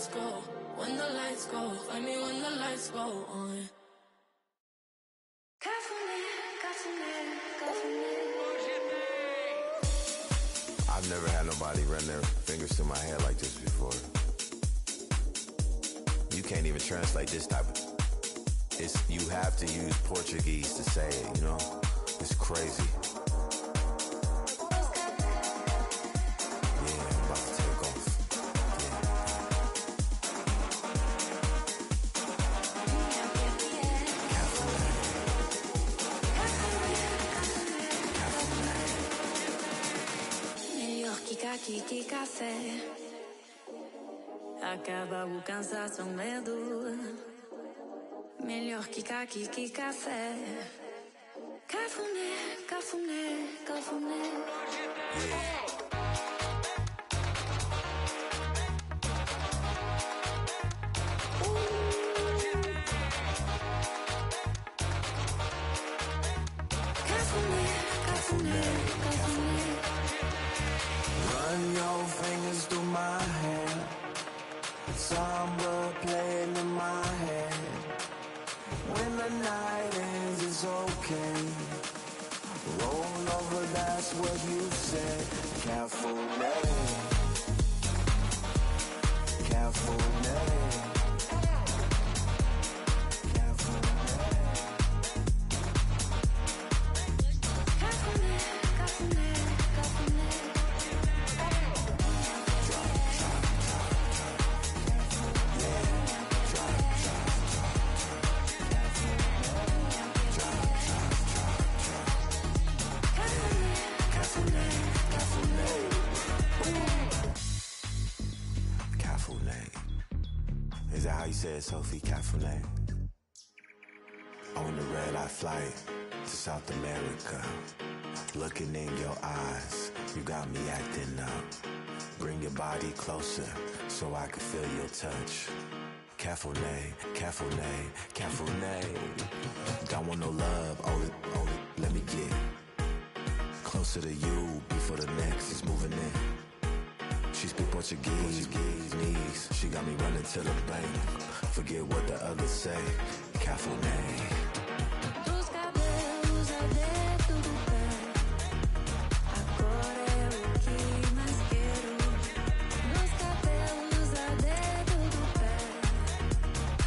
lights go, when the lights go, find me when the lights go on. I've never had nobody run their fingers through my hair like this before. You can't even translate this type of... you have to use Portuguese to say it, you know? It's crazy. Yeah, I'm about to take off. Que café acaba o cansaço, o medo. Melhor que caqui, que café. Cafuné, cafuné, cafuné. Cafuné, cafuné, cafuné. Run your fingers through my hair. Samba playing in my head. When the night ends, it's okay. Roll over, that's what you said. Cafuné, cafuné. Is that how you say it, Sophie? Cafuné. On the red-eye flight to South America. Looking in your eyes, you got me acting up. Bring your body closer so I can feel your touch. Cafuné, cafuné, cafuné. Don't want no love, only let me get closer to you before the next is moving in. She speak Portuguese, knees. She got me running to the bank. Forget what the others say. Cafuné. Dos cabelos ao dedo do pé. Agora é o que mais quero. Dos cabelos ao dedo do pé.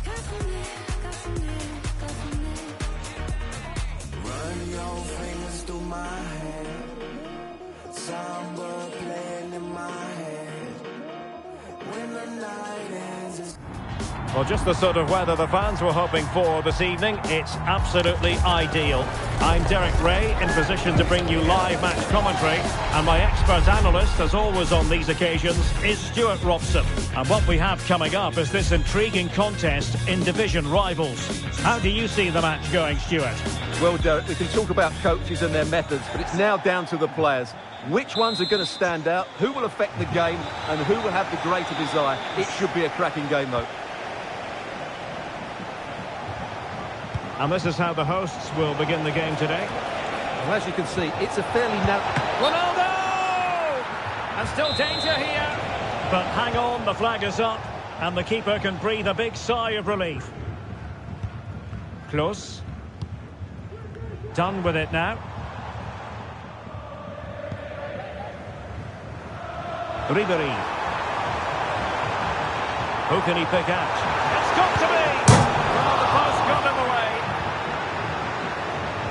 Cafuné, cafuné, cafuné. Run your fingers through my hair. Samba playing in my head. When the night ends, it's... Well, just the sort of weather the fans were hoping for this evening. It's absolutely ideal. I'm Derek Ray, in position to bring you live match commentary. And my expert analyst, as always on these occasions, is Stuart Robson. And what we have coming up is this intriguing contest in division rivals. How do you see the match going, Stuart? Well, Derek, we can talk about coaches and their methods, but it's now down to the players. Which ones are going to stand out, who will affect the game, and who will have the greater desire? It should be a cracking game, though. And this is how the hosts will begin the game today. Well, as you can see, it's a fairly narrow... Ronaldo! And still danger here. But hang on, the flag is up, and the keeper can breathe a big sigh of relief. Close. Done with it now. Ribery. Who can he pick out? It's got to be! Well, the post got in the way.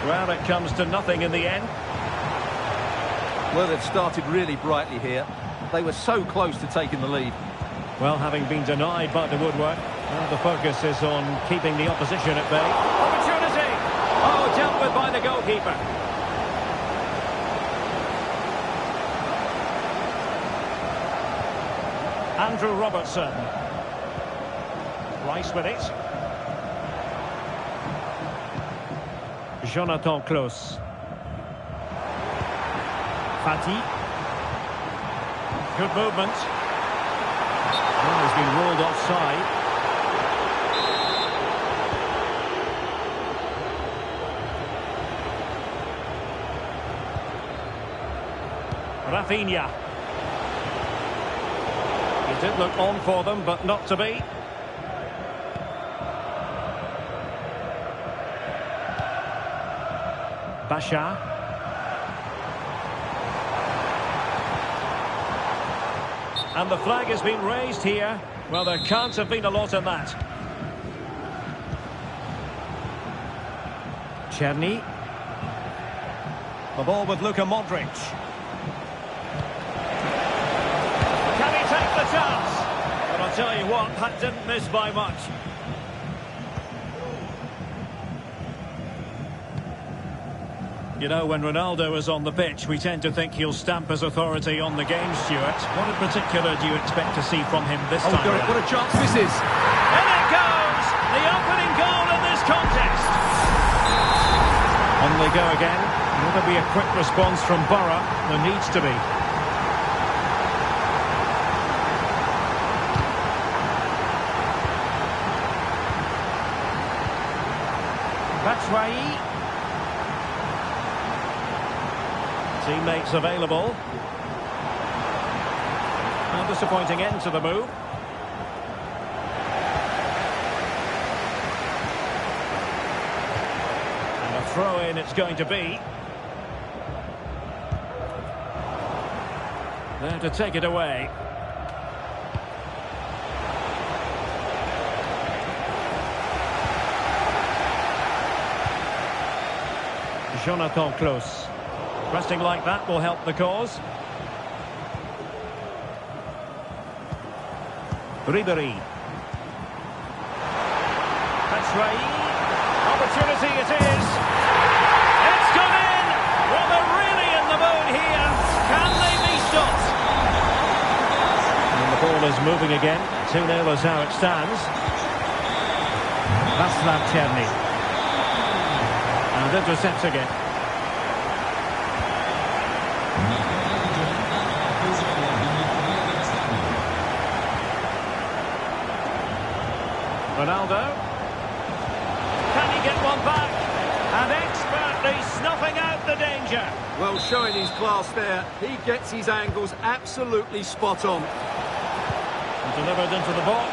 Well, it comes to nothing in the end. Well, they've started really brightly here. They were so close to taking the lead. Well, having been denied by the woodwork, well, the focus is on keeping the opposition at bay. Opportunity! Oh, dealt with by the goalkeeper. Andrew Robertson. Rice with it. Jonathan Klaus. Fati. Good movement. Well, he's been ruled offside. Rafinha. Did look on for them, but not to be. Basha. And the flag has been raised here. Well, there can't have been a lot in that. Czerny. The ball with Luka Modric. Can he take the chance? But I'll tell you what, that didn't miss by much. You know, when Ronaldo is on the pitch, we tend to think he'll stamp his authority on the game, Stuart. What in particular do you expect to see from him this time Derek, around? what a chance this is. In it goes! The opening goal in this contest! On they go again. Will there be a quick response from Borough? There needs to be. Batshuayi. Teammates available. A disappointing end to the move. And a throw-in it's going to be. There to take it away. Jonathan Klaus. Resting like that will help the cause. Ribéry. Batshuayi. Opportunity it is. It's gone in. Well, they're really in the mood here. Can they be stopped? And the ball is moving again. 2-0 is how it stands. Václav Czerny. And intercepting it. Ronaldo. Can he get one back? And expertly snuffing out the danger. Well, showing his class there. He gets his angles absolutely spot on. And delivered into the box.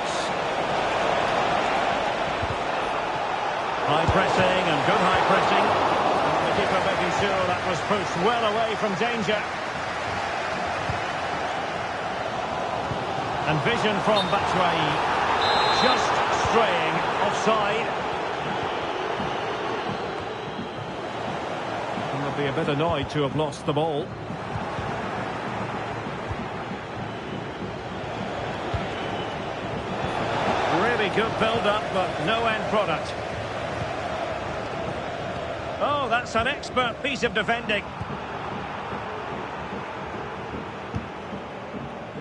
High pressing and good high pressing. And the keeper making sure that was pushed well away from danger. And vision from Batshuayi. Just straying offside. And they'll be a bit annoyed to have lost the ball. Really good build-up, but no end product. Oh, that's an expert piece of defending.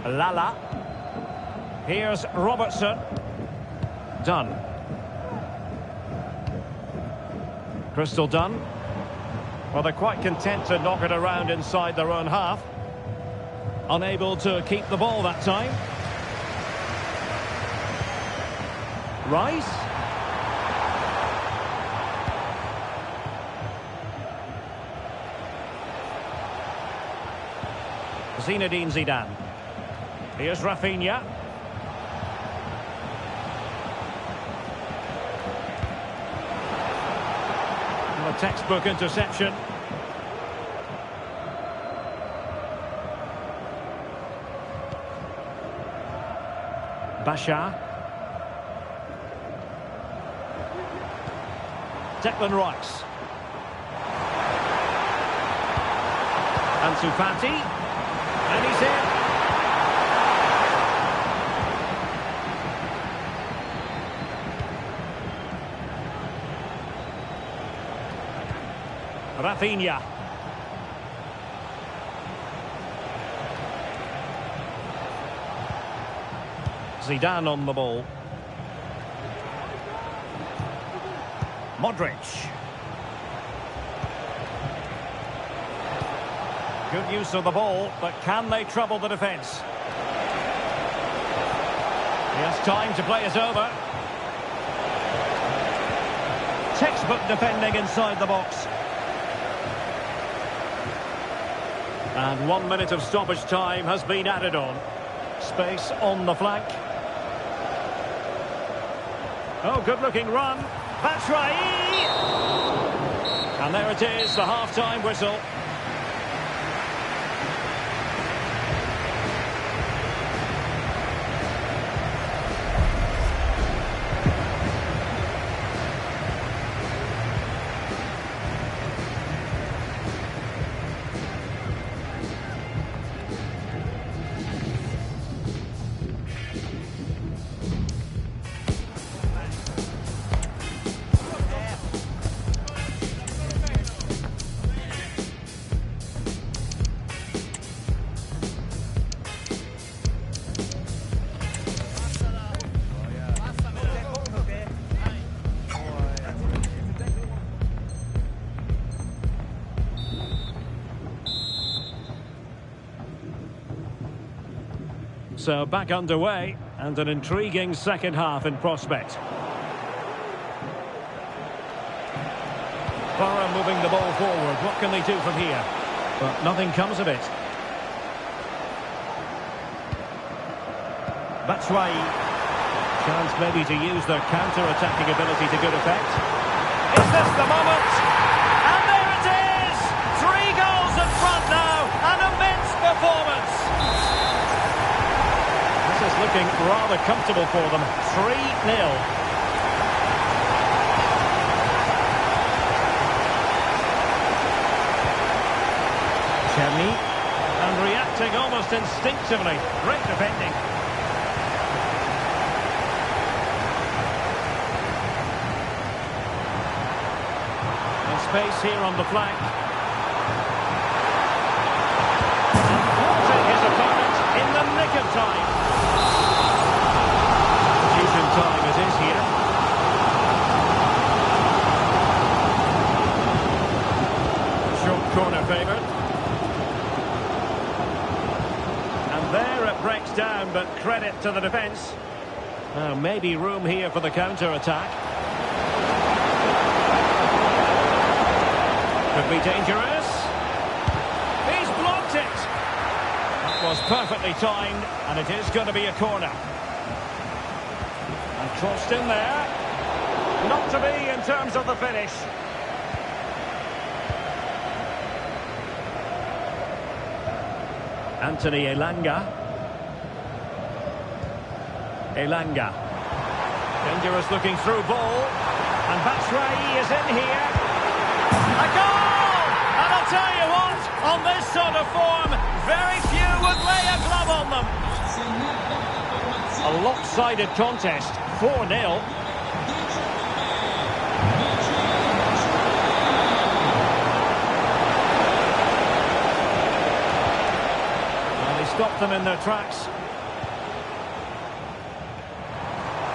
Lala. Here's Robertson. Dunn. Crystal Dunn. Well, they're quite content to knock it around inside their own half. Unable to keep the ball that time. Rice. Zinedine Zidane. Here's Rafinha. A textbook interception. Basha. Declan Rice. Ansu Fati. And he's in. Rafinha. Zidane on the ball. Modric. Good use of the ball, but can they trouble the defence? He has time to play it over. Textbook defending inside the box. And 1 minute of stoppage time has been added on. space on the flank. Oh, good-looking run. That's right. And there it is, the half-time whistle. So back underway, and an intriguing second half in prospect. Borough moving the ball forward. What can they do from here? But nothing comes of it. Batshuayi. Chance maybe to use their counter-attacking ability to good effect. Is this the moment? And there it is! 3 goals in front now. An immense performance. This is looking rather comfortable for them. 3-0. Chemney, and reacting almost instinctively. Great defending. In space here on the flank. Thwarting his opponent in the nick of time. Decent time it is here. Short corner favoured. There it breaks down, but credit to the defence. Maybe room here for the counter-attack. Could be dangerous. He's blocked it. That was perfectly timed, and it is going to be a corner. And crossed in there. Not to be in terms of the finish. Anthony Elanga. Dangerous looking through ball. And Batshuayi is in here. A goal! And I'll tell you what, on this sort of form, very few would lay a glove on them. A lopsided contest, 4-0. Stop them in their tracks.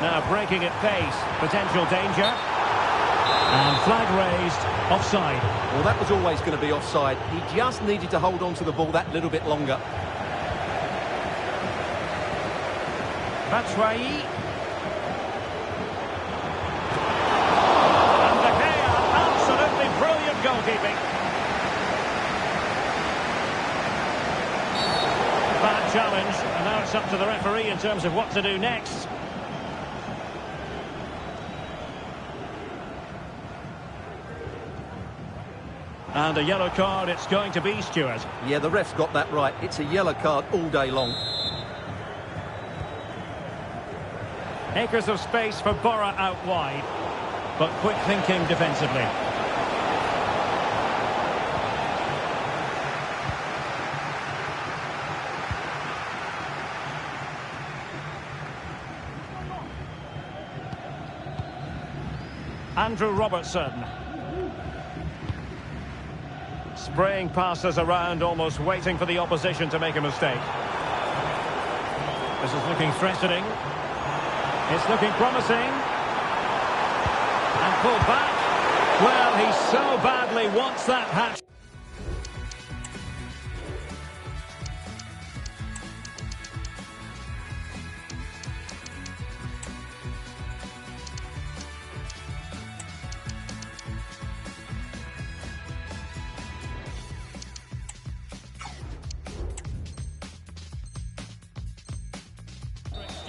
Now breaking at pace, potential danger. And flag raised, offside. Well, that was always going to be offside. He just needed to hold on to the ball that little bit longer. Batshuayi. And De Gea, absolutely brilliant goalkeeping. Bad challenge, and now it's up to the referee in terms of what to do next. And a yellow card it's going to be, Stuart. Yeah, the ref's got that right. It's a yellow card all day long. Acres of space for Borough out wide, but quick thinking defensively. Andrew Robertson. Spraying passes around, almost waiting for the opposition to make a mistake. This is looking threatening. It's looking promising. And pulled back. Well, he so badly wants that hat.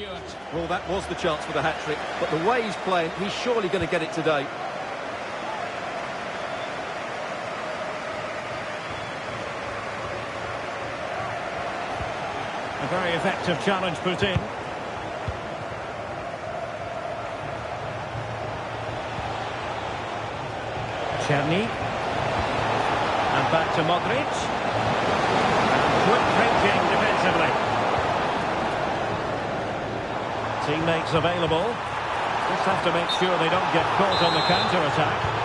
Stewart. Well, that was the chance for the hat-trick, but the way he's playing, he's surely going to get it today. A very effective challenge put in. Czerny. And back to Modric. And quick thinking defensively. Teammates available. Just have to make sure they don't get caught on the counter-attack.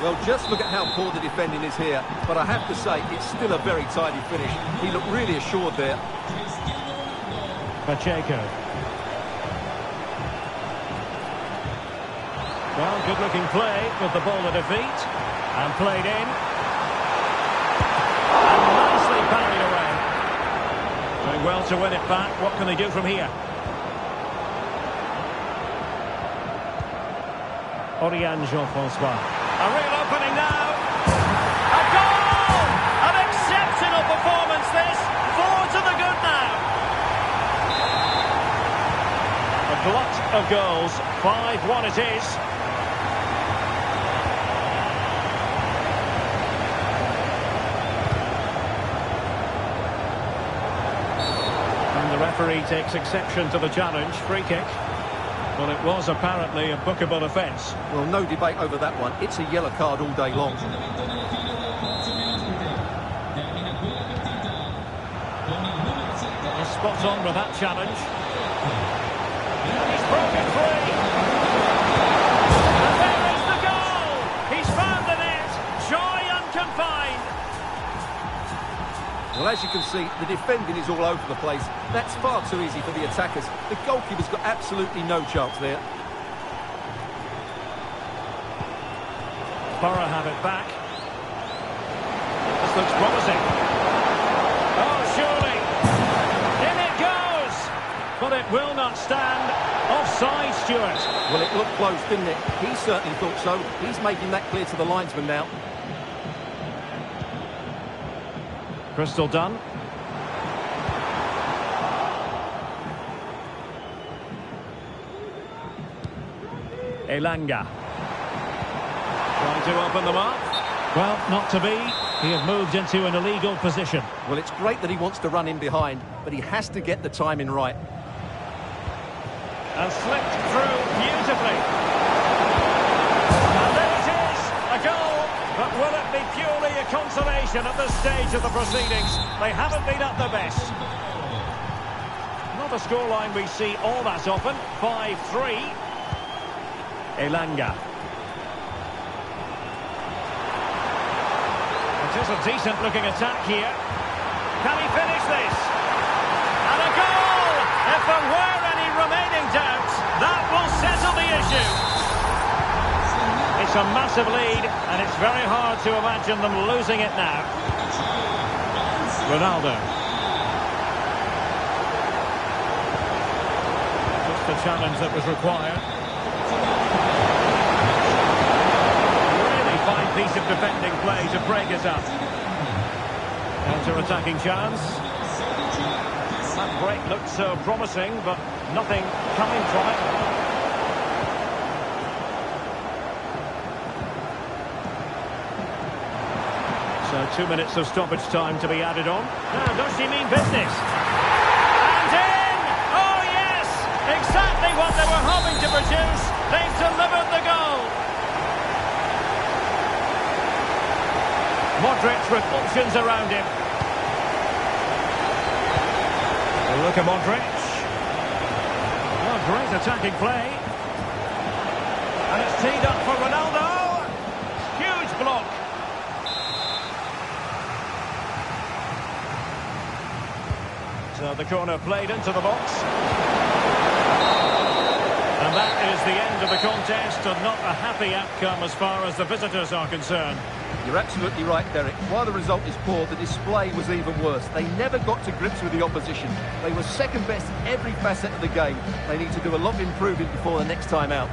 Well, just look at how poor the defending is here, but I have to say, it's still a very tidy finish. He looked really assured there. Pacheco. Well, good-looking play with the ball at their feet. And played in. And nicely parried away. Doing well to win it back. What can they do from here? Oriane Jean-François. A real opening now. A goal! An exceptional performance this. 4 to the good now. A glut of goals. 5-1 it is. And the referee takes exception to the challenge. Free kick. Well, it was apparently a bookable offence. Well, no debate over that one. It's a yellow card all day long. He's spot on with that challenge. He's broken free. And there is the goal! He's found the net. Joy unconfined. Well, as you can see, the defending is all over the place. That's far too easy for the attackers. The goalkeeper's got absolutely no chance there. Borough have it back. This looks promising. Oh, surely. In it goes. But it will not stand. Offside, Stewart. Well, it looked close, didn't it? He certainly thought so. He's making that clear to the linesman now. Crystal done. Elanga. Trying to open them up. Well, not to be. He had moved into an illegal position. Well, it's great that he wants to run in behind, but he has to get the timing right. And slipped through beautifully. And there it is, a goal. But will it be purely a consolation at this stage of the proceedings? They haven't been at their best. Not a scoreline we see all that often. 5-3. Elanga. It is a decent-looking attack here. Can he finish this? And a goal! If there were any remaining doubts, that will settle the issue. It's a massive lead, and it's very hard to imagine them losing it now. Ronaldo. Just the challenge that was required. Really fine piece of defending play to break it up. Counter-attacking chance. That break looked so promising, but nothing coming from it. So 2 minutes of stoppage time to be added on. Now, does she mean business? And in! Oh, yes! Exactly what they were hoping to produce. They've delivered the goal. Modric with options around him. A look at Modric. Oh, great attacking play. And it's teed up for Ronaldo. Huge block. So the corner played into the box. And And that is the end of the contest, and not a happy outcome as far as the visitors are concerned. You're absolutely right, Derek. While the result is poor, the display was even worse. They never got to grips with the opposition. They were second best in every facet of the game. They need to do a lot of improving before the next time out.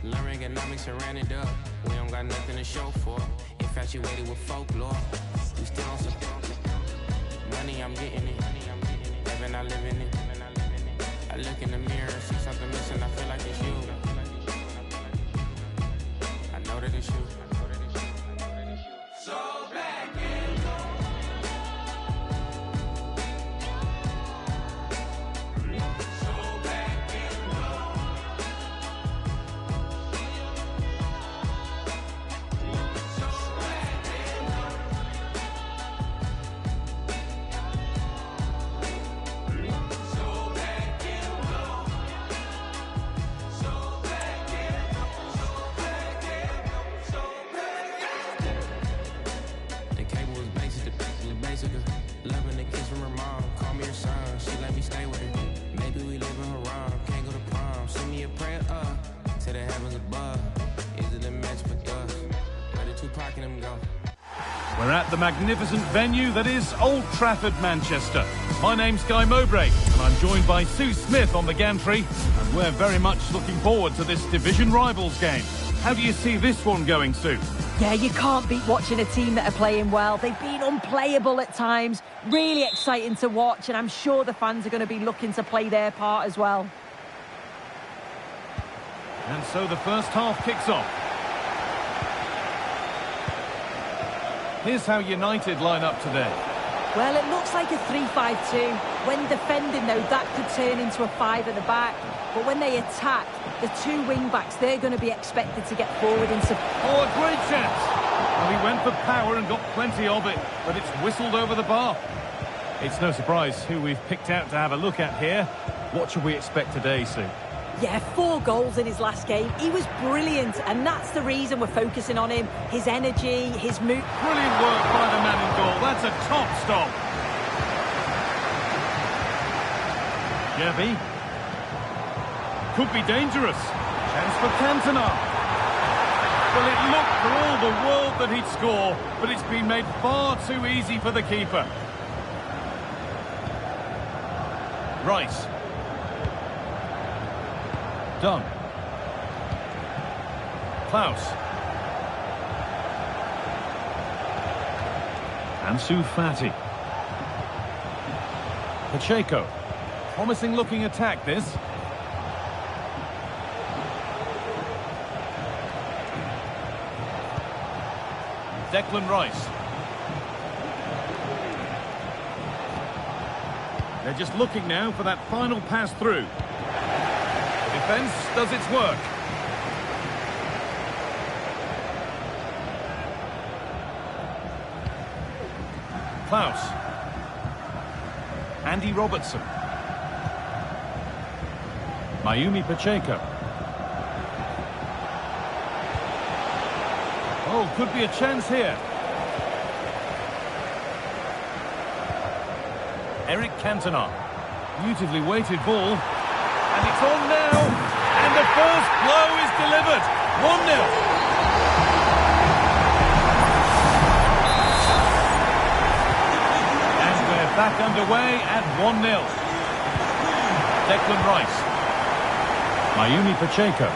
Learn economics and ran it up. We don't got nothing to show for. Infatuated with folklore. We still on some money, I'm getting it. Heaven, I live in it. I look in the mirror, see something missing, I feel like it's you. I know that it's you. So back and loving the kiss from her mom. Call me her son, she let me stay with her. Maybe we live in her wrong, can't go to prom. Send me a prayer to the heavens above. Is it a match for us? Where did Tupac and them go? We're at the magnificent venue that is Old Trafford, Manchester. My name's Guy Mowbray, and I'm joined by Sue Smith on the gantry, and we're very much looking forward to this division rivals game. How do you see this one going, Sue? Yeah, you can't beat watching a team that are playing well. They've been unplayable at times. Really exciting to watch, and I'm sure the fans are going to be looking to play their part as well. And so the first half kicks off. Here's how United line up today. Well, it looks like a 3-5-2. When defending, though, that could turn into a 5 at the back. But when they attack, the two wing-backs, they're going to be expected to get forward and support. Oh, a great chance! Well, he went for power and got plenty of it, but it's whistled over the bar. It's no surprise who we've picked out to have a look at here. What should we expect today, Sue? Yeah, 4 goals in his last game. He was brilliant, and that's the reason we're focusing on him. His energy, his mood. Brilliant work by the man in goal. That's a top stop. Jebby. Could be dangerous. Chance for Cantona. Well, it looked for all the world that he'd score, but it's been made far too easy for the keeper. Rice. Done. Klaus. Ansu Fati. Pacheco. Promising looking attack, this. Declan Rice. They're just looking now for that final pass through. The defence does its work. Klaus. Andy Robertson. Mayumi Pacheco. Oh, could be a chance here. Eric Cantona. Beautifully weighted ball. And it's on now. And the first blow is delivered. 1-0. And we're back underway at 1-0. Declan Rice. Mayumi Pacheco.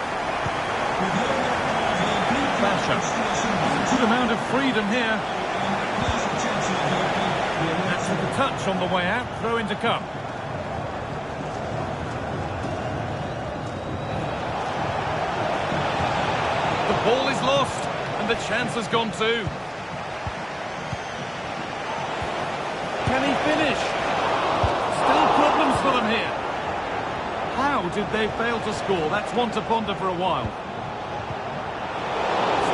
Basha. Good amount of freedom here. That's a touch on the way out. Throw in to come. The ball is lost, and the chance has gone too. Can he finish? Still problems for them here. How did they fail to score? That's one to ponder for a while.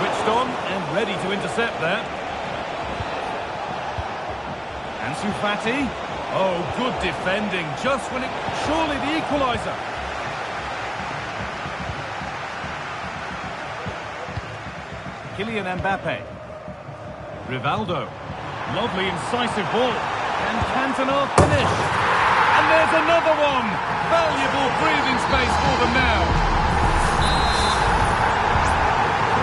Switched on and ready to intercept that. Ansu Fati. Oh, good defending. Just when it... Surely the equaliser. Kylian Mbappe. Rivaldo. Lovely incisive ball. And Cantona finish. And there's another one. Valuable breathing space for them now.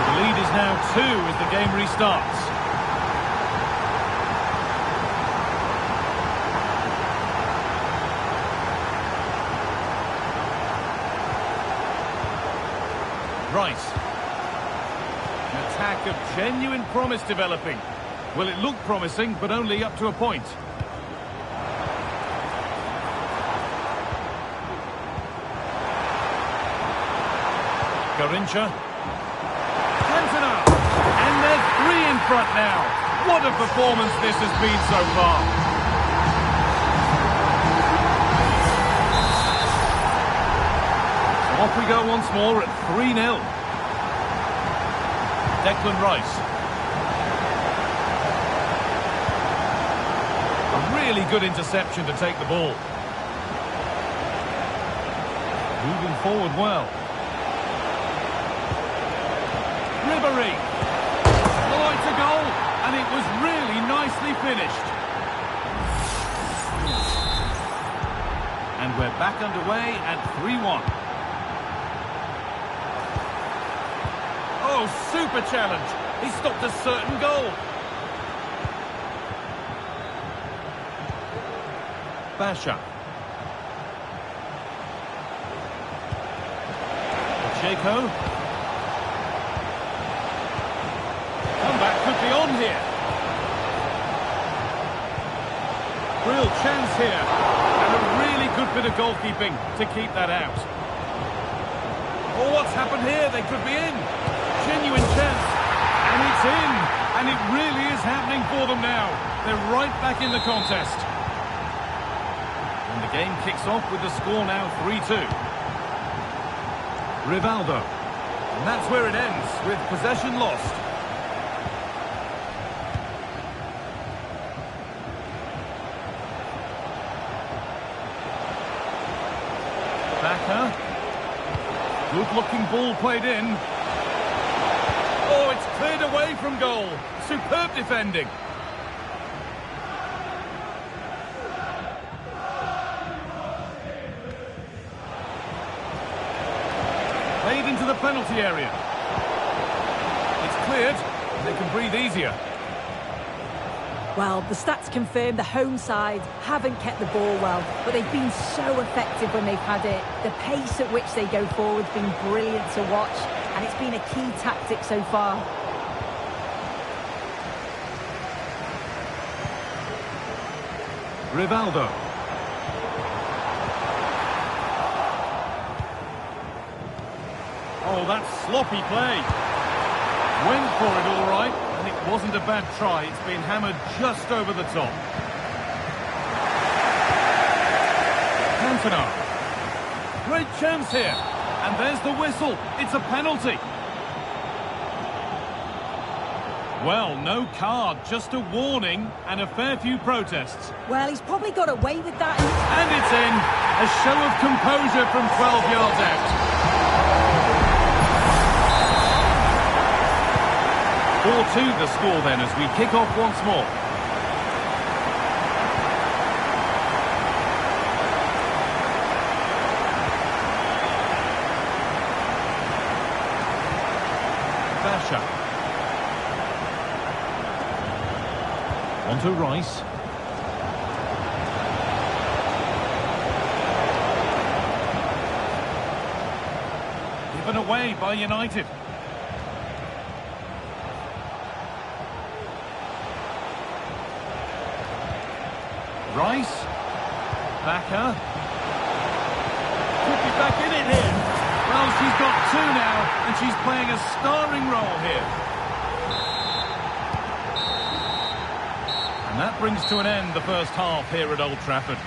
The lead is now 2 as the game restarts. Rice. An attack of genuine promise developing. Well, it looked promising, but only up to a point. Garincha. Cantona. And they're 3 in front now. What a performance this has been so far. So off we go once more at 3-0. Declan Rice. A really good interception to take the ball. Moving forward well. Ribery. Oh, it's a goal, and it was really nicely finished. And we're back underway at 3-1. Oh, super challenge. He stopped a certain goal. Basha. Pacheco. Comeback could be on here. Real chance here. And a really good bit of goalkeeping to keep that out. Oh, what's happened here? They could be in. Genuine chance. And it's in. And it really is happening for them now. They're right back in the contest. And the game kicks off with the score now 3-2. Rivaldo. And that's where it ends, with possession lost. Baka. Good-looking ball played in. Oh, it's cleared away from goal. Superb defending. Played into the penalty area. It's cleared. They can breathe easier. Well, the stats confirm the home side haven't kept the ball well, but they've been so effective when they've had it. The pace at which they go forward has been brilliant to watch, and it's been a key tactic so far. Rivaldo. Oh, that's sloppy play. Went for it all right, and it wasn't a bad try. It's been hammered just over the top. Cantona. Great chance here. And there's the whistle. It's a penalty. Well, no card, just a warning and a fair few protests. Well, he's probably got away with that. And it's in. A show of composure from 12 yards out. 4-2 the score then as we kick off once more. Basha. On to Rice. Given away by United. Rice. Baka. Could be back in it here. Well, she's got 2 now, and she's playing a starring role here. And that brings to an end the first half here at Old Trafford.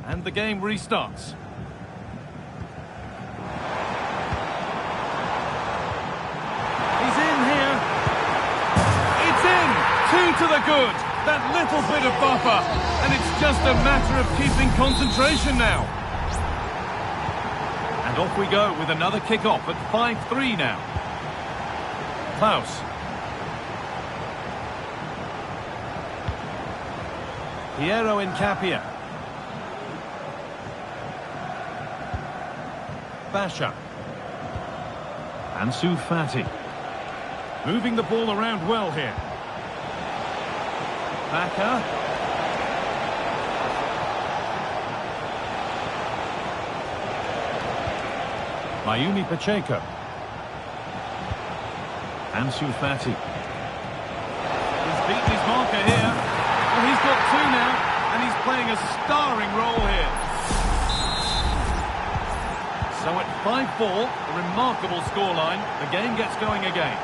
And the game restarts. He's Two to the good. That little bit of buffer. And it's just a matter of keeping concentration now. And off we go with another kick-off at 5-3 now. Klaus. Piero Incapia. Basha. Ansu Fati. Moving the ball around well here. Baka. Mayumi Pacheco. Ansu Fati. He's beaten his marker here. Well, he's got two now, and he's playing a starring role here. So at 5-4, a remarkable scoreline. The game gets going again.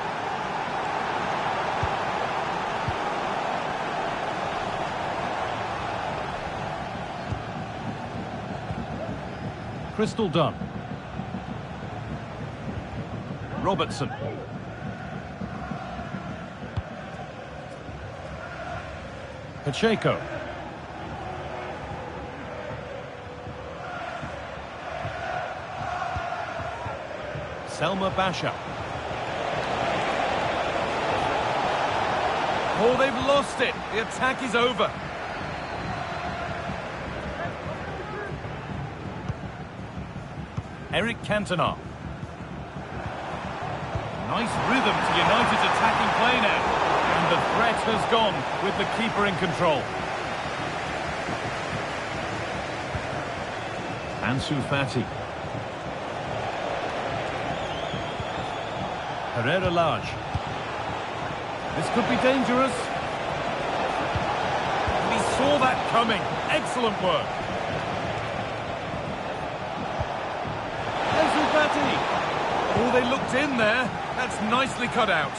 Crystal Dunn. Robertson. Pacheco. Selma Basha. Oh, they've lost it. The attack is over. Eric Cantona. Nice rhythm to United's attacking play now. And the threat has gone with the keeper in control. Ansu Fati. Herrera Lage. This could be dangerous. We saw that coming. Excellent work. Ansu Fati. Oh, they looked in there. That's nicely cut out.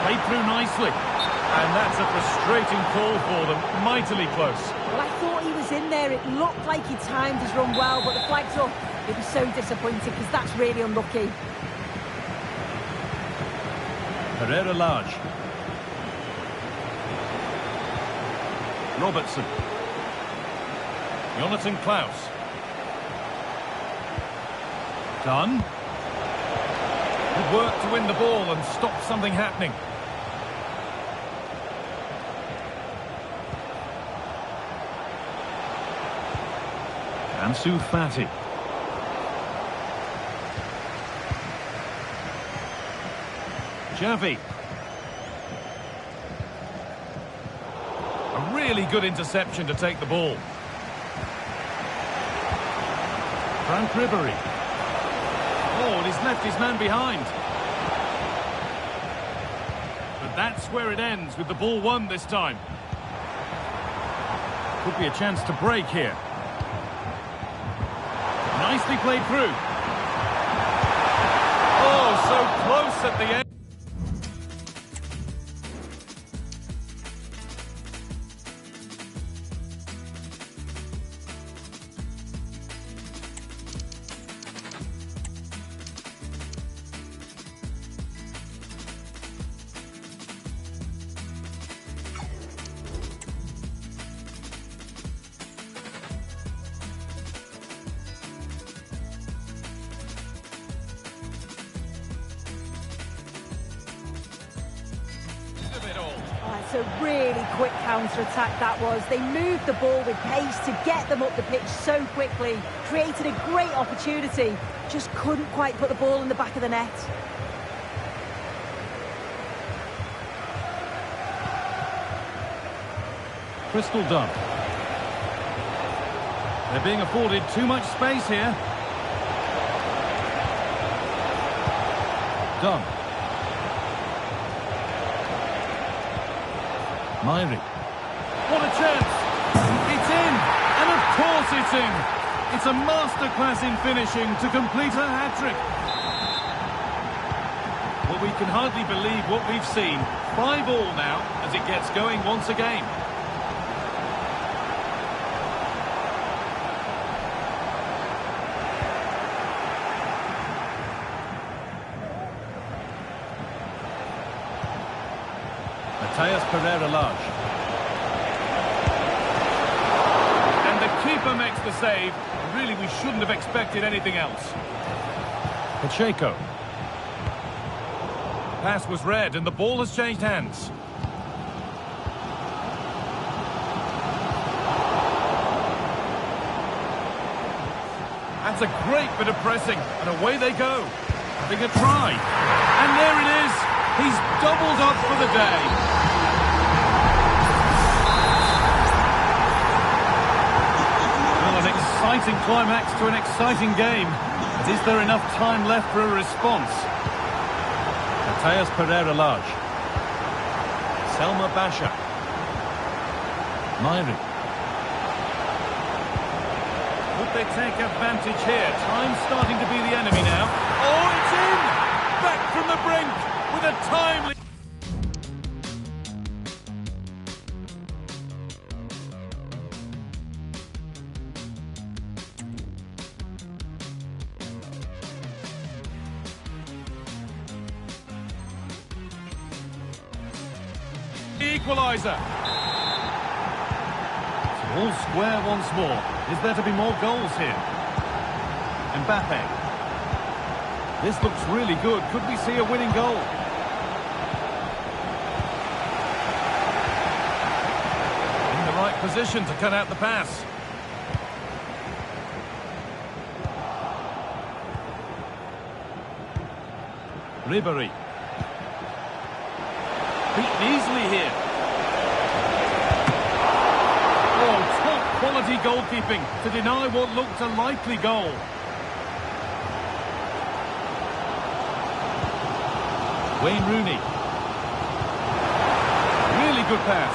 Played through nicely. And that's a frustrating call for them. Mightily close. Well, I thought he was in there. It looked like he timed his run well, but the flag's up. It was so disappointing because that's really unlucky. Herrera Lage. Robertson. Jonathan Klaus. Dunn. Good work to win the ball and stop something happening. Ansu Fati. Xavi. A really good interception to take the ball. Frank Ribery. Oh, and he's left his man behind. But that's where it ends, with the ball won this time. Could be a chance to break here. Nicely played through. Oh, so close at the end. It's a really quick counter-attack that was. They moved the ball with pace to get them up the pitch so quickly. Created a great opportunity. Just couldn't quite put the ball in the back of the net. Crystal Dunn. They're being afforded too much space here. Dunn. Myri. What a chance! It's in! And of course it's in! It's a masterclass in finishing to complete a hat-trick. Well, we can hardly believe what we've seen. 5-5 now as it gets going once again. Pereira-Lage. And the keeper makes the save. Really, we shouldn't have expected anything else. Pacheco. Pass was read and the ball has changed hands. That's a great bit of pressing, and away they go. Having a try. And there it is. He's doubled up for the day. Well, an exciting climax to an exciting game. But is there enough time left for a response? Pereira-Lage. Selma Basha. Mairi. Would they take advantage here? Time's starting to be the enemy now. Oh, it's in! Back from the brink with a timely... Equaliser. All square once more. Is there to be more goals here? Mbappe. This looks really good. Could we see a winning goal? In the right position to cut out the pass. Ribéry. Beaten easily here. Oh, top quality goalkeeping to deny what looked a likely goal. Wayne Rooney. Really good pass.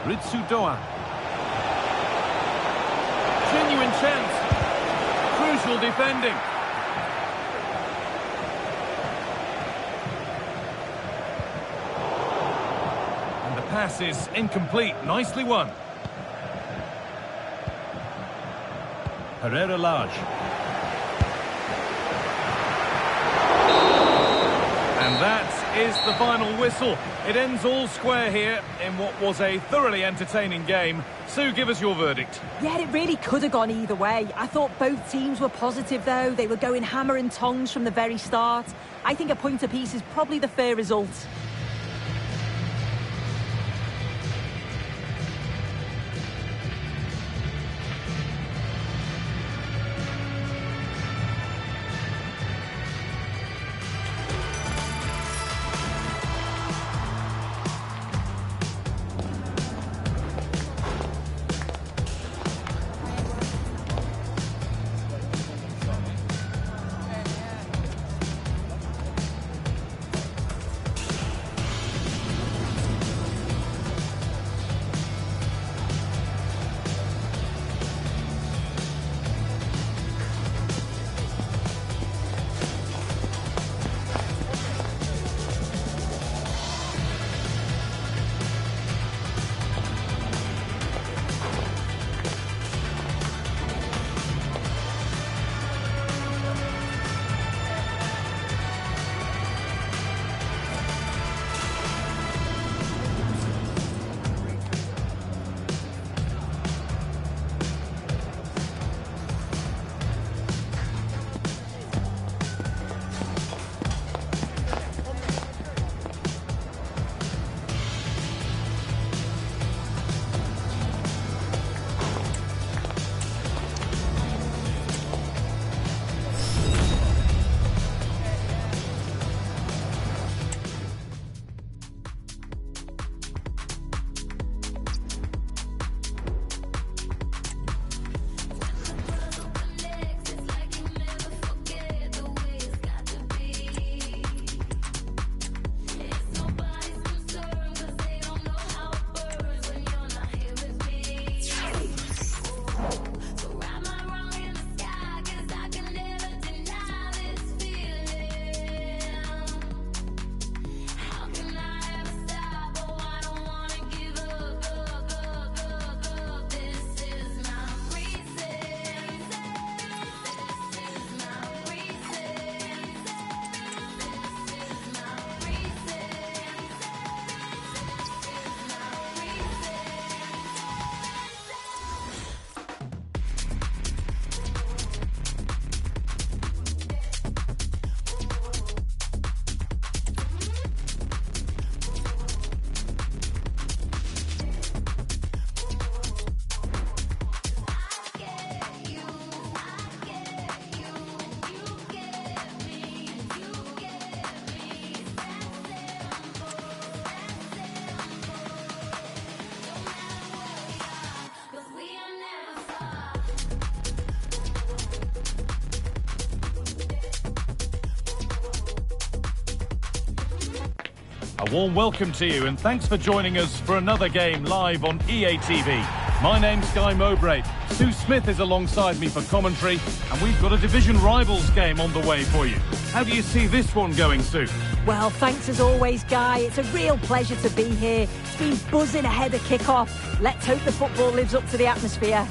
Ritsu Doan. Genuine chance. Crucial defending. And the pass is incomplete. Nicely won. Pereira-Lage. And that is the final whistle. It ends all square here in what was a thoroughly entertaining game. Sue, give us your verdict. Yeah, it really could have gone either way. I thought both teams were positive, though. They were going hammer and tongs from the very start. I think a point apiece is probably the fair result. A warm welcome to you and thanks for joining us for another game live on EA TV. My name's Guy Mowbray. Sue Smith is alongside me for commentary and we've got a division rivals game on the way for you. How do you see this one going, Sue? Well, thanks as always, Guy. It's a real pleasure to be here. It's been buzzing ahead of kick-off. Let's hope the football lives up to the atmosphere.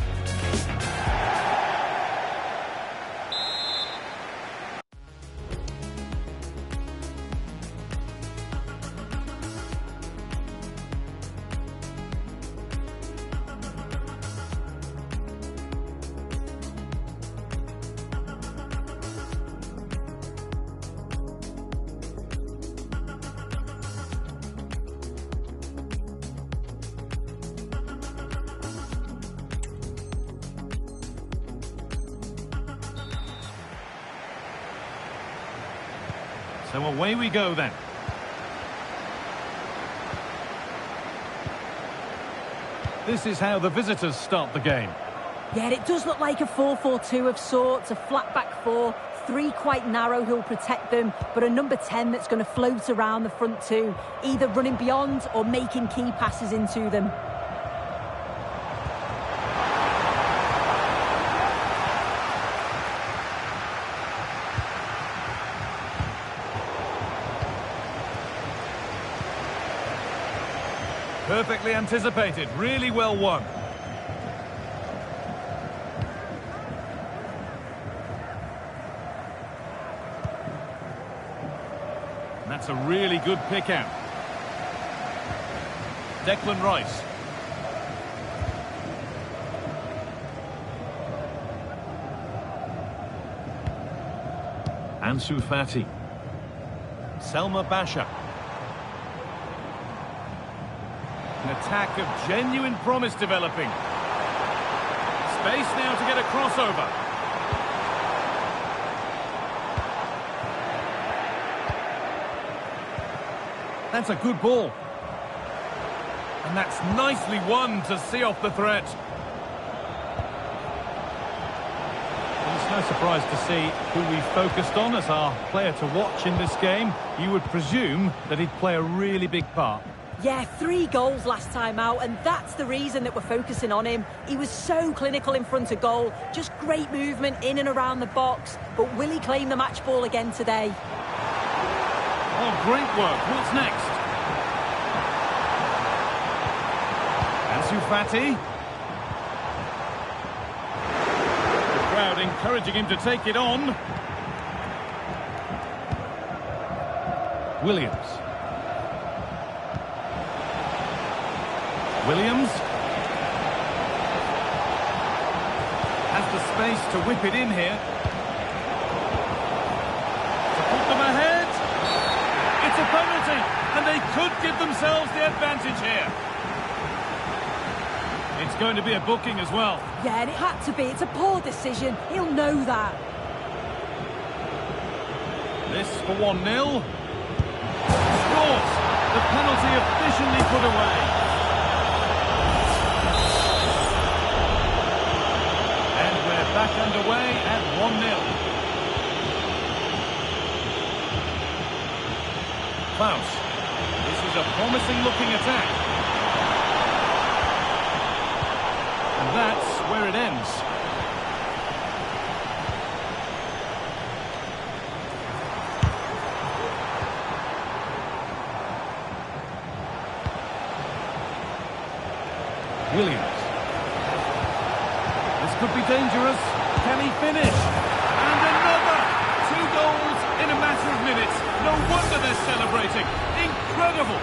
So away we go then. This is how the visitors start the game. Yeah, it does look like a 4-4-2 of sorts, a flat back four, three quite narrow who'll protect them, but a number 10 that's going to float around the front two, either running beyond or making key passes into them. Perfectly anticipated, really well won. And that's a really good pick out. Declan Rice. Ansu Fati. Selma Basha. An attack of genuine promise developing. Space now to get a crossover. That's a good ball. And that's nicely won to see off the threat. Well, it's no surprise to see who we focused on as our player to watch in this game. You would presume that he'd play a really big part. Yeah, 3 goals last time out, and that's the reason that we're focusing on him. He was so clinical in front of goal, just great movement in and around the box. But will he claim the match ball again today? Oh, great work. What's next? Ansu Fati. The crowd encouraging him to take it on. Williams. Williams has the space to whip it in here. To put them ahead. It's a penalty, and they could give themselves the advantage here. It's going to be a booking as well. Yeah, and it had to be. It's a poor decision. He'll know that. This for 1-0. Scores. The penalty efficiently put away. Back underway at 1-0. Klaus. This is a promising looking attack. And that's where it ends. Williams. Could be dangerous. Can he finish? And another! 2 goals in a matter of minutes. No wonder they're celebrating. Incredible!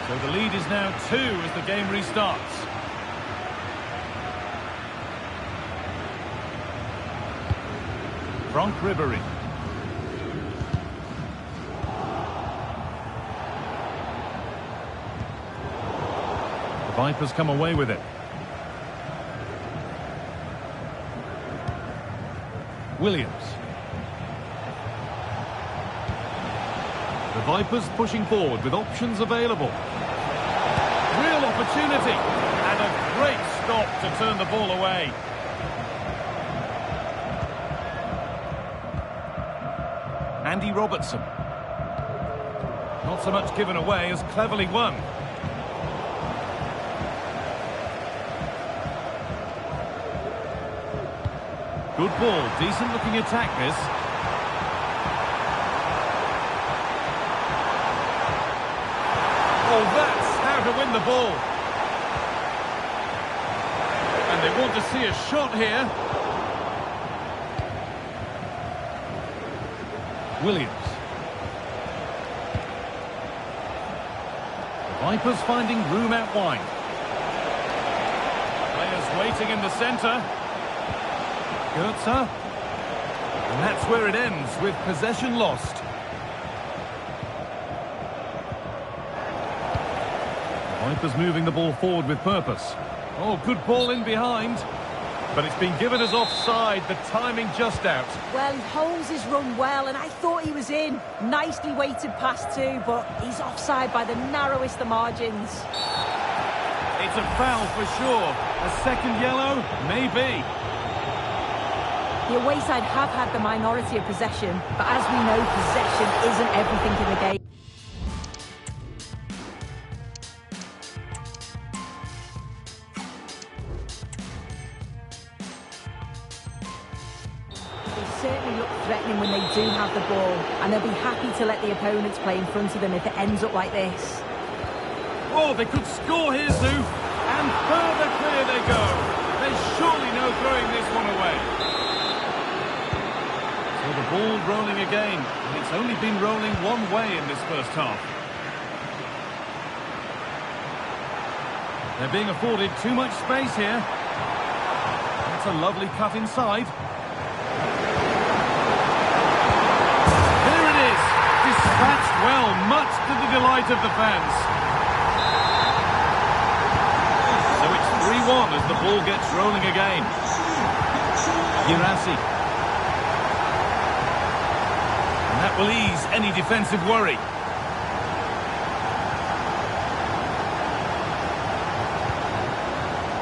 So the lead is now 2 as the game restarts. Franck Ribéry. Vipers come away with it. Williams. The Vipers pushing forward with options available. Real opportunity. And a great stop to turn the ball away. Andy Robertson. Not so much given away as cleverly won. Good ball, decent looking attack this. Oh, that's how to win the ball. And they want to see a shot here. Williams. The Vipers finding room out wide. Players waiting in the centre. Goetze. And that's where it ends, with possession lost. The Vipers moving the ball forward with purpose. Oh, good ball in behind. But it's been given as offside, the timing just out. Well, he holds his run well, and I thought he was in. Nicely weighted pass too, but he's offside by the narrowest of margins. It's a foul for sure. A second yellow? Maybe. The away side have had the minority of possession, but as we know, possession isn't everything in the game. Certainly look threatening when they do have the ball, and they'll be happy to let the opponents play in front of them if it ends up like this. Oh, they could score here, Sue. And further clear they go. There's surely no throwing this one away. So the ball rolling again, and it's only been rolling one way in this first half. They're being afforded too much space here. That's a lovely cut inside. Dispatched well, much to the delight of the fans. So it's 3-1 as the ball gets rolling again. Girassi. And that will ease any defensive worry.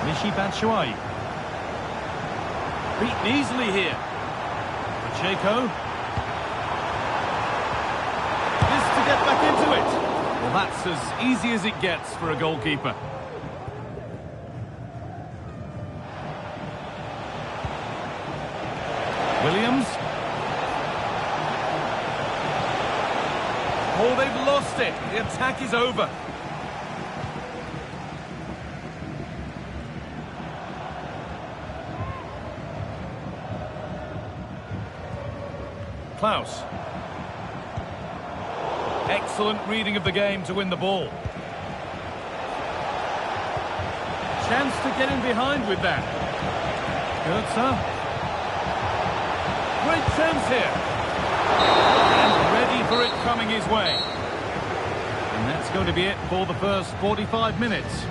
Michy Batshuayi. Beaten easily here. Pacheco. Get back into it. Well, that's as easy as it gets for a goalkeeper. Williams. Oh, they've lost it. The attack is over. Klaus. Excellent reading of the game to win the ball. Chance to get in behind with that. Goetze. Great chance here. And ready for it coming his way. And that's going to be it for the first 45 minutes.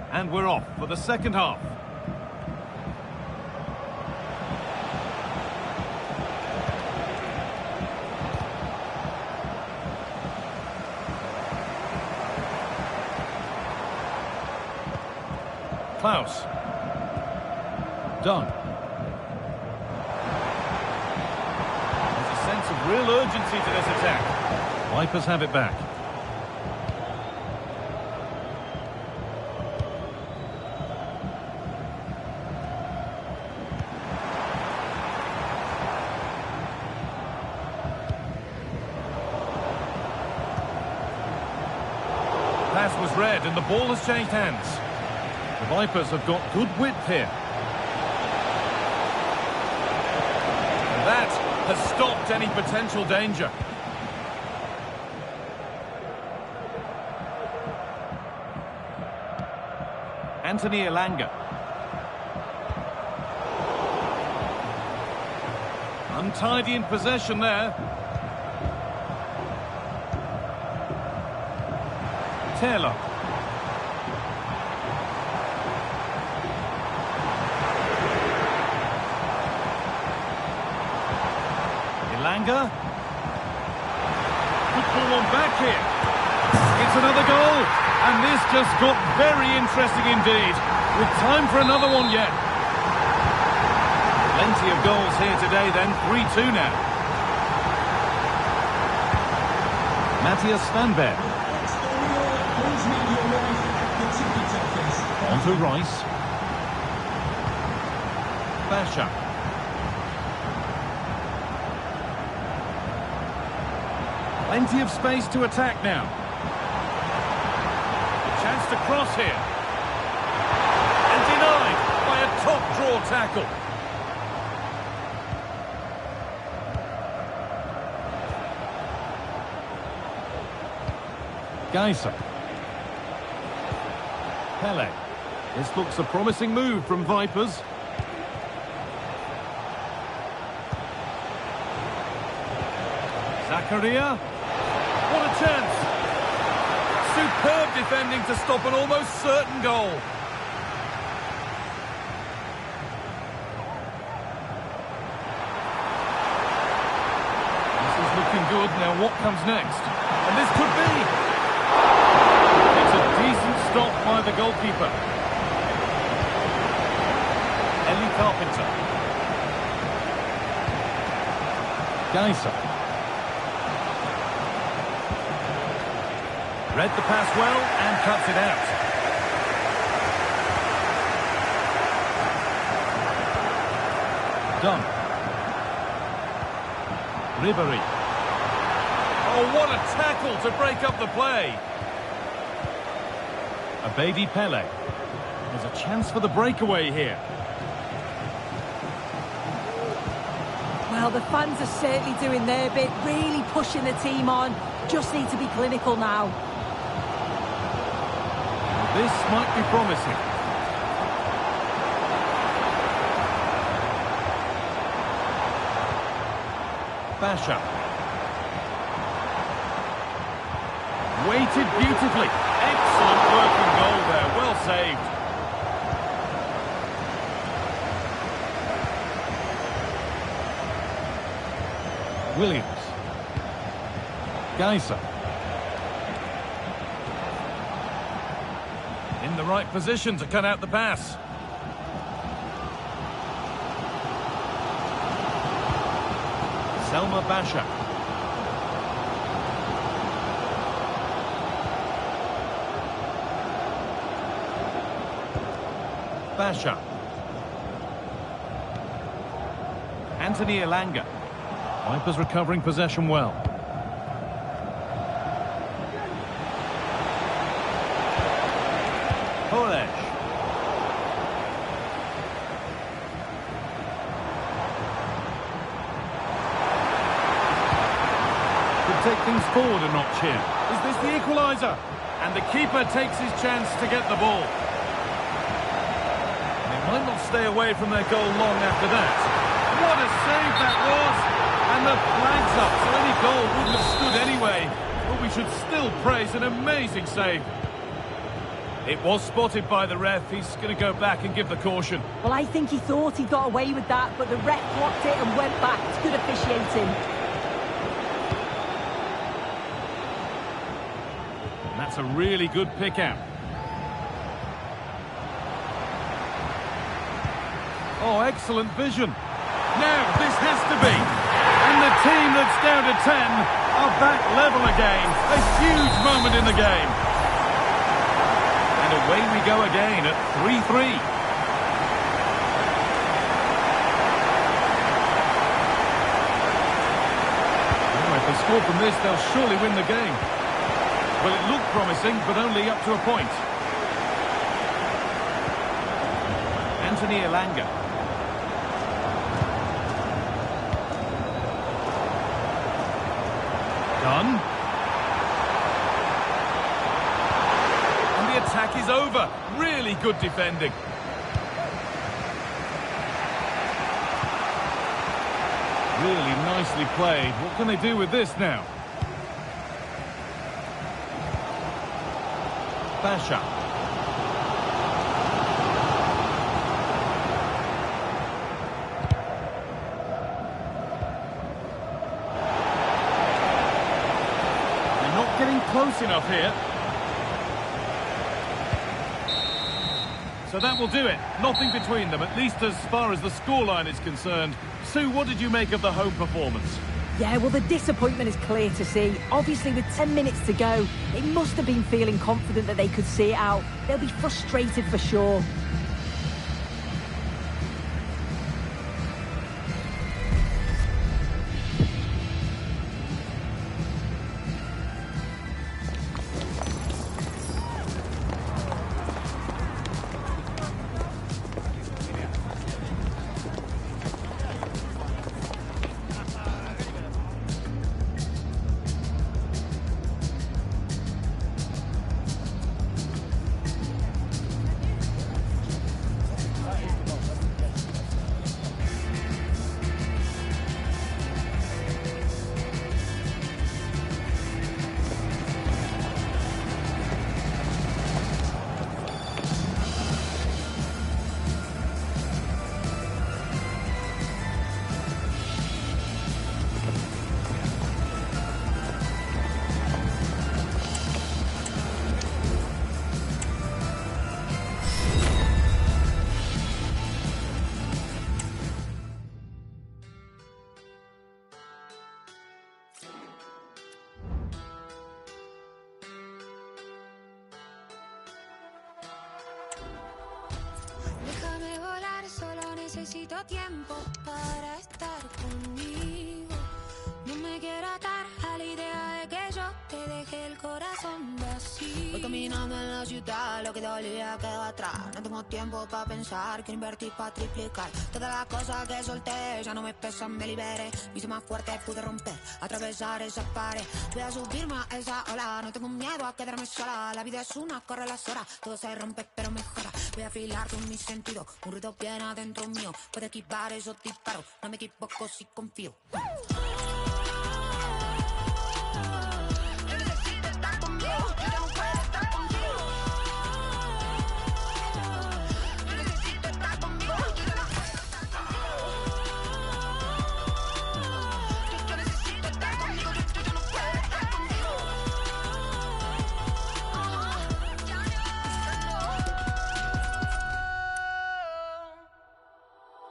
And we're off for the second half. Klaus. Done. There's a sense of real urgency to this attack. Vipers have it back. Pass was read and the ball has changed hands. The Vipers have got good width here. And that has stopped any potential danger. Anthony Elanga. Untidy in possession there. Taylor. Elanga. Good ball on back here. It's another goal. And this just got very interesting indeed. With time for another one yet. Plenty of goals here today then. 3-2 now. Matthias Svanberg. On to Rice. Basha. Plenty of space to attack now. Chance to cross here. And denied by a top draw tackle. Geiser. Pele. This looks a promising move from Vipers. Zakaria. What a chance. Superb defending to stop an almost certain goal. This is looking good. Now what comes next? And this could be. It's a decent stop by the goalkeeper. Ellie Carpenter. Geiser. Read the pass well and cuts it out. Done. Ribery. Oh, what a tackle to break up the play. Abedi Pele. There's a chance for the breakaway here. Well, the fans are certainly doing their bit, really pushing the team on. Just need to be clinical now. This might be promising. Basha. Weighted beautifully. Excellent working goal there. Well saved. Williams. Geiser. In the right position to cut out the pass. Selma Basha. Basha. Anthony Elanga. Vipers recovering possession well. Polish. Could take things forward a notch here. Is this the equaliser? And the keeper takes his chance to get the ball. They might not stay away from their goal long after that. What a save that was! And the flag's up, so any goal wouldn't have stood anyway. But we should still praise an amazing save. It was spotted by the ref. He's going to go back and give the caution. Well, I think he thought he got away with that, but the ref blocked it and went back. It's good officiating. And that's a really good pick out. Oh, excellent vision. Now, this has to be. And the team that's down to 10 are back level again. A huge moment in the game. And away we go again at 3-3. Oh, if they score from this, they'll surely win the game. Well, it looked promising, but only up to a point. Anthony Elanga. Done. And the attack is over. Really really good defending. Really nicely played. What can they do with this now? Basha. They're not getting close enough here. So that will do it. Nothing between them, at least as far as the scoreline is concerned. Sue, what did you make of the home performance? Yeah, well, the disappointment is clear to see. Obviously, with 10 minutes to go, they must have been feeling confident that they could see it out. They'll be frustrated for sure. Déjame volar, solo necesito tiempo para estar conmigo. No me quiero atar a la idea de que yo te deje el corazón vacío. Voy caminando en la ciudad, lo que dolía quedó atrás. No tengo tiempo para pensar, quiero invertir para triplicar. Todas las cosas que solté ya no me pesan, me liberé. Me hice más fuerte, pude romper, atravesar esa pared. Voy a subirme a esa ola, no tengo miedo a quedarme sola. La vida es una, corre las horas, todo se rompe pero mejora. Voy a afilar con mis sentidos, un ruido bien adentro mío. Puedo esquivar esos disparos, no me equivoco si confío.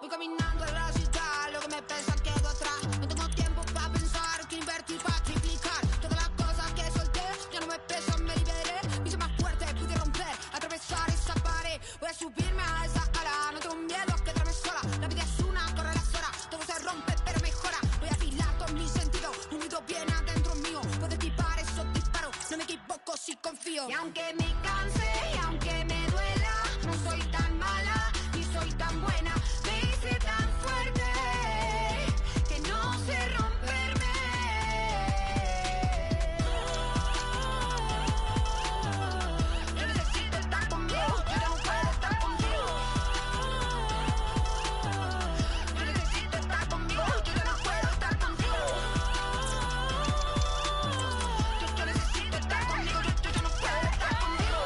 Voy caminando en la ciudad, lo que me pesa quedó atrás. No tengo tiempo para pensar, que invertir para triplicar. Todas las cosas que solté ya no me pesan, me liberé. Me hice más fuerte, pude romper, atravesar esa pared. Voy a subirme a esa ala, no tengo miedo a quedarme sola. La vida es una, corre las horas, todo se rompe pero mejora. Voy a afilar con mis sentidos, un ruido bien adentro mío. Puedo esquivar esos disparos, no me equivoco si confío. Y aunque me canse, y aunque me duela, no soy tan mala, ni soy tan buena. Tan fuerte que no sé romperme. Yo necesito estar conmigo, yo ya no puedo estar contigo. Yo necesito estar conmigo, yo ya no puedo estar contigo. Yo necesito estar conmigo, yo ya no puedo estar contigo.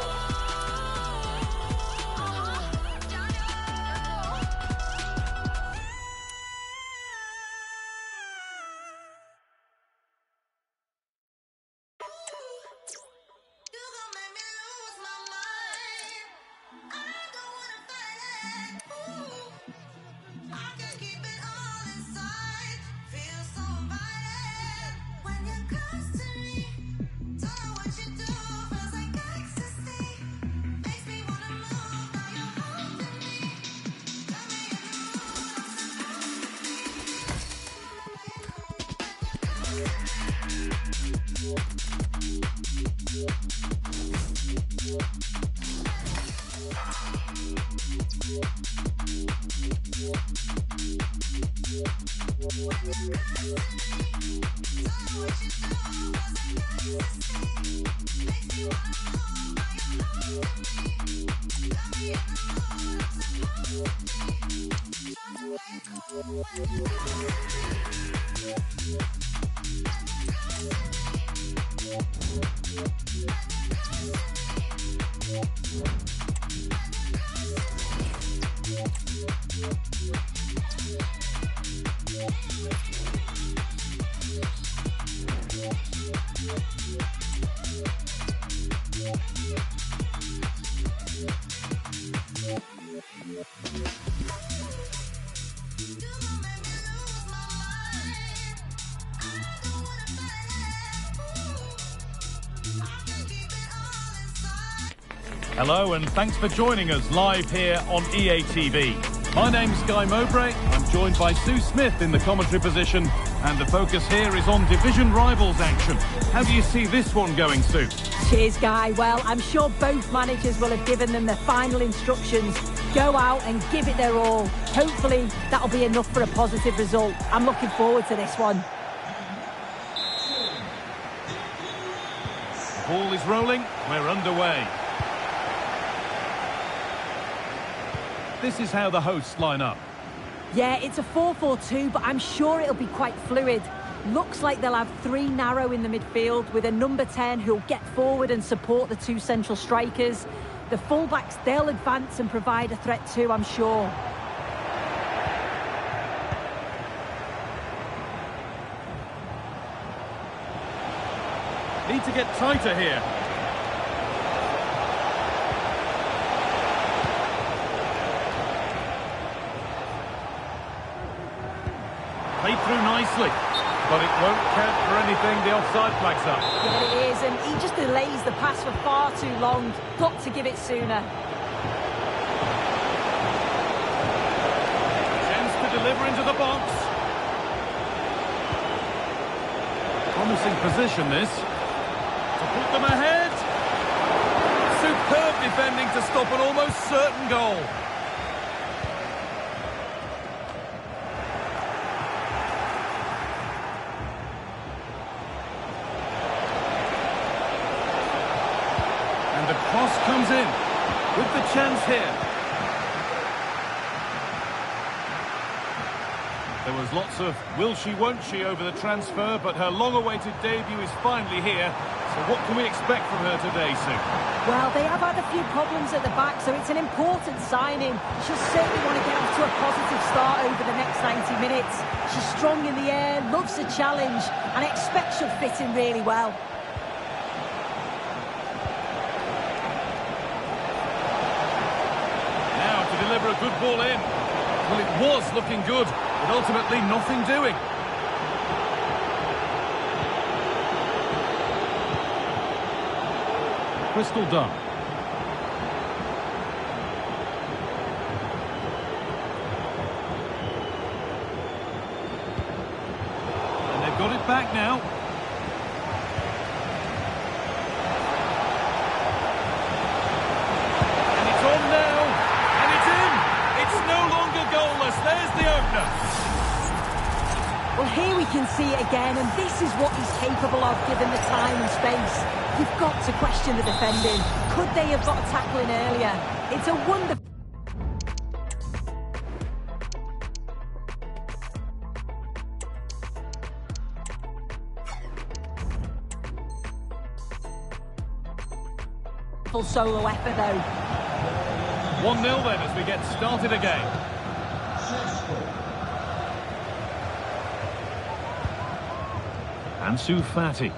Hello and thanks for joining us live here on EA TV. My name's Guy Mowbray. I'm joined by Sue Smith in the commentary position, and the focus here is on division rivals action. How do you see this one going, Sue? Cheers, Guy. Well, I'm sure both managers will have given them the final instructions. Go out and give it their all. Hopefully, that'll be enough for a positive result. I'm looking forward to this one. The ball is rolling. We're underway. This is how the hosts line up. Yeah, it's a 4-4-2, but I'm sure it'll be quite fluid. Looks like they'll have three narrow in the midfield with a number 10 who'll get forward and support the two central strikers. The fullbacks, they'll advance and provide a threat too, I'm sure. Need to get tighter here. Played through nicely, but it won't count for anything. The offside flag's up. Yeah, it is, and he just delays the pass for far too long. Got to give it sooner. Chance to deliver into the box. Promising position, this. To put them ahead. Superb defending to stop an almost certain goal. The cross comes in with the chance here. There was lots of will she, won't she over the transfer, but her long-awaited debut is finally here. So what can we expect from her today, Sue? Well, they have had a few problems at the back, so it's an important signing. She'll certainly want to get off to a positive start over the next 90 minutes. She's strong in the air, loves a challenge, and I expect she'll fit in really well. Deliver a good ball in. Well, it was looking good, but ultimately nothing doing. Crystal done. And they've got it back now. And it's on now. No longer goalless. There's the opener. Well, here we can see it again, and this is what he's capable of given the time and space. You've got to question the defending. Could they have got a tackle in earlier? It's a wonderful... solo effort, though. 1-0 then as we get started again. Ansu Fati.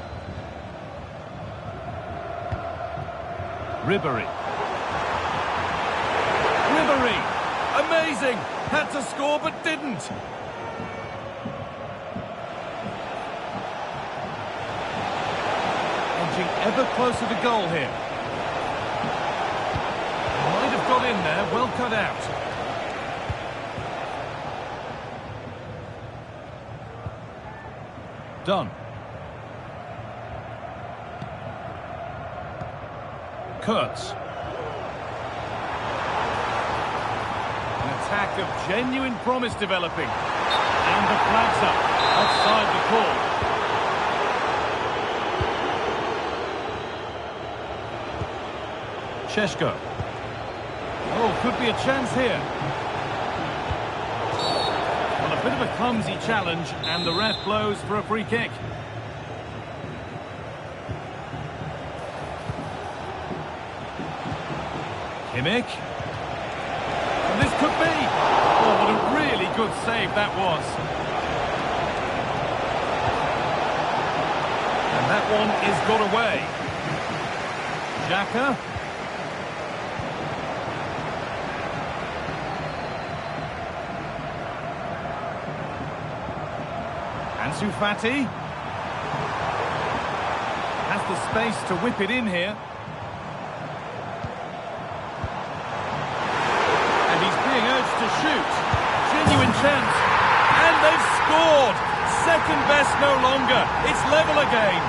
Ribery. Amazing! Had to score but didn't. Edging ever closer to goal here. Got in there, well cut out. Done. Kurtz. And it's attack of genuine promise developing. And the flag's up. Offside the call. Sheshko. Oh, could be a chance here. Well, a bit of a clumsy challenge, and the ref blows for a free kick. Kimmich. And this could be. Oh, what a really good save that was. And that one is got away. Xhaka. Ansu Fati. Has the space to whip it in here. To shoot. Genuine chance. And they've scored. Second best no longer. It's level again.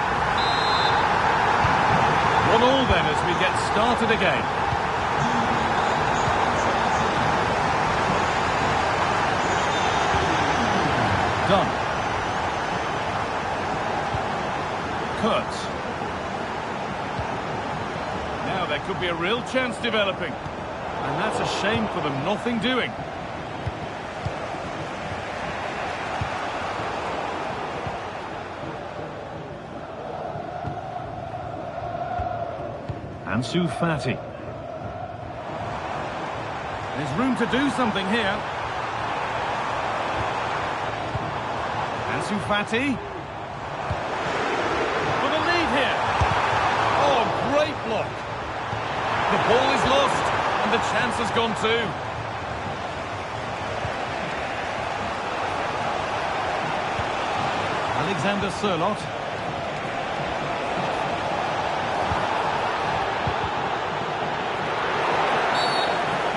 1-1 then as we get started again. Done. Kurtz. Now there could be a real chance developing. And that's a shame for them, nothing doing. Ansu Fati. There's room to do something here. Ansu Fati. For the lead here. Oh, great block. The ball is lost. And the chance has gone too. Alexander Sørloth.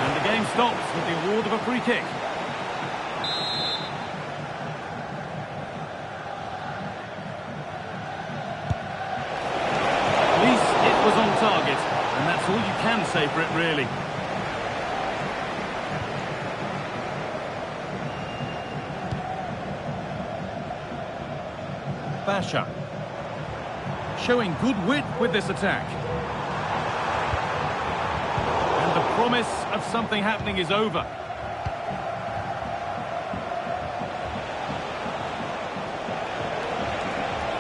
And the game stops with the award of a free kick. At least it was on target, and that's all you can say for it, really. Basha. Showing good wit with this attack. And the promise of something happening is over.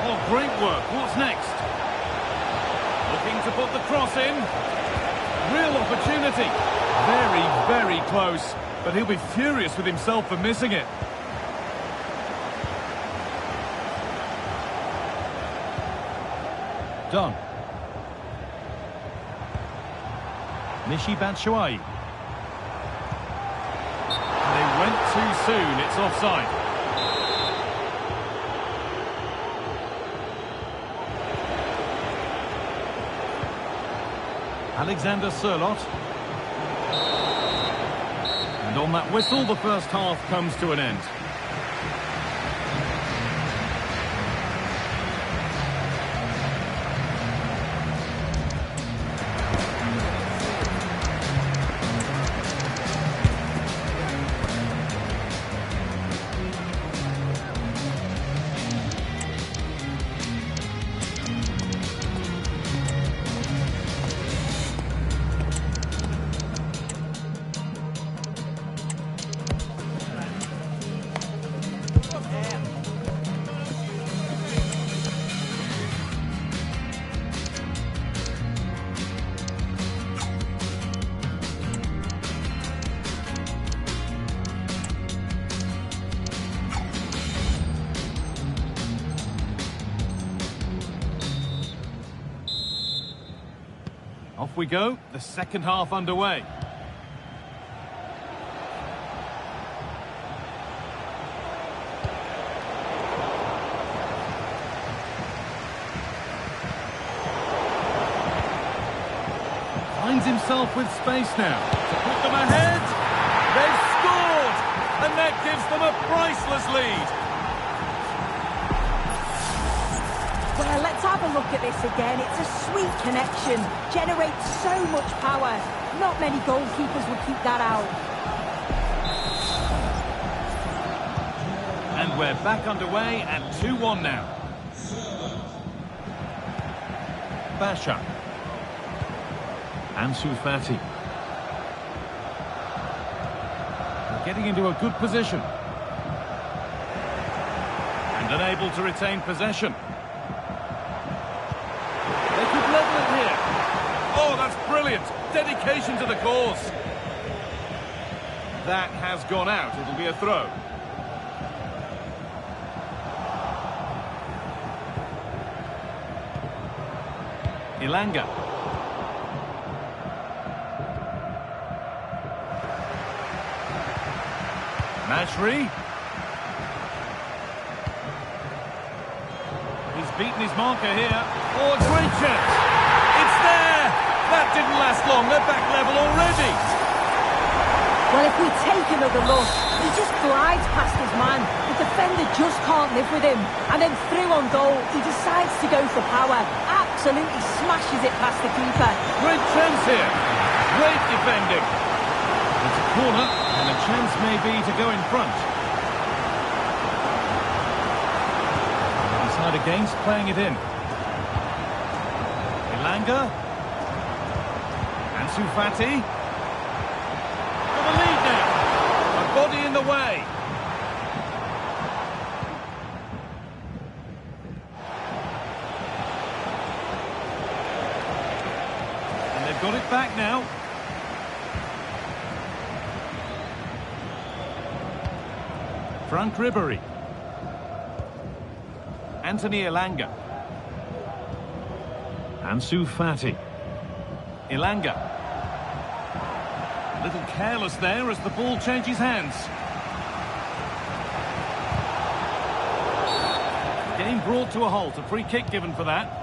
Oh, great work. What's next? Looking to put the cross in. Real opportunity. Very, very close. But he'll be furious with himself for missing it. Done. Michy Batshuayi. They went too soon. It's offside. Alexander Sørloth. And on that whistle, the first half comes to an end. Off we go, the second half underway. Finds himself with space now to put them ahead. They've scored, and that gives them a priceless lead. Well, let's have a look at this again. It's a sweet connection. Generates so much power. Not many goalkeepers would keep that out. And we're back underway at 2-1 now. Basha. Ansu Fati. Getting into a good position. And unable to retain possession. They could level it here. Oh, that's brilliant. Dedication to the cause. That has gone out. It'll be a throw. Ilanga. Mashri. He's beaten his marker here. Oh, a great chance. It's there. That didn't last long. They're back level already. Well, if we take another look, he just glides past his man. The defender just can't live with him. And then through on goal, he decides to go for power. Absolutely smashes it past the keeper. Great chance here. Great defending. It's a corner, and a chance may be to go in front. Decide against playing it in. Ilanga. Ansu Fati. For the lead now. A body in the way. And they've got it back now. Frank Ribery. Anthony Ilanga. Ansu Fati. Ilanga. A little careless there as the ball changes hands. Game brought to a halt. A free kick given for that.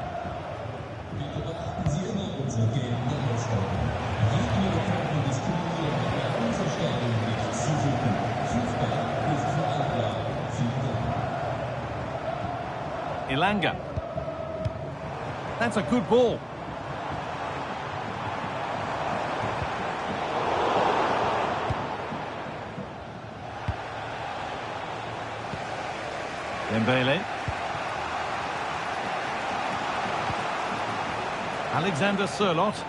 Ilanga. That's a good ball. Dembele. Alexander Sørloth.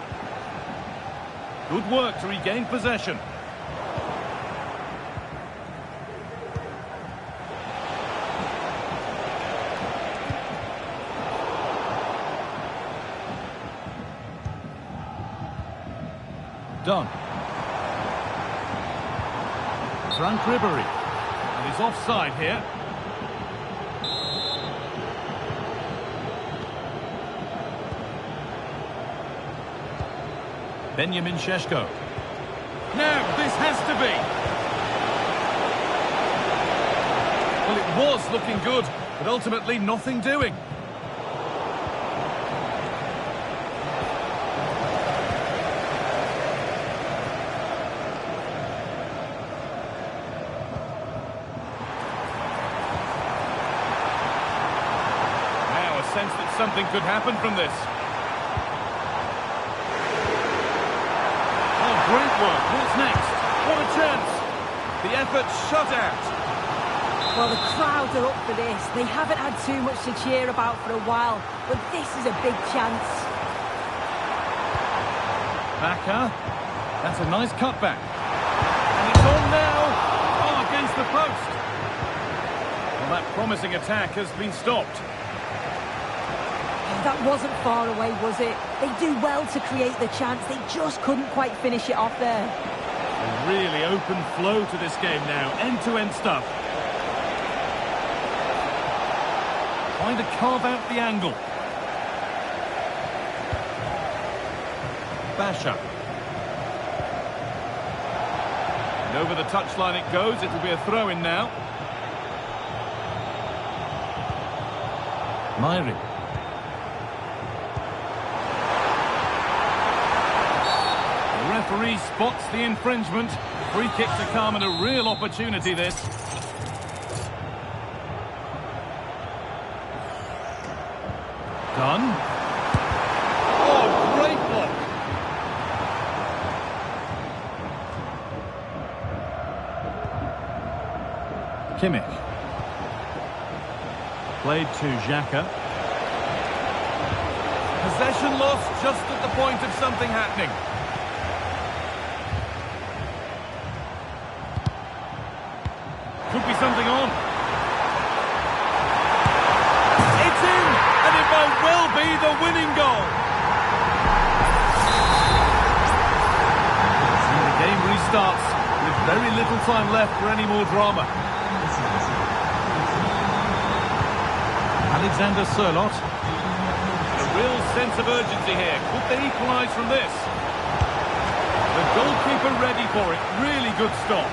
Good work to regain possession. Done. Frank Ribery. And he's offside here. Benjamin Šeško. Now, this has to be. Well, it was looking good, but ultimately nothing doing. Now, a sense that something could happen from this. Great work. What's next? What a chance. The effort shut out. Well, the crowd are up for this. They haven't had too much to cheer about for a while, but this is a big chance. Baka. That's a nice cutback. And it's on now. Oh, against the post. Well, that promising attack has been stopped. That wasn't far away, was it? They do well to create the chance. They just couldn't quite finish it off there. A really open flow to this game now. End-to-end stuff. Trying to carve out the angle. Basha. And over the touchline it goes. It'll be a throw-in now. Myri. Referee spots the infringement. Free kick to come and a real opportunity this. Done. Oh, great block. Kimmich. Played to Xhaka. Possession lost just at the point of something happening. Could be something on. It's in, and it might well be the winning goal. And the game restarts with very little time left for any more drama. Alexander Sørloth. A real sense of urgency here. Could they equalise from this? The goalkeeper ready for it. Really good stop.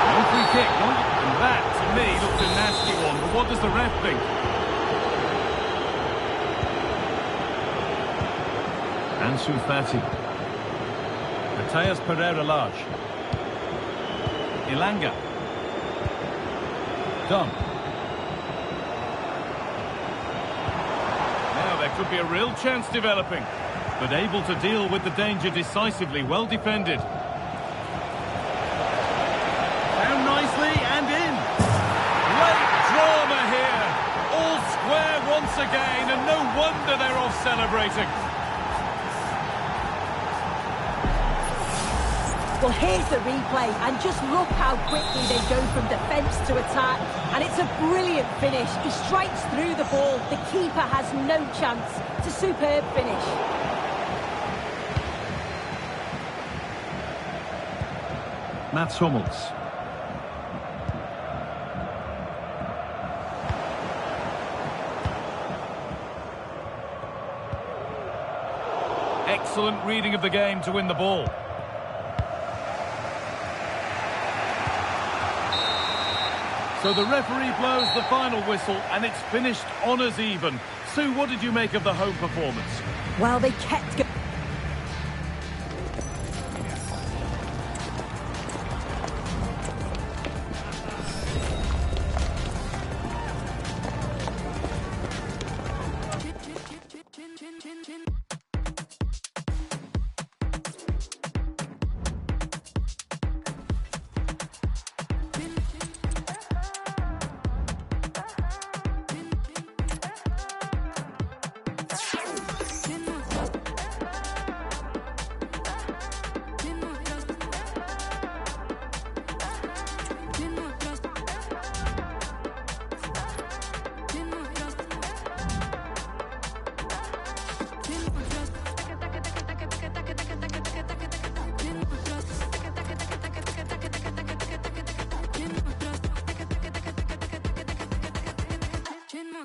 No free kick, one. And that, to me, looks a nasty one. But what does the ref think? Ansu Fati. Matthias Pereira-Lage. Ilanga. Done. Now there could be a real chance developing, but able to deal with the danger decisively. Well defended. Down nicely and in. Great drama here. All square once again, and no wonder they're off celebrating. Well, here's the replay, and just look how quickly they go from defence to attack. And it's a brilliant finish. He strikes through the ball. The keeper has no chance. It's a superb finish. Mats Hummels. Excellent reading of the game to win the ball. So the referee blows the final whistle, and it's finished honours even. Sue, what did you make of the home performance? Well, they kept going.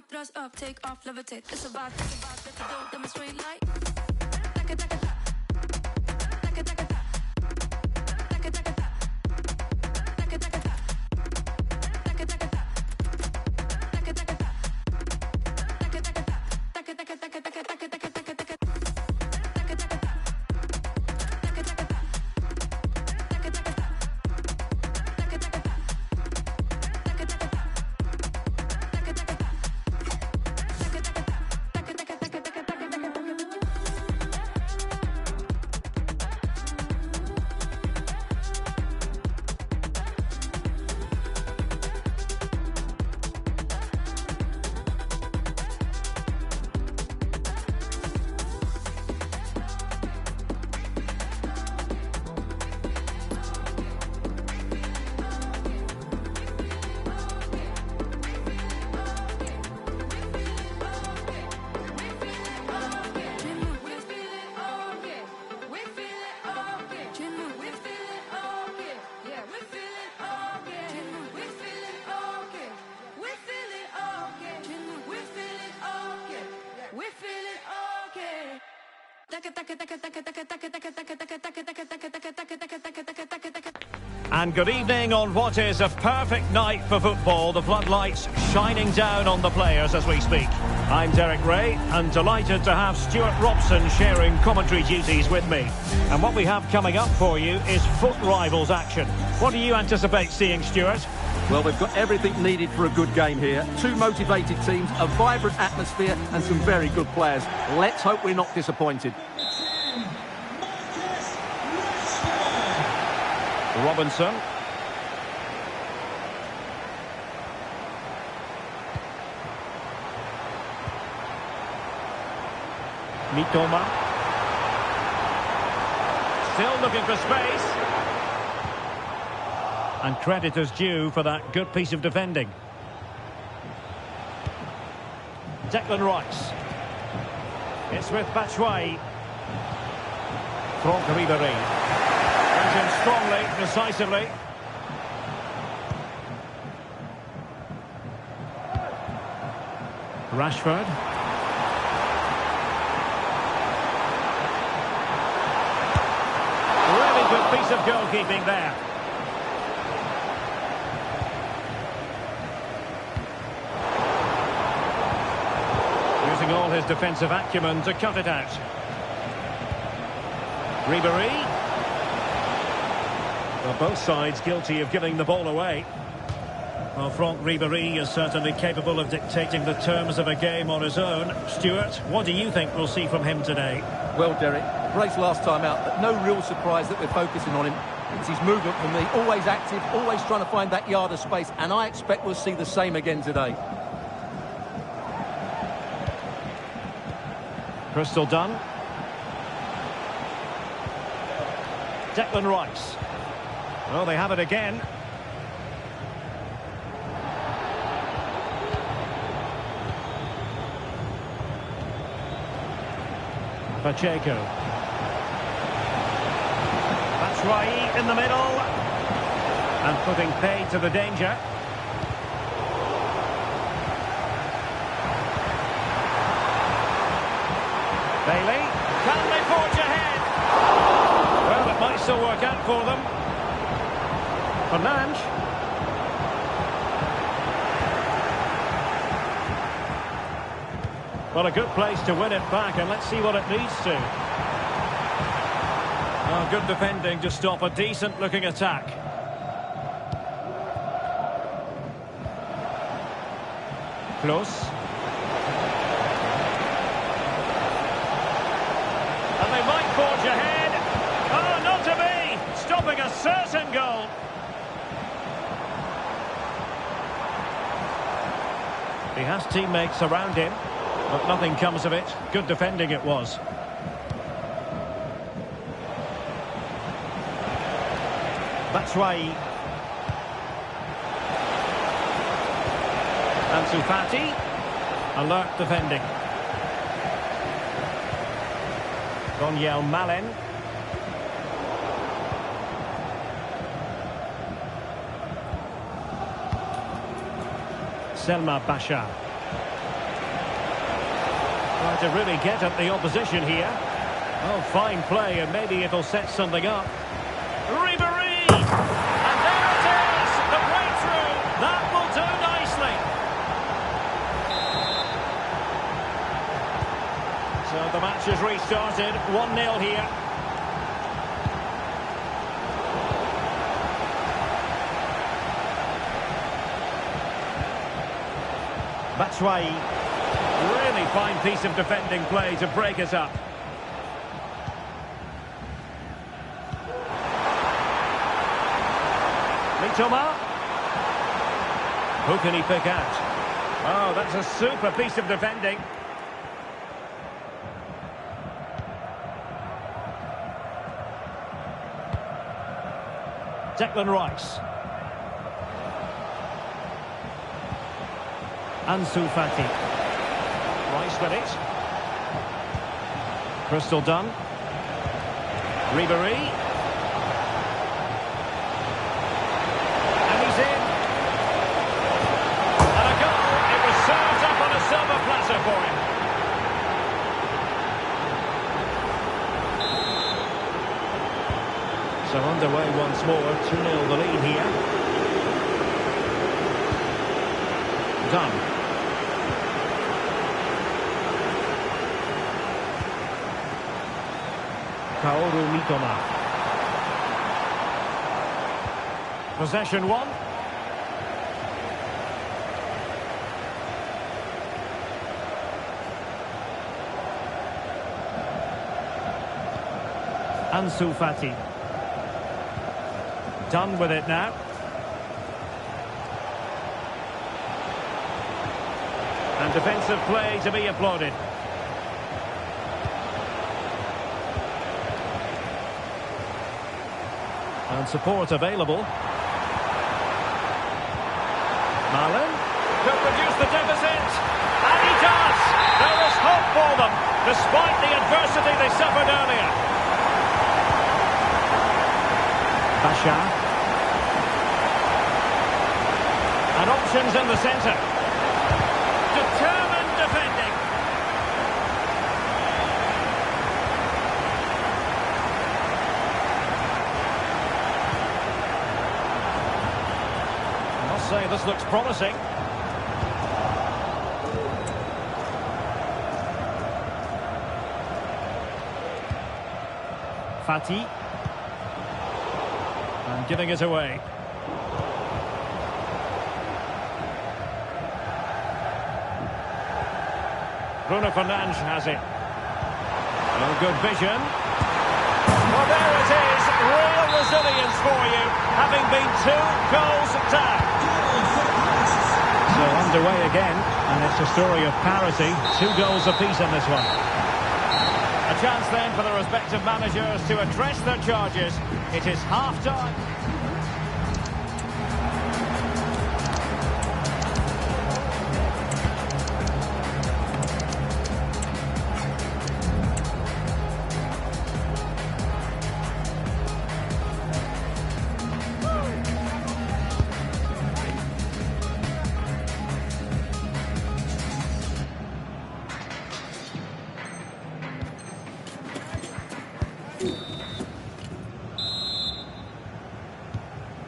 Thrust up, take off, levitate. It's about let the dough demonstrate light. And good evening on what is a perfect night for football. The floodlights shining down on the players as we speak. I'm Derek Ray, and delighted to have Stuart Robson sharing commentary duties with me. And what we have coming up for you is foot rivals action. What do you anticipate seeing, Stuart? Well, we've got everything needed for a good game here. Two motivated teams, a vibrant atmosphere, and some very good players. Let's hope we're not disappointed. Robinson. Mitoma. Still looking for space. And credit is due for that good piece of defending. Declan Rice. It's with Batshuayi. Franck Ribéry. Went in strongly, decisively. Rashford. Really good piece of goalkeeping there. Using all his defensive acumen to cut it out. Ribéry. Well, both sides guilty of giving the ball away. Well, Franck Ribéry is certainly capable of dictating the terms of a game on his own. Stuart, what do you think we'll see from him today? Well, Derek, brace last time out, but no real surprise that we're focusing on him. It's his movement for me, always active, always trying to find that yard of space, and I expect we'll see the same again today. Crystal done. Declan Rice. Well, they have it again. Pacheco. Batshuayi in the middle. And putting paid to the danger. Bailey. Can they forge ahead? Well, it might still work out for them. Fernandes. Well, a good place to win it back, and let's see what it leads to. Oh, good defending to stop a decent-looking attack. Close. And they might forge ahead. Oh, not to be! Stopping a certain goal. He has teammates around him. But nothing comes of it. Good defending it was. Batshuayi. Ansu Fati. Alert defending. Donyell Malen. Selma Bashar. Trying to really get at the opposition here. Oh, fine play, and maybe it'll set something up. Ribéry! And there it is! The breakthrough! That will do nicely. So the match has restarted. 1-0 here. Batshuayi. Really fine piece of defending play to break us up. Mitoma. Who can he pick out? Oh, that's a super piece of defending. Declan Rice. Ansu Fati. Rice with it. Crystal done. Ribéry. And he's in. And a goal. It was served up on a silver platter for him. So underway once more. 2-0 the lead here. Done. Kaoru Mitoma. Possession one. Ansu Fati. Done with it now. And defensive play to be applauded. And support available. Marlon could reduce the deficit. And he does! There is hope for them, despite the adversity they suffered earlier. Bashar. And options in the centre. Determined defending. I must say, this looks promising. Fati. And giving it away. Bruno Fernandes has it. Oh, good vision. Well, there it is. Real resilience for you, having been 2 goals down. So underway again, and it's a story of parity. 2 goals apiece in this one. A chance then for the respective managers to address their charges. It is half-time.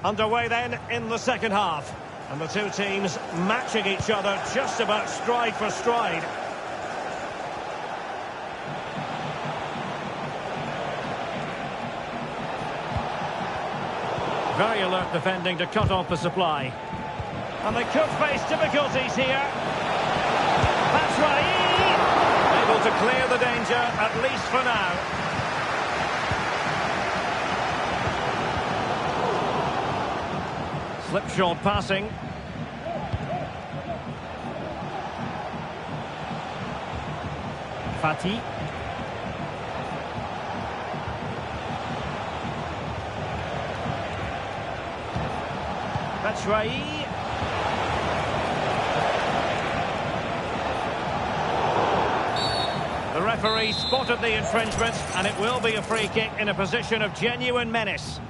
Underway then in the second half. And the two teams matching each other just about stride for stride. Very alert defending to cut off the supply. And they could face difficulties here. That's right. Able to clear the danger, at least for now. Slipshod passing. Fati. Batshuayi. The referee spotted the infringement, and it will be a free kick in a position of genuine menace.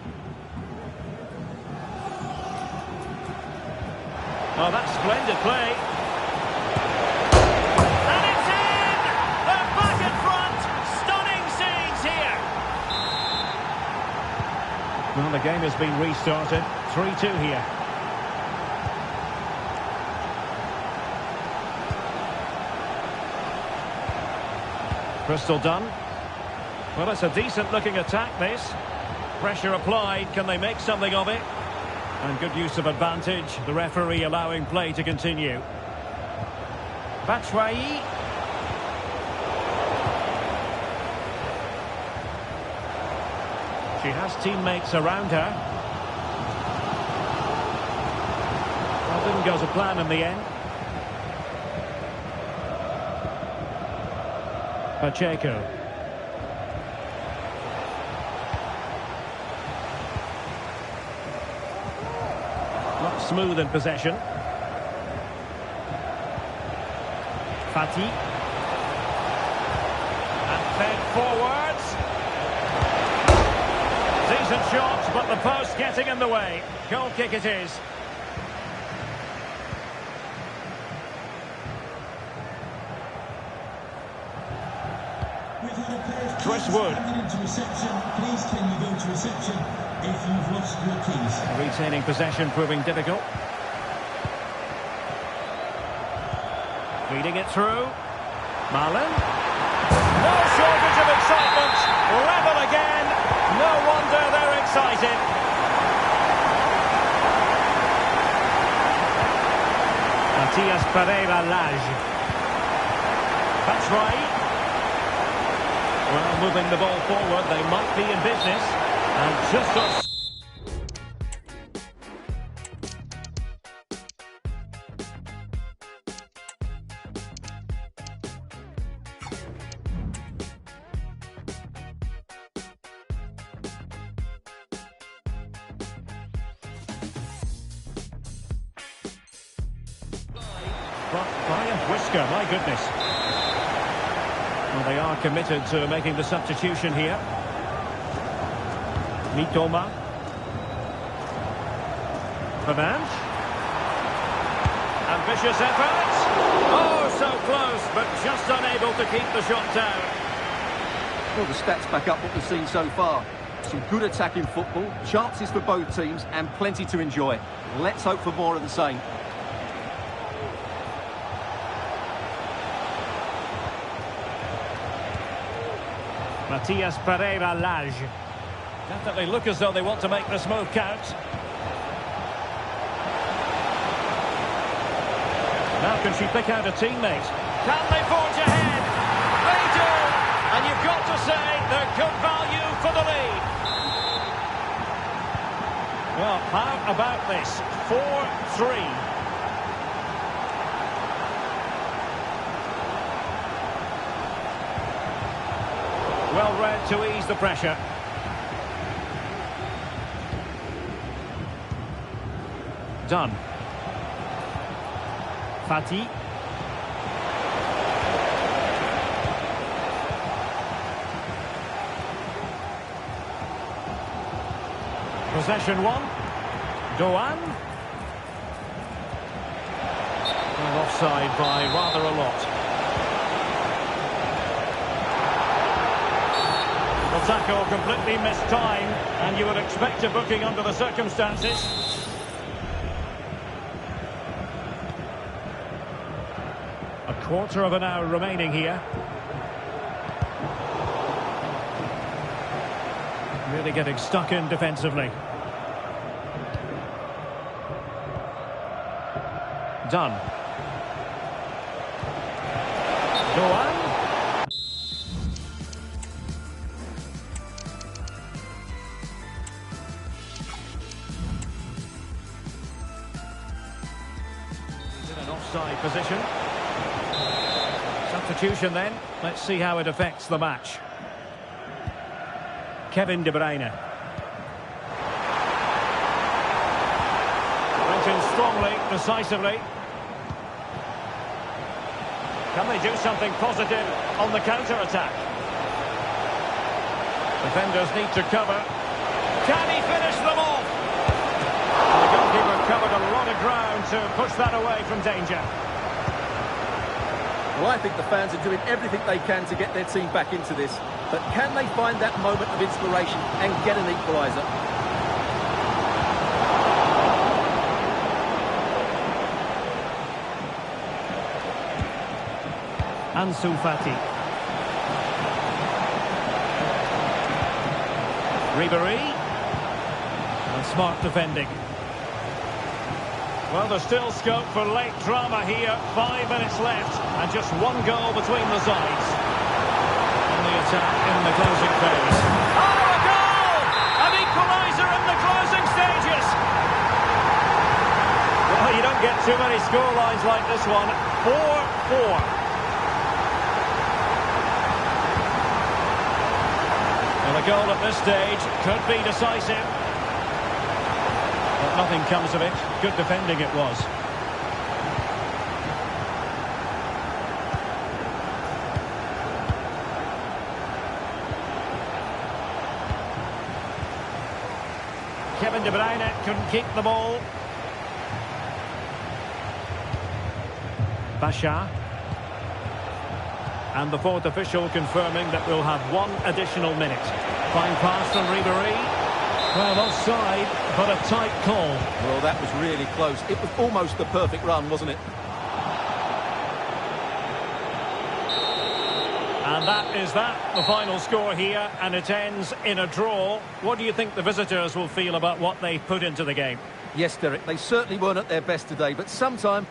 Oh, that's splendid play. And it's in! They're back in front! Stunning scenes here! Well, the game has been restarted. 3-2 here. Crystal done. Well, it's a decent-looking attack, this. Pressure applied. Can they make something of it? And good use of advantage, the referee allowing play to continue. Batshuayi. She has teammates around her. Well, didn't go to plan in the end. Pacheco. Not smooth in possession. Fati. And fed forwards. Decent shot, but the post getting in the way. Goal kick it is. Chris Wood. Please can you go to reception if you've lost your keys. Retaining possession proving difficult. Feeding it through. Marlon. No shortage of excitement. Level again. No wonder they're excited. Matias Pereira-Lage. That's right. Well, moving the ball forward, they might be in business. And just got... whisker, my goodness. Well, they are committed to making the substitution here. Mitoma. Fernandes. Ambitious effort. Oh, so close, but just unable to keep the shot down. Well, the stats back up what we've seen so far. Some good attacking football, chances for both teams, and plenty to enjoy. Let's hope for more of the same. Matias Pereira-Lage. Definitely look as though they want to make this move count. Now can she pick out a teammate? Can they forge ahead? They do! And you've got to say they're good value for the lead. Well, how about this? 4-3. Well read to ease the pressure. Done. Fati. Possession one. Doan. And offside by rather a lot. The tackle completely missed time, and you would expect a booking under the circumstances. A quarter of an hour remaining here. Really getting stuck in defensively. Done. Doan. In an offside position. Substitution then. Let's see how it affects the match. Kevin De Bruyne. Went in strongly, decisively. Can they do something positive on the counter-attack? Defenders need to cover. Can he finish them off? The goalkeeper covered a lot of ground to push that away from danger. Well, I think the fans are doing everything they can to get their team back into this. But can they find that moment of inspiration and get an equaliser? Ansu Fati. Ribéry. And smart defending. Well, there's still scope for late drama here. 5 minutes left and just one goal between the sides. On the attack in the closing phase. Oh, a goal! An equaliser in the closing stages. Well, you don't get too many scorelines like this one. 4-4. Well, a goal at this stage could be decisive. But nothing comes of it. Good defending it was. Kevin De Bruyne couldn't keep the ball. Basha. And the fourth official confirming that we'll have one additional minute. Fine pass from Ribéry. Well, offside, but a tight call. Well, that was really close. It was almost the perfect run, wasn't it? And that is the final score here, and it ends in a draw. What do you think the visitors will feel about what they put into the game? Yes, Derek, they certainly weren't at their best today, but sometime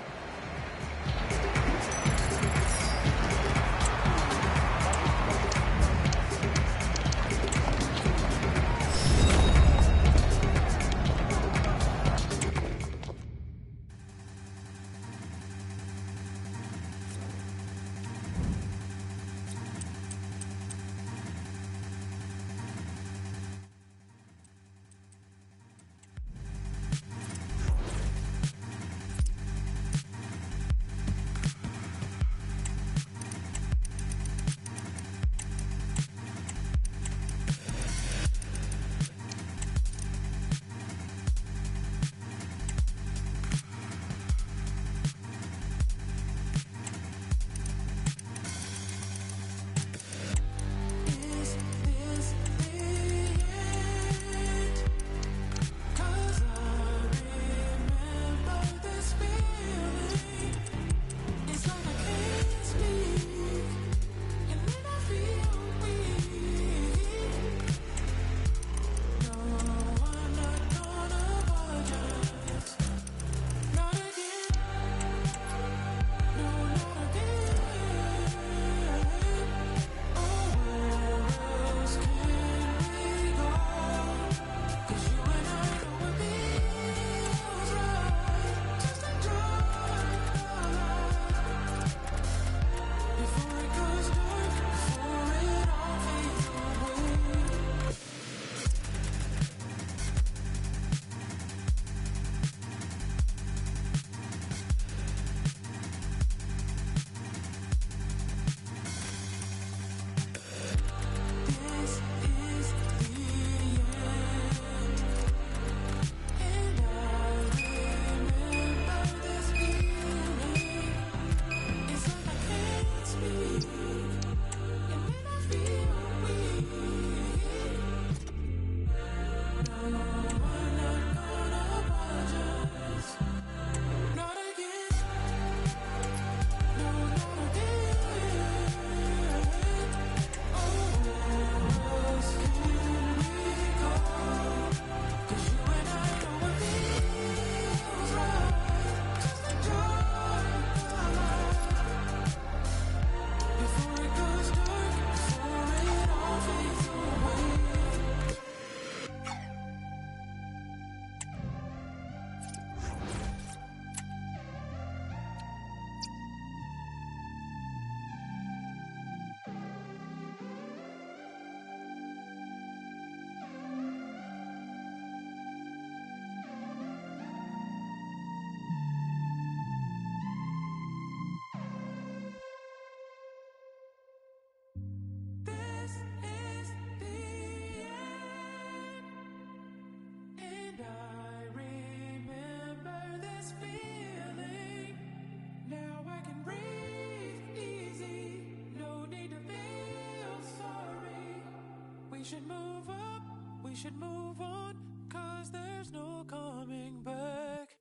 should move up, we should move on, 'cause there's no coming back.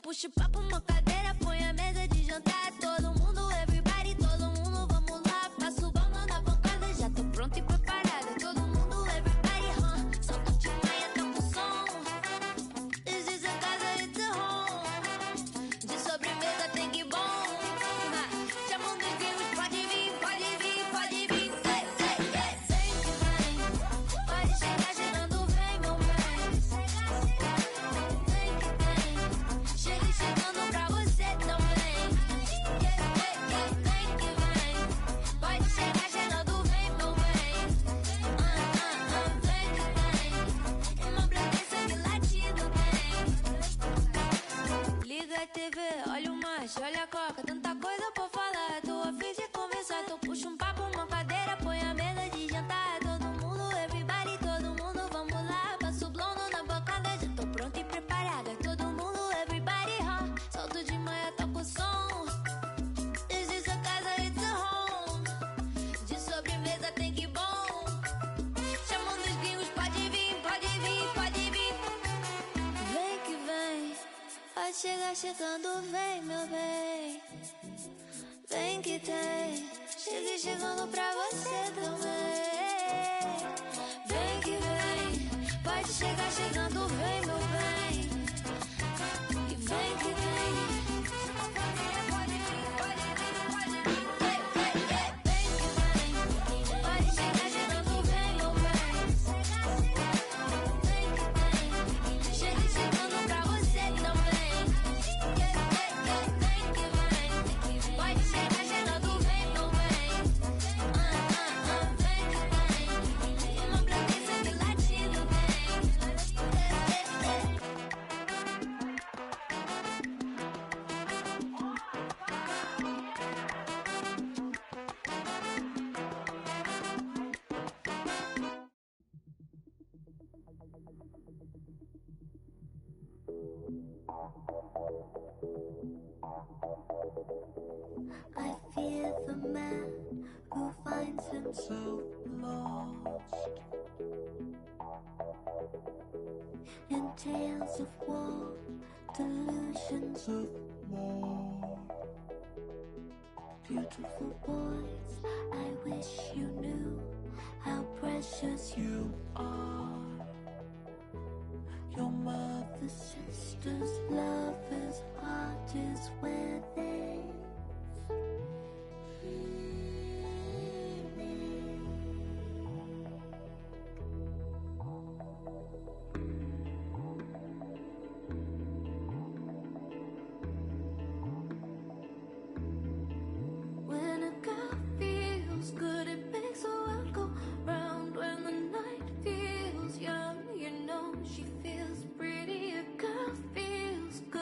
Puxa o papo, uma cadeira, põe a mesa de jantar. Todo mundo, everybody, todo mundo, vamos lá. Passo o balão na bancada, já tô pronto e preparada. Todo mundo, everybody, solta o Timaya, toca o som. This is a casa, it's a home. De sobremesa tem que bom. Chama um dos gringos, pode vir, pode vir, pode vir. Vem que vem, pode chegar chegando, vem, meu bem. Vem que vem, chega chegando pra você também. Vem que vem, pode chegar chegando, vem, meu bem. Vem que vem, uma black sangue latido tem. Liga a TV, olha o macho, olha a coca, tanta coisa pra falar. Tô a fim de começar, então puxa um papo, uma cadeira, põe a mesa de jantar. Todo mundo, everybody, todo mundo, vamos lá. Passo o blono na bancada, já tô pronta e preparada. Todo mundo, everybody, solto de manhã, toca o som. This is a casa, it's a home. De sobremesa tem que bom. Chama um dos gringos, pode vir, pode vir, pode vir. Vem que vem, pode chegar chegando, vem, meu bem. Vem que tem, chega chegando pra você também. Vem que vem, pode chegar chegando, vem, meu bem. E vem que tem. Pode vir, pode vir, pode vir. Vem que vem, pode chegar chegando, vem, meu bem. Vem que tem, chega chegando pra você também. Vem que vem, pode chegar chegando, vem, meu bem. Vem que vem, uma black sangue latido I fear the man who finds himself lost in tales of war, delusions of more. Beautiful boys, I wish you knew how precious you are. Your mother's sister's love as hard as where they when a girl feels good, it makes the world go round. When the night feels young, you know she feels pretty. A girl feels good.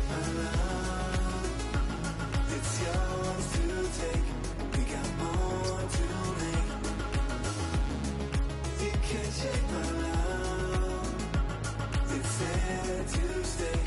my love. It's yours to take. We got more to make. You can't shake my love. It's there to stay.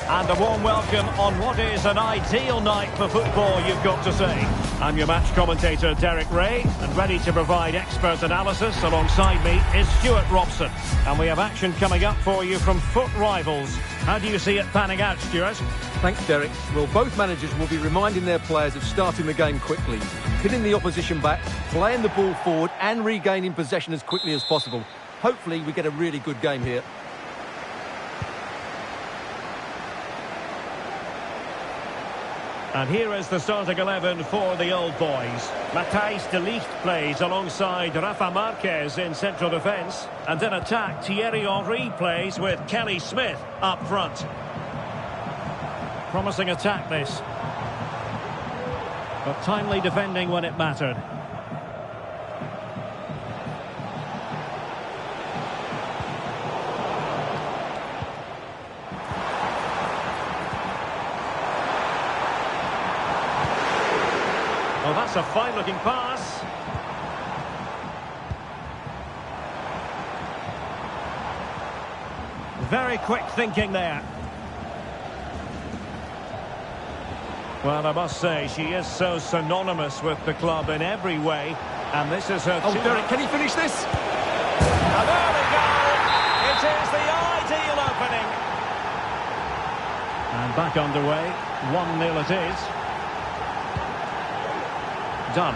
And a warm welcome on what is an ideal night for football, you've got to say. I'm your match commentator, Derek Ray, and ready to provide expert analysis alongside me is Stuart Robson. And we have action coming up for you from foot rivals. How do you see it panning out, Stuart? Thanks, Derek. Well, both managers will be reminding their players of starting the game quickly, pinning the opposition back, playing the ball forward and regaining possession as quickly as possible. Hopefully we get a really good game here. And here is the starting 11 for the old boys. Matthijs de Ligt plays alongside Rafa Marquez in central defence. And in attack, Thierry Henry plays with Kelly Smith up front. Promising attack, this. But timely defending when it mattered. Oh, that's a fine-looking pass. Very quick thinking there. Well, I must say, she is so synonymous with the club in every way. And this is her... Oh, Derek, can he finish this? And there we go. It is the ideal opening. And back underway. 1-0 it is. Done.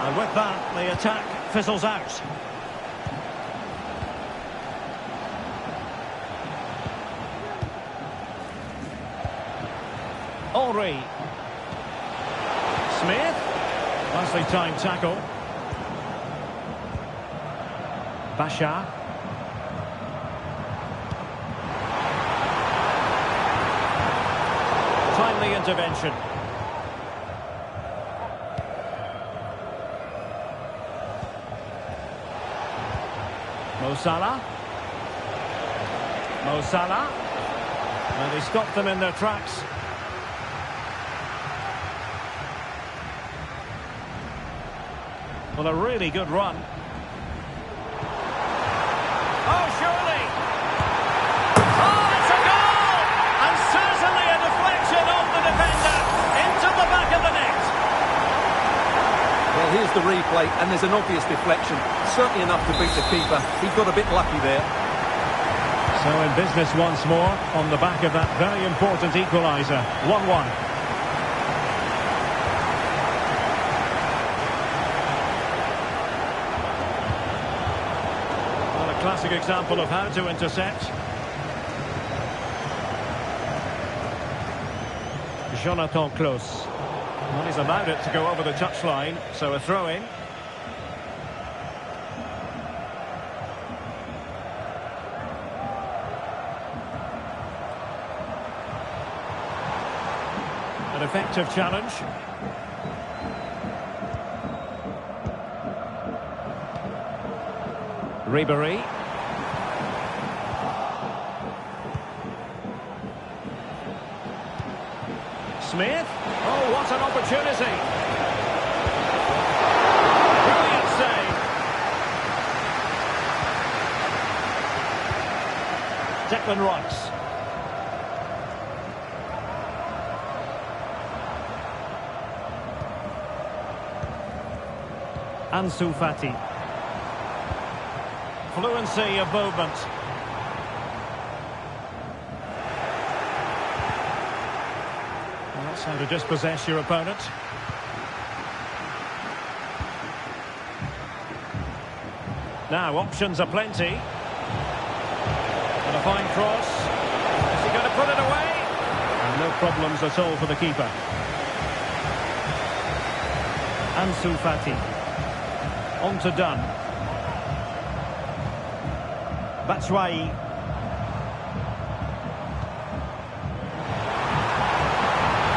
And with that, the attack fizzles out. Henry. Smith. Nicely timed tackle. Bashar. Timely intervention. Mo Salah. Mo Salah. And he stopped them in their tracks. Well, a really good run. Oh, surely! Oh, it's a goal! And certainly a deflection off the defender into the back of the net. Well, here's the replay, and there's an obvious deflection. Certainly enough to beat the keeper. He got a bit lucky there. So in business once more, on the back of that very important equaliser. 1-1. Well, a classic example of how to intercept. Jonathan Klaus. Well, he's allowed it to go over the touchline, so a throw-in. An effective challenge. Ribéry. Smith. Oh, what an opportunity. Brilliant save. Declan Rice. Ansu Fati. Fluency of movement. Well, that's how to dispossess your opponent. Now, options are plenty. And a fine cross. Is he going to put it away? And no problems at all for the keeper. Ansu Fati. On to Dunn. Batshuayi.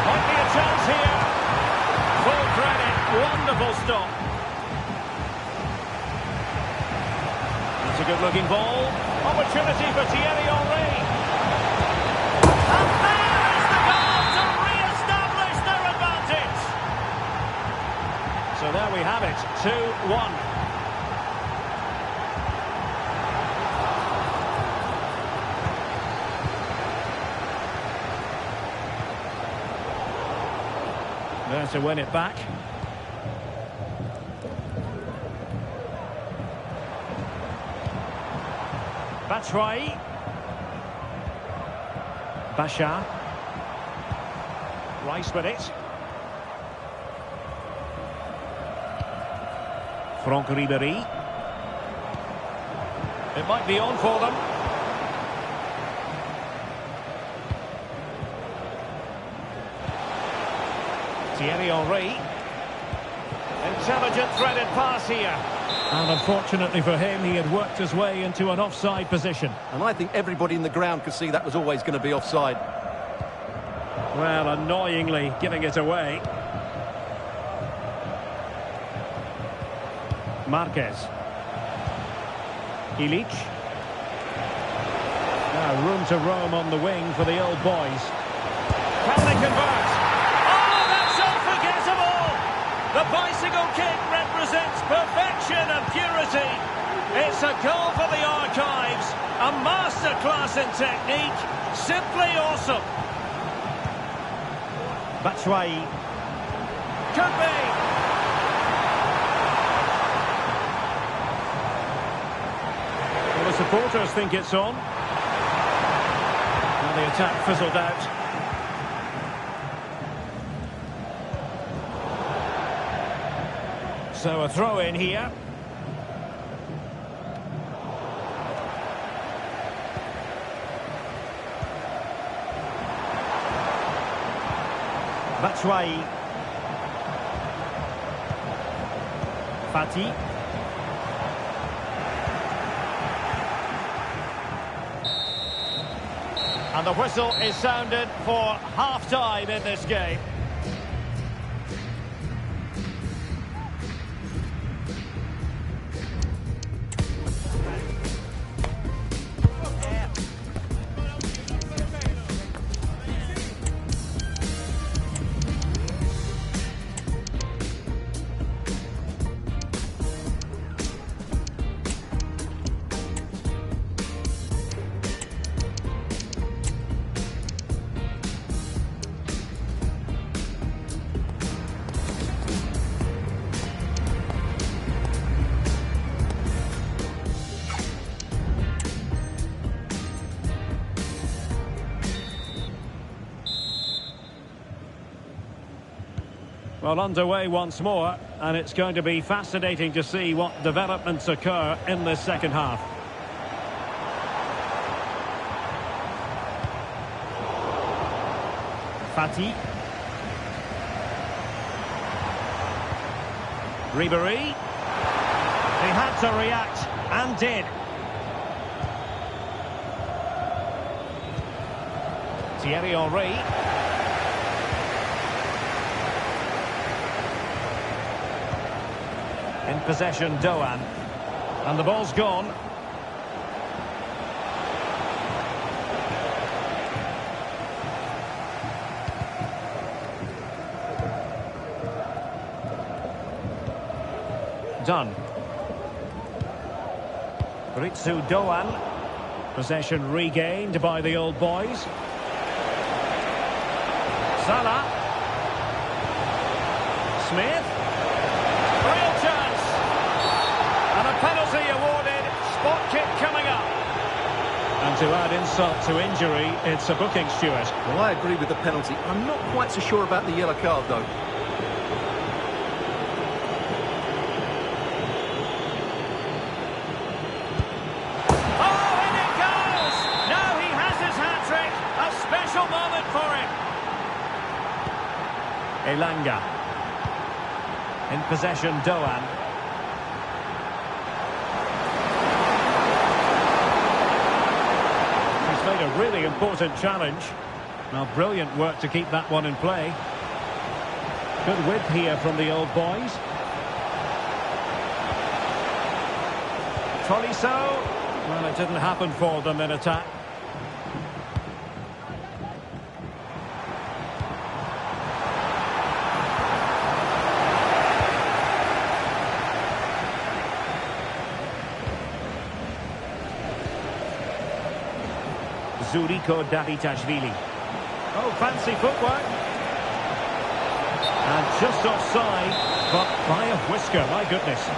Might be a chance here. Full credit. Wonderful stop. That's a good-looking ball. Opportunity for Thierry Henry. 2-1. There to win it back. Batshuayi. Bashar. Rice with it. Franck Ribéry. It might be on for them. Thierry Henry. Intelligent threaded pass here. And unfortunately for him, he had worked his way into an offside position. And I think everybody in the ground could see that was always going to be offside. Well, annoyingly giving it away. Marquez. Ilic. Now room to roam on the wing for the old boys. Can they convert? Oh, that's unforgettable! The bicycle kick represents perfection and purity. It's a goal for the archives. A masterclass in technique. Simply awesome. Batshuayi. Could be. Well, the supporters think it's on. Now the attack fizzled out. So a throw in here. Batshuayi. Fati. And the whistle is sounded for half-time in this game. Well, underway once more, and it's going to be fascinating to see what developments occur in this second half. Fati. Ribéry. He had to react, and did. Thierry Henry. In possession, Doan. And the ball's gone. Done. Ritsu Doan. Possession regained by the old boys. Salah. Smith. Real chance. And a penalty awarded. Spot kick coming up. And to add insult to injury, it's a booking, Stuart. Well, I agree with the penalty. I'm not quite so sure about the yellow card, though. Oh, in it goes! Now he has his hat-trick. A special moment for him. Elanga. In possession, Doan. He's made a really important challenge. Now, brilliant work to keep that one in play. Good width here from the old boys. Tolisso. Well, it didn't happen for them in attack. Zuriko Davitashvili. Oh, fancy footwork. And just offside, but by a whisker, my goodness.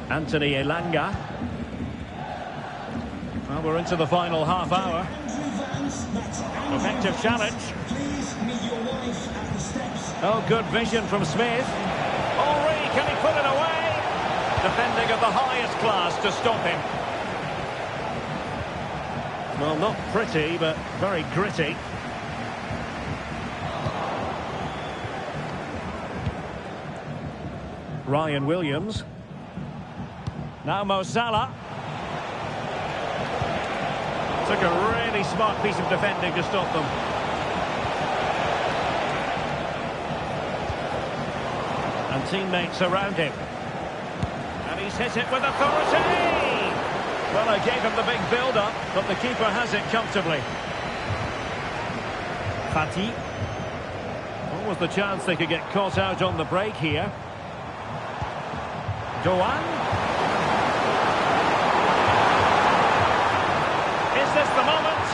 Anthony Elanga. Well, we're into the final half hour. Effective challenge. Oh, good vision from Smith. Henry, can he put it away? Defending of the highest class to stop him. Well, not pretty, but very gritty. Ryan Williams. Now Mo Salah. Took a really smart piece of defending to stop them. And teammates around him. And he's hit it with authority! Well, I gave him the big build-up, but the keeper has it comfortably. Fati. What was the chance they could get caught out on the break here? Doan. Is this the moment?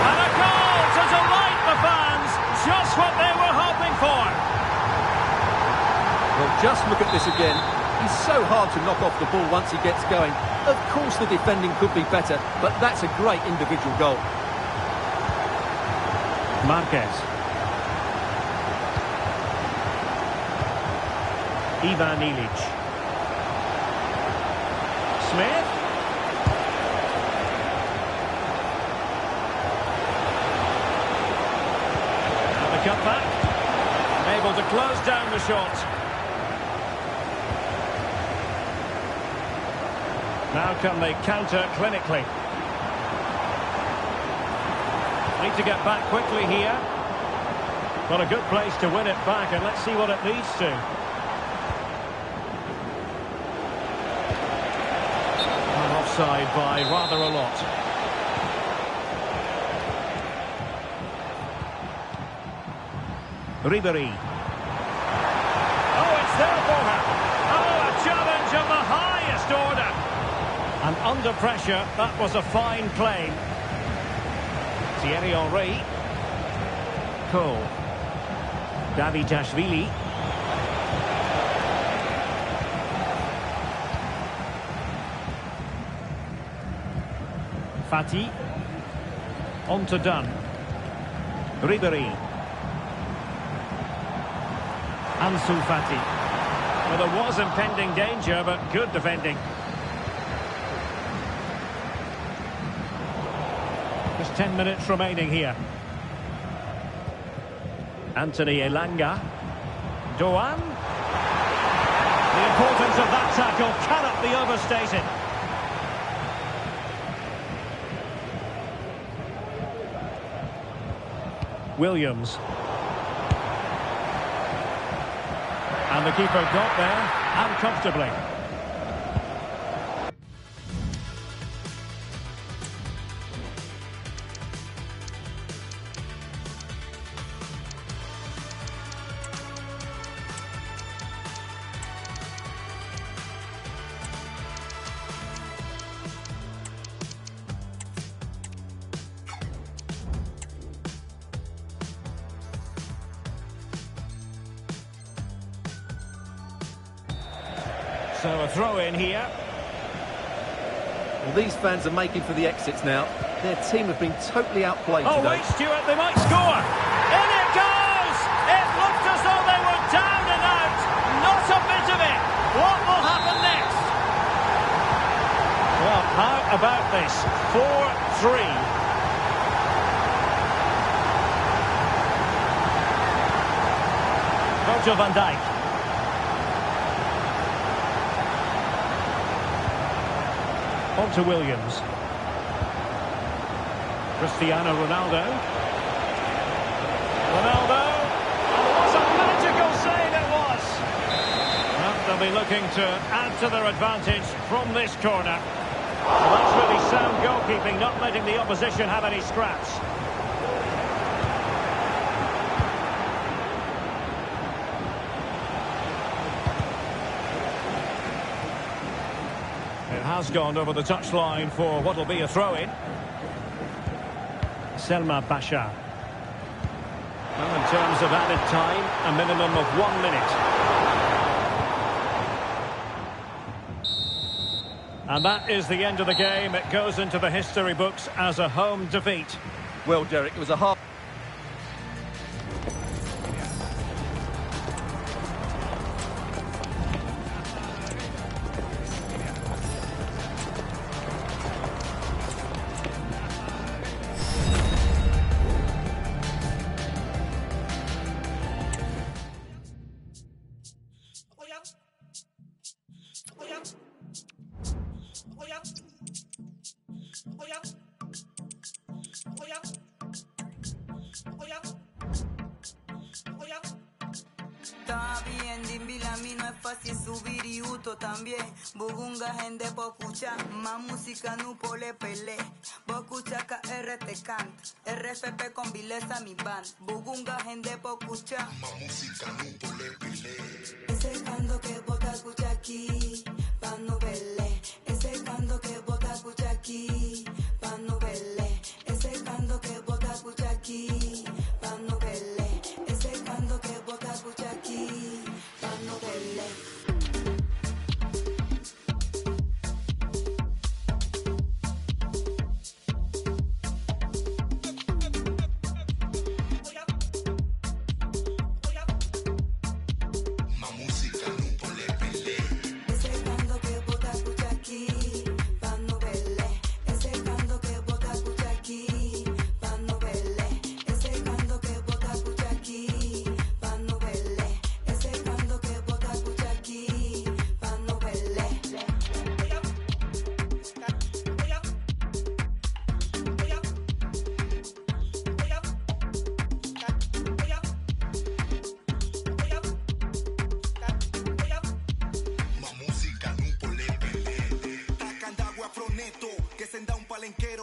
And a goal to delight the fans! Just what they were hoping for! Well, just look at this again. He's so hard to knock off the ball once he gets going. Of course the defending could be better, but that's a great individual goal. Marquez. Ivan Ilic. Smith. And the cutback. Able to close down the shot. Now can they counter clinically? Need to get back quickly here. Got a good place to win it back, and let's see what it leads to. And offside by rather a lot. Ribery. Oh, it's there for her. Oh, a challenge of the highest order. And under pressure, that was a fine claim. Thierry Henry. Cole. Davitashvili. Fati. On to Dunn. Ribery. Ansu Fati. Well, there was impending danger, but good defending. Just 10 minutes remaining here. Anthony Elanga. Doan. The importance of that tackle cannot be overstated. Williams. And the keeper got there, and comfortably. So a throw in here. Well, these fans are making for the exits now. Their team have been totally outplayed today. Oh, wait, Stuart, they might score. In it goes! It looked as though they were down and out. Not a bit of it. What will happen next? Well, how about this? 4-3. Virgil van Dijk. On to Williams. Cristiano Ronaldo. Ronaldo. Oh, what a magical save it was! Well, they'll be looking to add to their advantage from this corner. Well, that's really sound goalkeeping, not letting the opposition have any scraps. has gone over the touchline for what will be a throw-in. Selma Bashar. Well, in terms of added time, a minimum of 1 minute. And that is the end of the game. It goes into the history books as a home defeat. Well, Derek, it was a half. Está bien, Dimbila, a mí no es fácil subir y uto también. Bugunga, gente, escucha más música, no pole pele. Escucha KR te canta, RFP con vileza mi band. Bugunga, gente, escucha más música, no pole pele. Ese canto que boca escucha aquí, pa' no verle. Ese canto que boca escucha aquí, pa' no verle. Ese canto que boca escucha aquí, pa' no verle. Ese canto que boca escucha aquí, pa' no verle.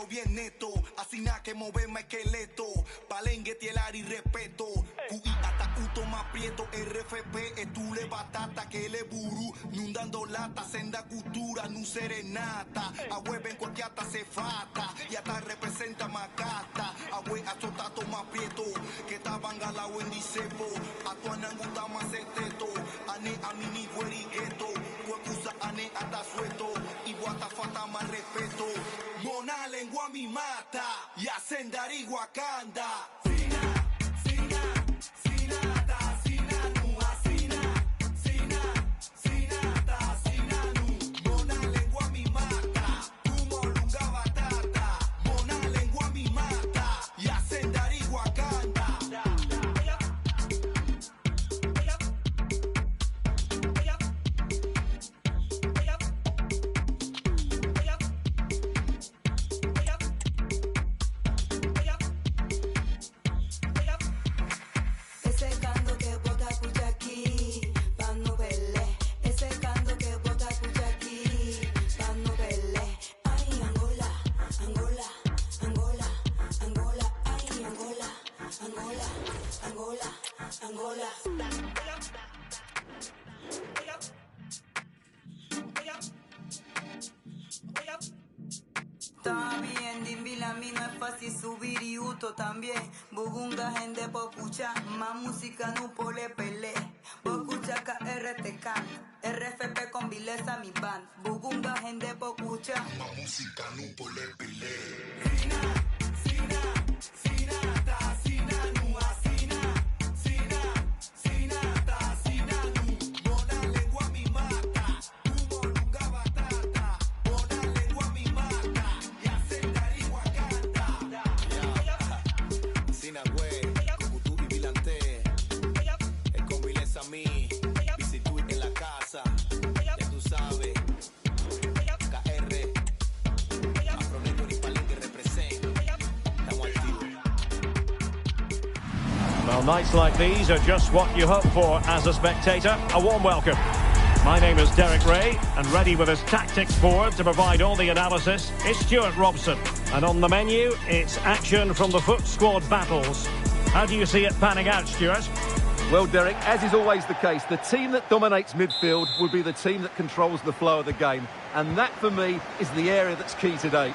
Bien neto, así nada que moverme esqueleto, palengue, tielar y respeto, QI hasta uto más prieto, RFP, estule batata, que le burú, nundando lata, senda cultura, nu serenata, ahueven cualquier hasta se fata, y hasta representa macata, ahue azotato más prieto, que estaban galao en dicepo, atuanan gusta más esteto, ane a mini guerigueto, cuecusa ane hasta suelto, y guata fata más respeto. Mona lengua mi mata y ascendari Wakanda. Sina, sina, sinata, sinanu, asina, sina, sinata, sinanu. Mona lengua mi mata, como lunga batata. Mona lengua mi mata y ascendari Wakanda. Está bien, Dimbila, a mí no es fácil subir y uto también. Bugunga, gente, escucha más música, no pole pele. Escucha KR te canta, RFP con vileza mi band. Bugunga, gente, escucha más música, no pole pele. Sina, sina, sinata, sinanu, asina, sina, sinata, sinanu. Mona lengua mi mata, como lunga batata. Mona lengua mi mata. Sina güey, como tú y Vilante, es con vileza a mí, visitud en la casa, ya tú sabes, KR, Afroneto y Palenque represent, estamos activos. Well, nights like these are just what you hope for as a spectator. A warm welcome. My name is Derek Ray, and ready with his tactics board to provide all the analysis is Stuart Robson. And on the menu, it's action from the foot squad battles. How do you see it panning out, Stuart? Well, Derek, as is always the case, the team that dominates midfield will be the team that controls the flow of the game. And that, for me, is the area that's key today.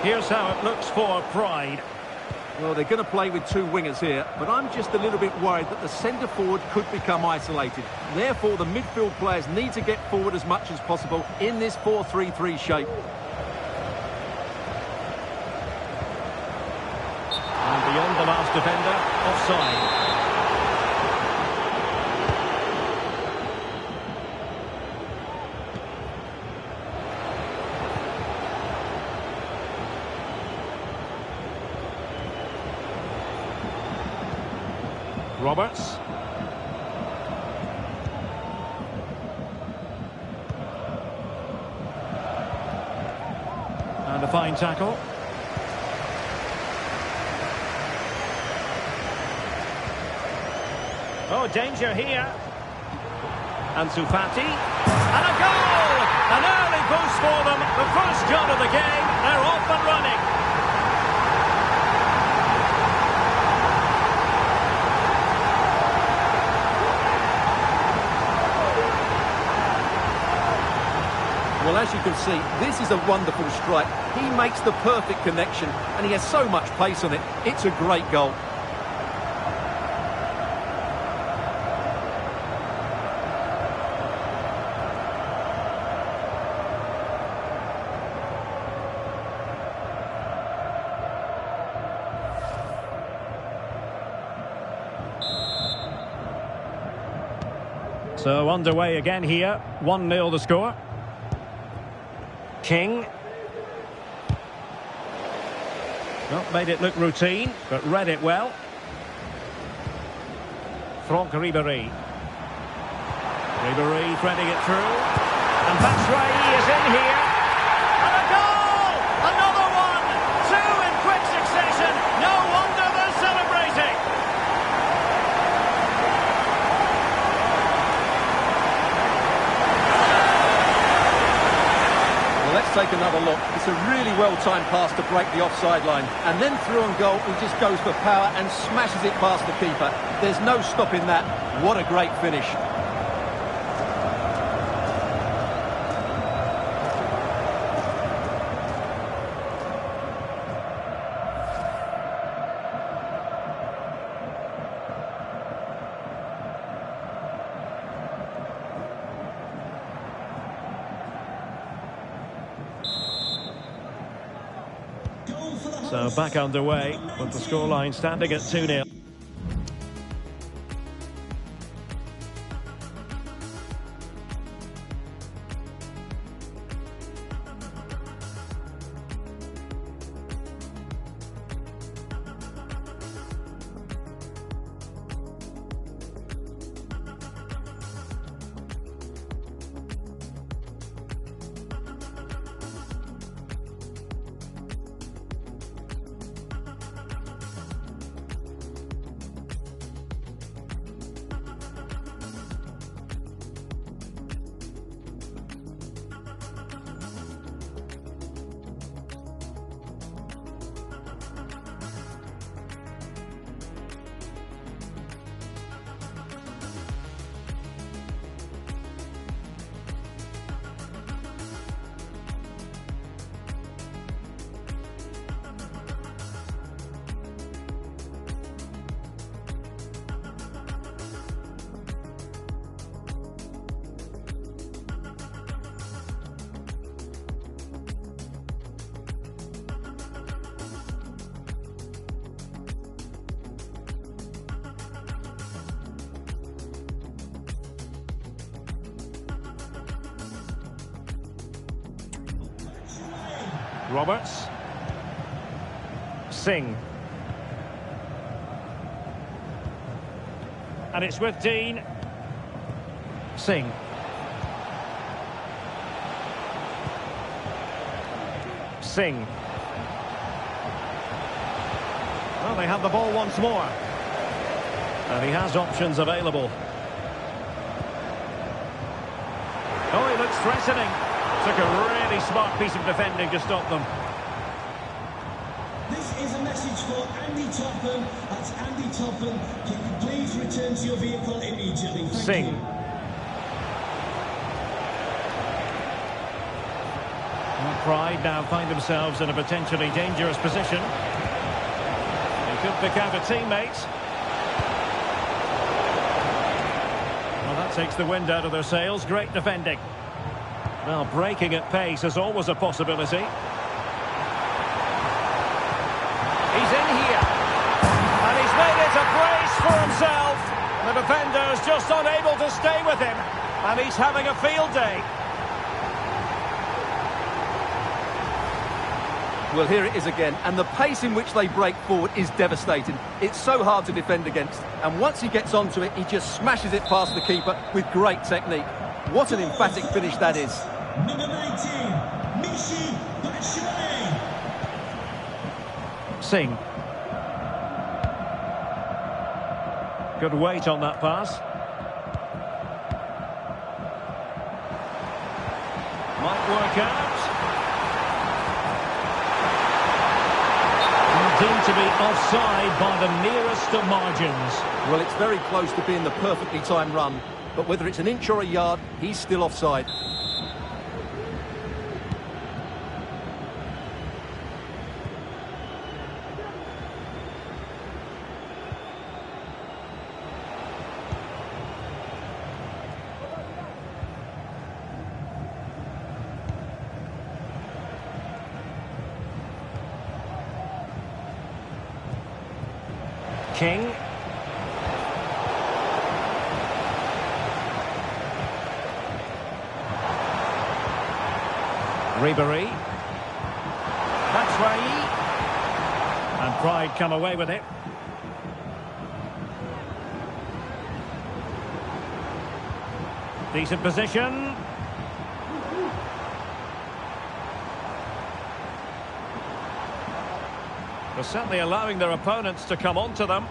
Here's how it looks for Pride. Well, they're going to play with two wingers here, but I'm just a little bit worried that the centre-forward could become isolated. Therefore, the midfield players need to get forward as much as possible in this 4-3-3 shape. And beyond the last defender, offside. Roberts. And a fine tackle. Oh, danger here. Ansu Fati. And a goal! An early boost for them. The first shot of the game. They're off and running. Well, as you can see, this is a wonderful strike. He makes the perfect connection, and he has so much pace on it. It's a great goal. So underway again here. 1-0 the score. King. Not made it look routine, but read it well. Franck Ribéry. Ribéry threading it through. And Batshuayi is in here. And a goal! Another one! Two in quick succession. No wonder they're celebrating. Let's take another look. It's a really well-timed pass to break the offside line. And then through on goal, he just goes for power and smashes it past the keeper. There's no stopping that. What a great finish. So back underway with the scoreline standing at 2-0. Roberts. Singh. And it's with Dean. Singh. Singh. Well, they have the ball once more. And he has options available. Oh, he looks threatening. Took a really smart piece of defending to stop them. This is a message for Andy Topham. That's Andy Topham. Can you please return to your vehicle immediately? Thank Singh. you. And Pride now find themselves in a potentially dangerous position. They could pick out a teammate. Well, that takes the wind out of their sails. Great defending. Well, breaking at pace is always a possibility. He's in here. And he's made it a brace for himself. The defender's just unable to stay with him. And he's having a field day. Well, here it is again, and the pace in which they break forward is devastating. It's so hard to defend against, and once he gets onto it, he just smashes it past the keeper with great technique. What an emphatic finish that is. Number 19, Mishi Batshuayi. Singh. Good weight on that pass. Might work out. Deemed to be offside by the nearest of margins. Well, it's very close to being the perfectly timed run, but whether it's an inch or a yard, he's still offside. King. Ribery. Batshuayi. And Pride come away with it. Decent position. They're certainly allowing their opponents to come onto them.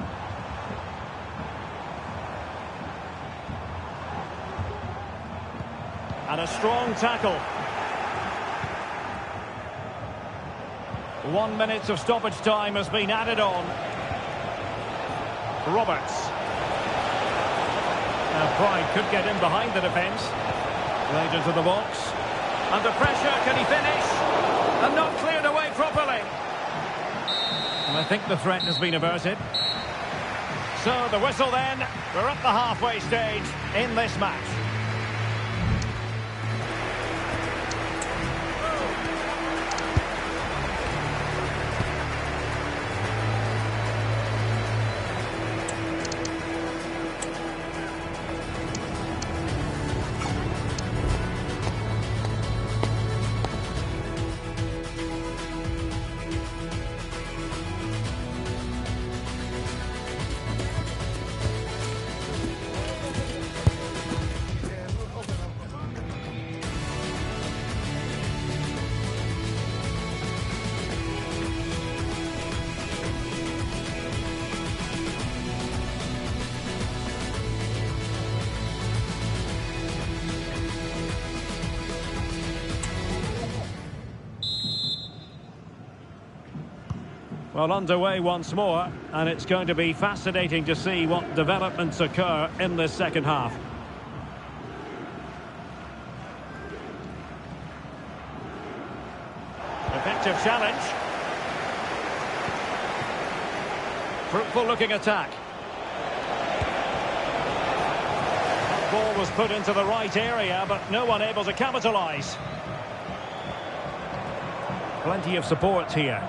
And a strong tackle. 1 minute of stoppage time has been added on. Roberts. Now Pride could get in behind the defence. Played into the box. Under pressure, can he finish? And not cleared away properly. And I think the threat has been averted. So the whistle then. We're at the halfway stage in this match. Well, underway once more, and it's going to be fascinating to see what developments occur in this second half. Effective challenge. Fruitful looking attack. That ball was put into the right area, but no one able to capitalise. Plenty of support here.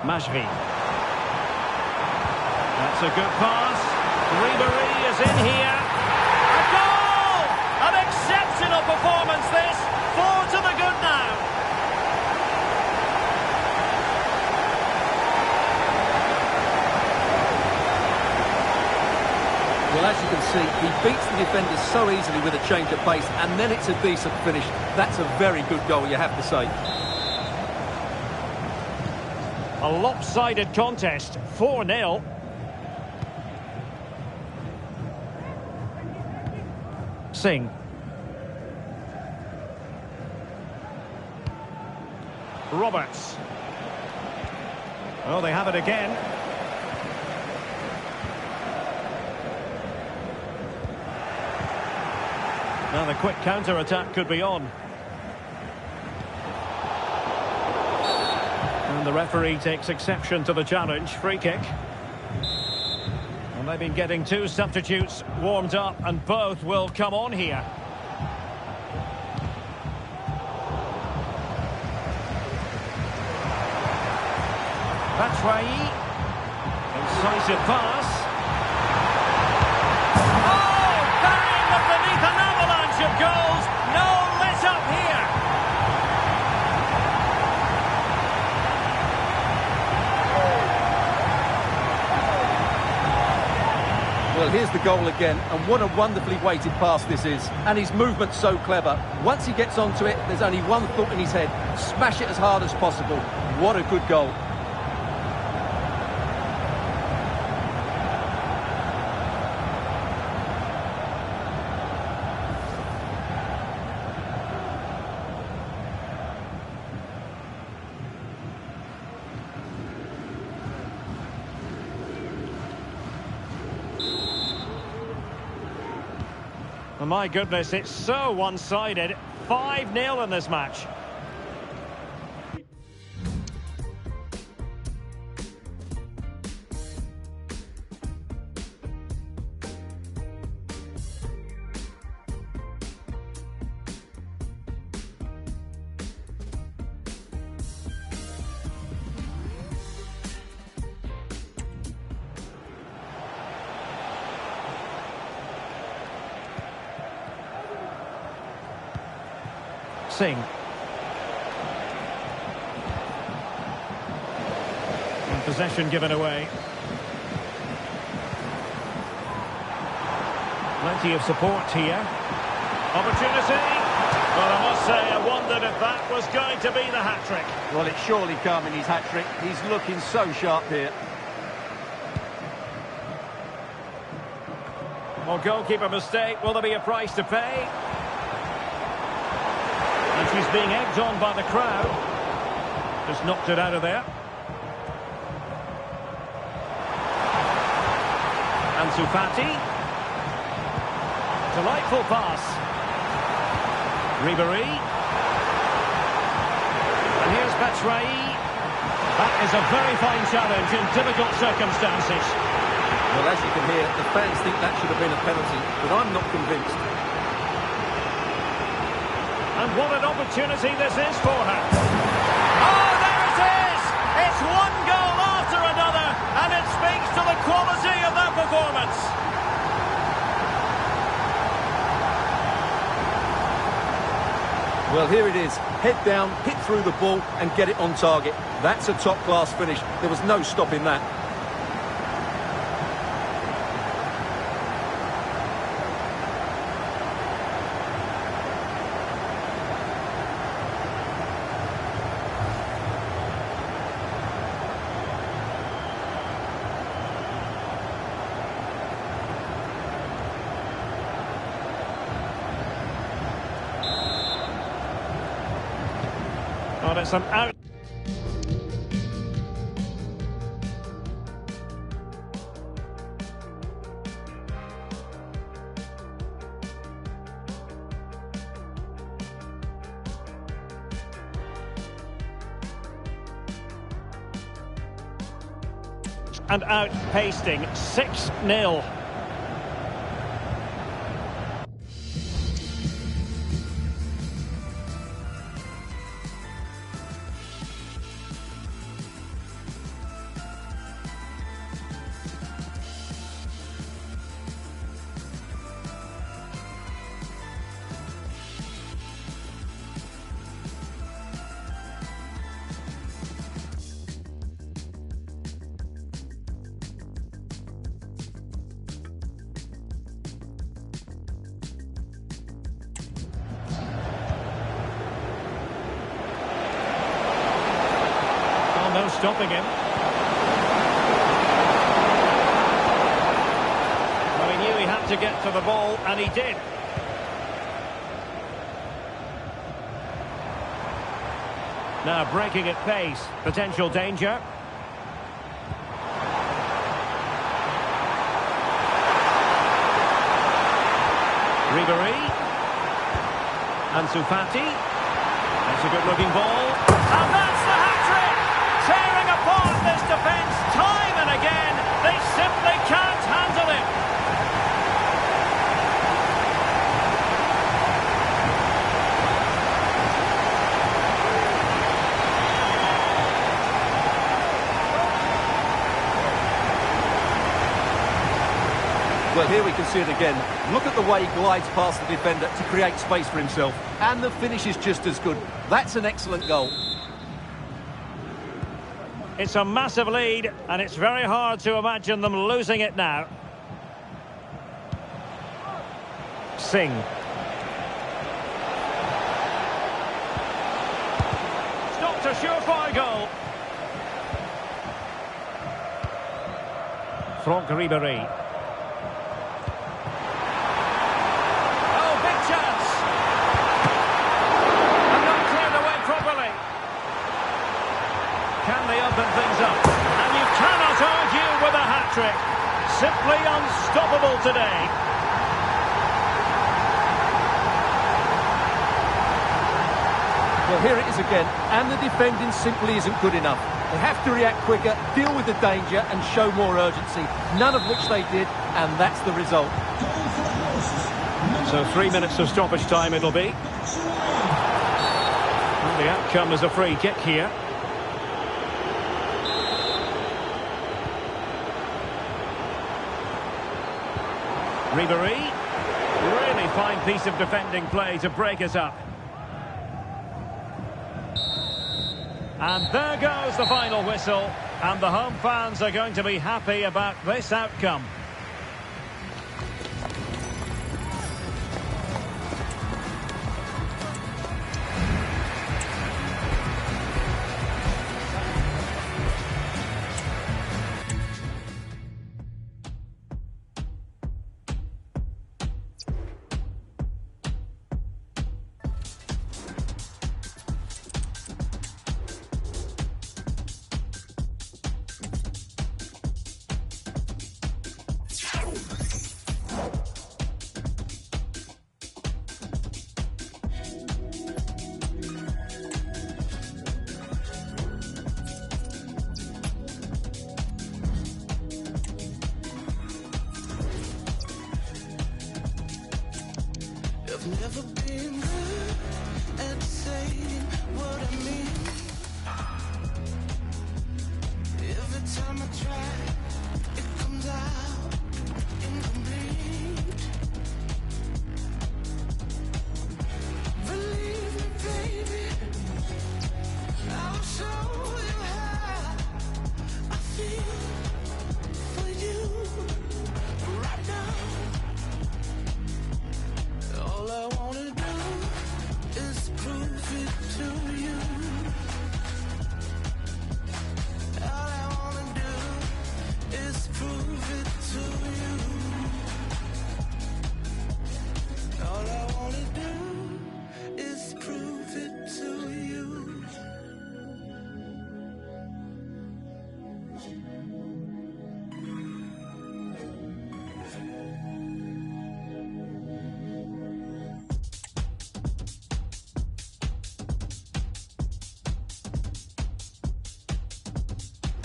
Majri. That's a good pass. Ribery is in here. A goal! An influence this. 4 to the good now. Well, as you can see, he beats the defenders so easily with a change of pace, and then it's a decent finish. That's a very good goal, you have to say. A lopsided contest, 4-0. Singh. Roberts. Oh, they have it again. Now the quick counter-attack could be on. And the referee takes exception to the challenge. Free kick. And they've been getting 2 substitutes warmed up, and both will come on here. Batshuayi. Incisive pass. Oh, bang! Beneath an avalanche of goals. No let up here. Well, here's the goal again, and what a wonderfully weighted pass this is. And his movement's so clever. Once he gets onto it, there's only one thought in his head. Smash it as hard as possible. What a good goal. Oh, my goodness, it's so one-sided. 5-0 in this match. Singh. And possession given away. Plenty of support here. Opportunity. Well, I must say, I wondered if that was going to be the hat-trick. Well, it's surely come in his hat-trick. He's looking so sharp here. Well, goalkeeper mistake. Will there be a price to pay? And she's being egged on by the crowd. Just knocked it out of there. Ansu Fati. Delightful pass. Ribéry. And here's Batshuayi. That is a very fine challenge in difficult circumstances. Well, as you can hear, the fans think that should have been a penalty, but I'm not convinced. And what an opportunity this is for her. Oh, there it is! It's one goal after another, and it speaks to the quality of that performance. Well, here it is. Head down, hit through the ball, and get it on target. That's a top-class finish. There was no stopping that. Oh, it's an out. And out pasting 6-0. stopping him. Well, he knew he had to get to the ball, and he did. Now breaking at pace, potential danger. Ribery. Ansu Fati. That's a good-looking ball. And that's the hat-trick! Tearing apart this defence time and again. They simply can't handle it. Well, here we can see it again. Look at the way he glides past the defender to create space for himself. And the finish is just as good. That's an excellent goal. It's a massive lead, and it's very hard to imagine them losing it now. Singh. Stopped a surefire goal. Franck Ribery. Can they open things up? And you cannot argue with a hat-trick. Simply unstoppable today. Well, here it is again, and the defending simply isn't good enough. They have to react quicker, deal with the danger, and show more urgency. None of which they did, and that's the result. So 3 minutes of stoppage time it'll be. The outcome is a free kick here. Ribery, really fine piece of defending play to break us up. And there goes the final whistle, and the home fans are going to be happy about this outcome. I've never been good at saying what I mean. Every time I try, it comes out incomplete. Believe me, baby, I'll show you how I feel for you right now. All I wanna do is prove it to you. All I wanna do is prove it to you. All I wanna do is prove it to you.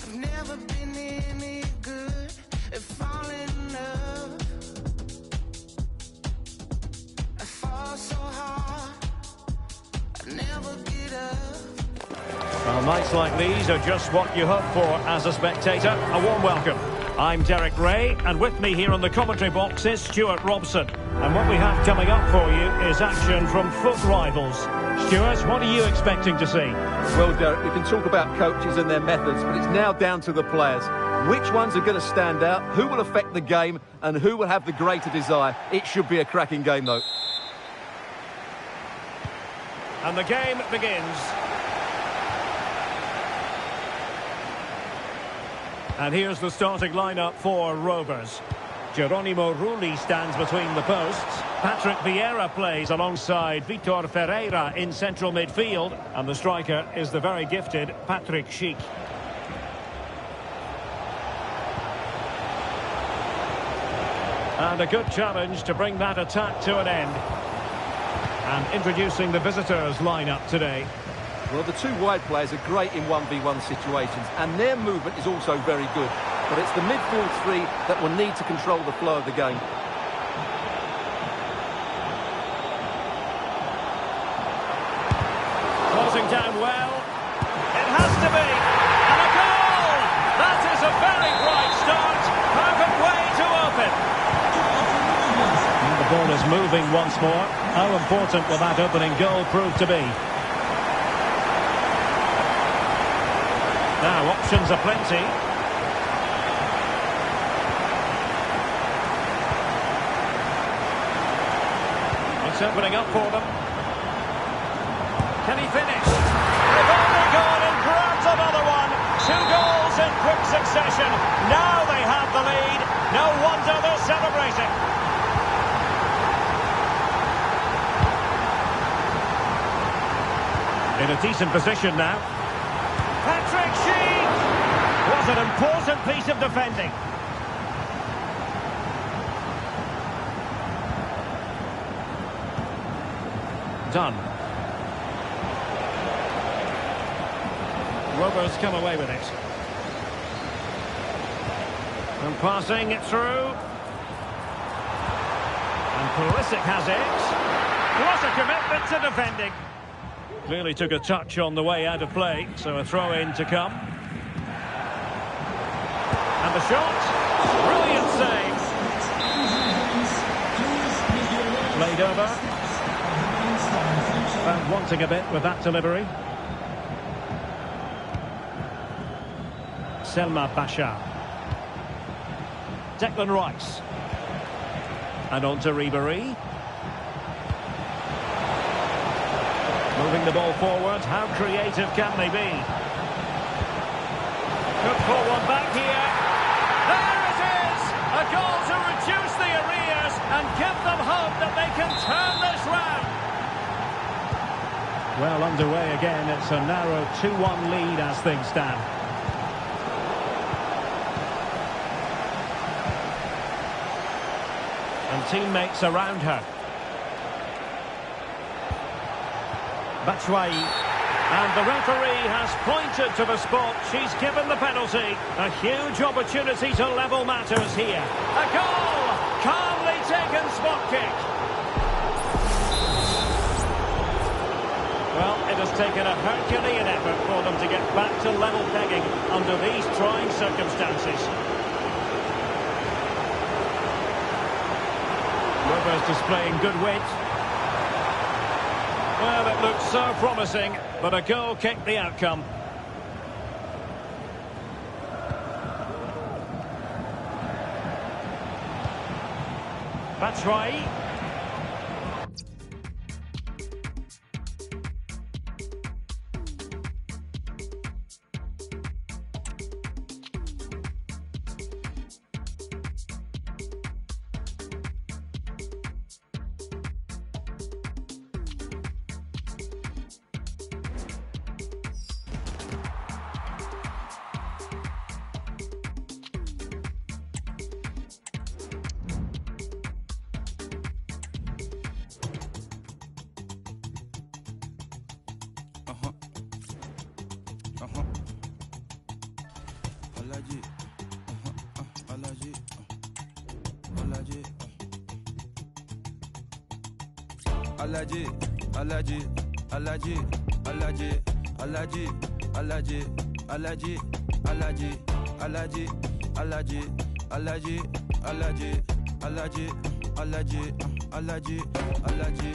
I've never been any good at falling in love. I fall so hard, I never get up. Well, nights like these are just what you hope for as a spectator. A warm welcome. I'm Derek Ray, and with me here on the commentary box is Stuart Robson. And what we have coming up for you is action from foot rivals. Stuart, what are you expecting to see? Well, Derek, we can talk about coaches and their methods, but it's now down to the players. Which ones are going to stand out, who will affect the game, and who will have the greater desire? It should be a cracking game, though. And the game begins. And here's the starting lineup for Rovers. Geronimo Rulli stands between the posts. Patrick Vieira plays alongside Vitor Ferreira in central midfield. And the striker is the very gifted Patrick Schick. And a good challenge to bring that attack to an end. And introducing the visitors' lineup today. Well, the two wide players are great in 1v1 situations, and their movement is also very good. But it's the midfield three that will need to control the flow of the game. Closing down well. It has to be. And a goal! That is a very bright start. Perfect way to open. And the ball is moving once more. How important will that opening goal prove to be? Now, options are plenty. It's opening up for them. Can he finish? They've only gone and grabbed another one. 2 goals in quick succession. Now they have the lead. No wonder they're celebrating. In a decent position now. Patrick Schick! Was an important piece of defending. Done. Rovers come away with it. And passing it through. And Pulisic has it. What a commitment to defending. Clearly took a touch on the way out of play, so a throw-in to come. And the shot. Brilliant save. Played over. Found wanting a bit with that delivery. Selma Bashar. Declan Rice. And on to Ribéry. Moving the ball forward, how creative can they be? Could pull one back here. There it is! A goal to reduce the arrears and give them hope that they can turn this round. Well, underway again. It's a narrow 2-1 lead as things stand. And teammates around her. Batshuayi, and the referee has pointed to the spot. She's given the penalty. A huge opportunity to level matters here. A goal! Calmly taken spot kick. Well, it has taken a Herculean effort for them to get back to level pegging under these trying circumstances. Rovers displaying good wit. Well, it looked so promising, but a goal kicked the outcome. Batshuayi. Alaji, Alaji, Alaji, Alaji, Alaji, Alaji, Alaji, Alaji, Alaji, Alaji, Alaji, Alaji, Alaji, Alaji, Alaji, Alaji.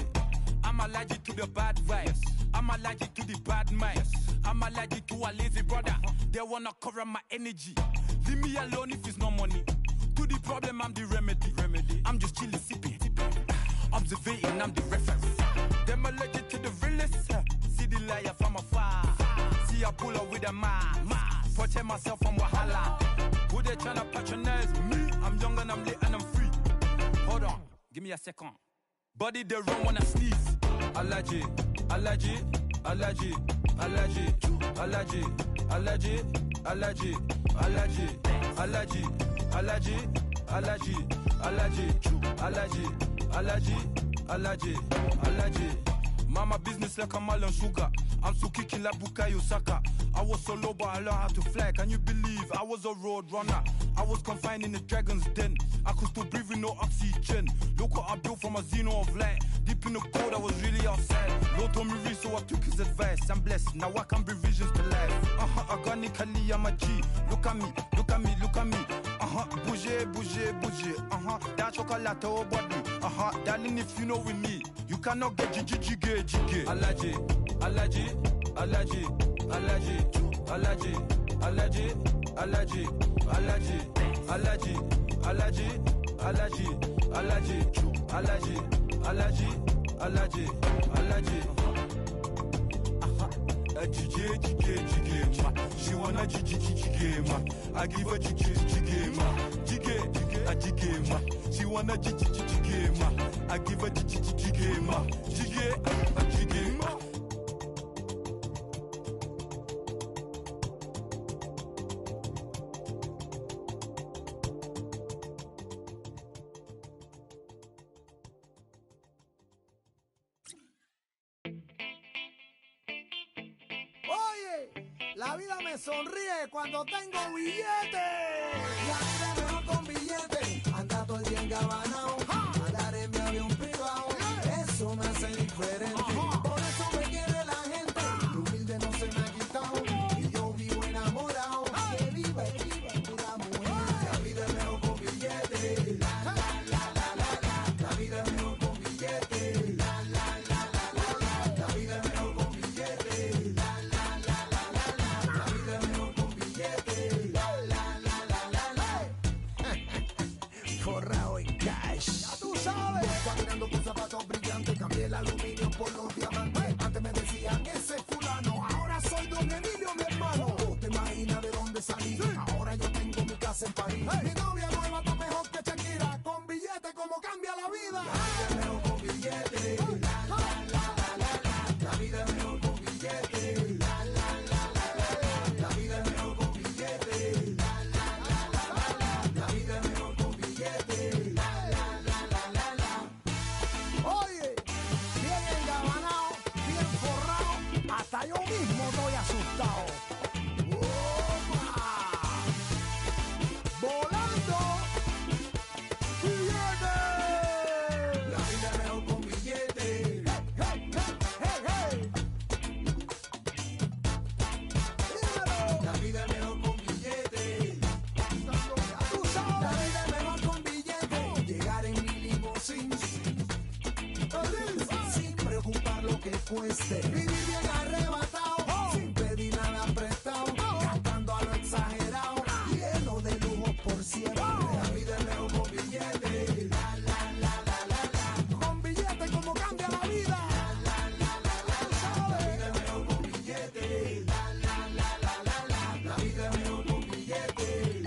I'm allergic to the bad vibes. I'm allergic to the bad minds. I'm allergic to a lazy brother. They wanna cover my energy. Leave me alone if it's no money. To the problem, I'm the remedy. I'm just chilling, sipping. Observating, I'm the reference. Them allergic to the realest. See the liar from afar. See I pull up with a mask. protect myself from wahala. Who they tryna patronize me? I'm young and I'm lit and I'm free. Hold on, give me a second. Body they run when I sneeze. Allergy, allergy, allergy, allergy, allergy, allergy, allergy, allergy, allergy, allergy, allergy, allergy, allergy, allergy, allergy, allergy. Mama business like a Malon sugar. I'm so kicking like Bukayo Saka. I was so low but I learned how to fly. Can you believe I was a road runner? I was confined in the dragon's den. I could still breathe with no oxygen. Look what I built from a xeno of light. Deep in the cold I was really outside. Lord told me read so I took his advice. I'm blessed, now I can bring visions to life. Organically I'm a G. Look at me, look at me, look at me. Bouger, bouger, bouger. That chocolate oh body. Darling if you know with me, you cannot get jiggy. Allergy, allergy, allergy, allergy, allergy, allergy, allergy, allergy, allergy, allergy, allergy, allergy, allergy, allergy, allergy, allergy. Jiggy, she wanna jiggy, ma. I give her jiggy, ma. She wanna jiggy, ma. I give her jiggy, ma. Jiggy, ma. La vida me sonríe cuando tengo billetes. La vida es mejor con billetes. Anda todo el día engabanao. Andar en mi avión privado. Eso me hace diferente. Por eso me quiere la gente. Lo humilde no se me ha quitado. Y yo vivo enamorado. Que viva pura mujer. La vida es mejor con billetes. La vida es mejor con billetes. La vida es mejor con billetes. Forrado en cash. Ya tú sabes. Caminando con zapatos brillantes, cambié el aluminio por los diamantes. Antes me decían ese fulano, ahora soy don Emilio, mi hermano. Tú te imaginas de dónde salí. Ahora yo tengo mi casa en París. Mi novia nueva está mejor que Shakira. Con billetes como cambia la vida. La vida es mejor con billetes. La vida es mejor con billetes. La vida es mejor con billetes. La vida es mejor con billetes. Oye, bien engabanado, bien forrado, hasta yo mismo estoy asustado. ¡Opa! Volando billetes. La vida es mejor con billetes. Hey. La vida es mejor con billetes. Tú sabes. La vida es mejor con billetes. Llegar en mi limusín sin preocupar lo que cueste. Vivir bien arrebatado, sin pedir nada prestado, gastando a lo exagerado, lleno de lujo por siempre. La vida es mejor con billetes. Con billetes como cambia la vida. La vida es mejor con billetes. La vida es mejor con billetes.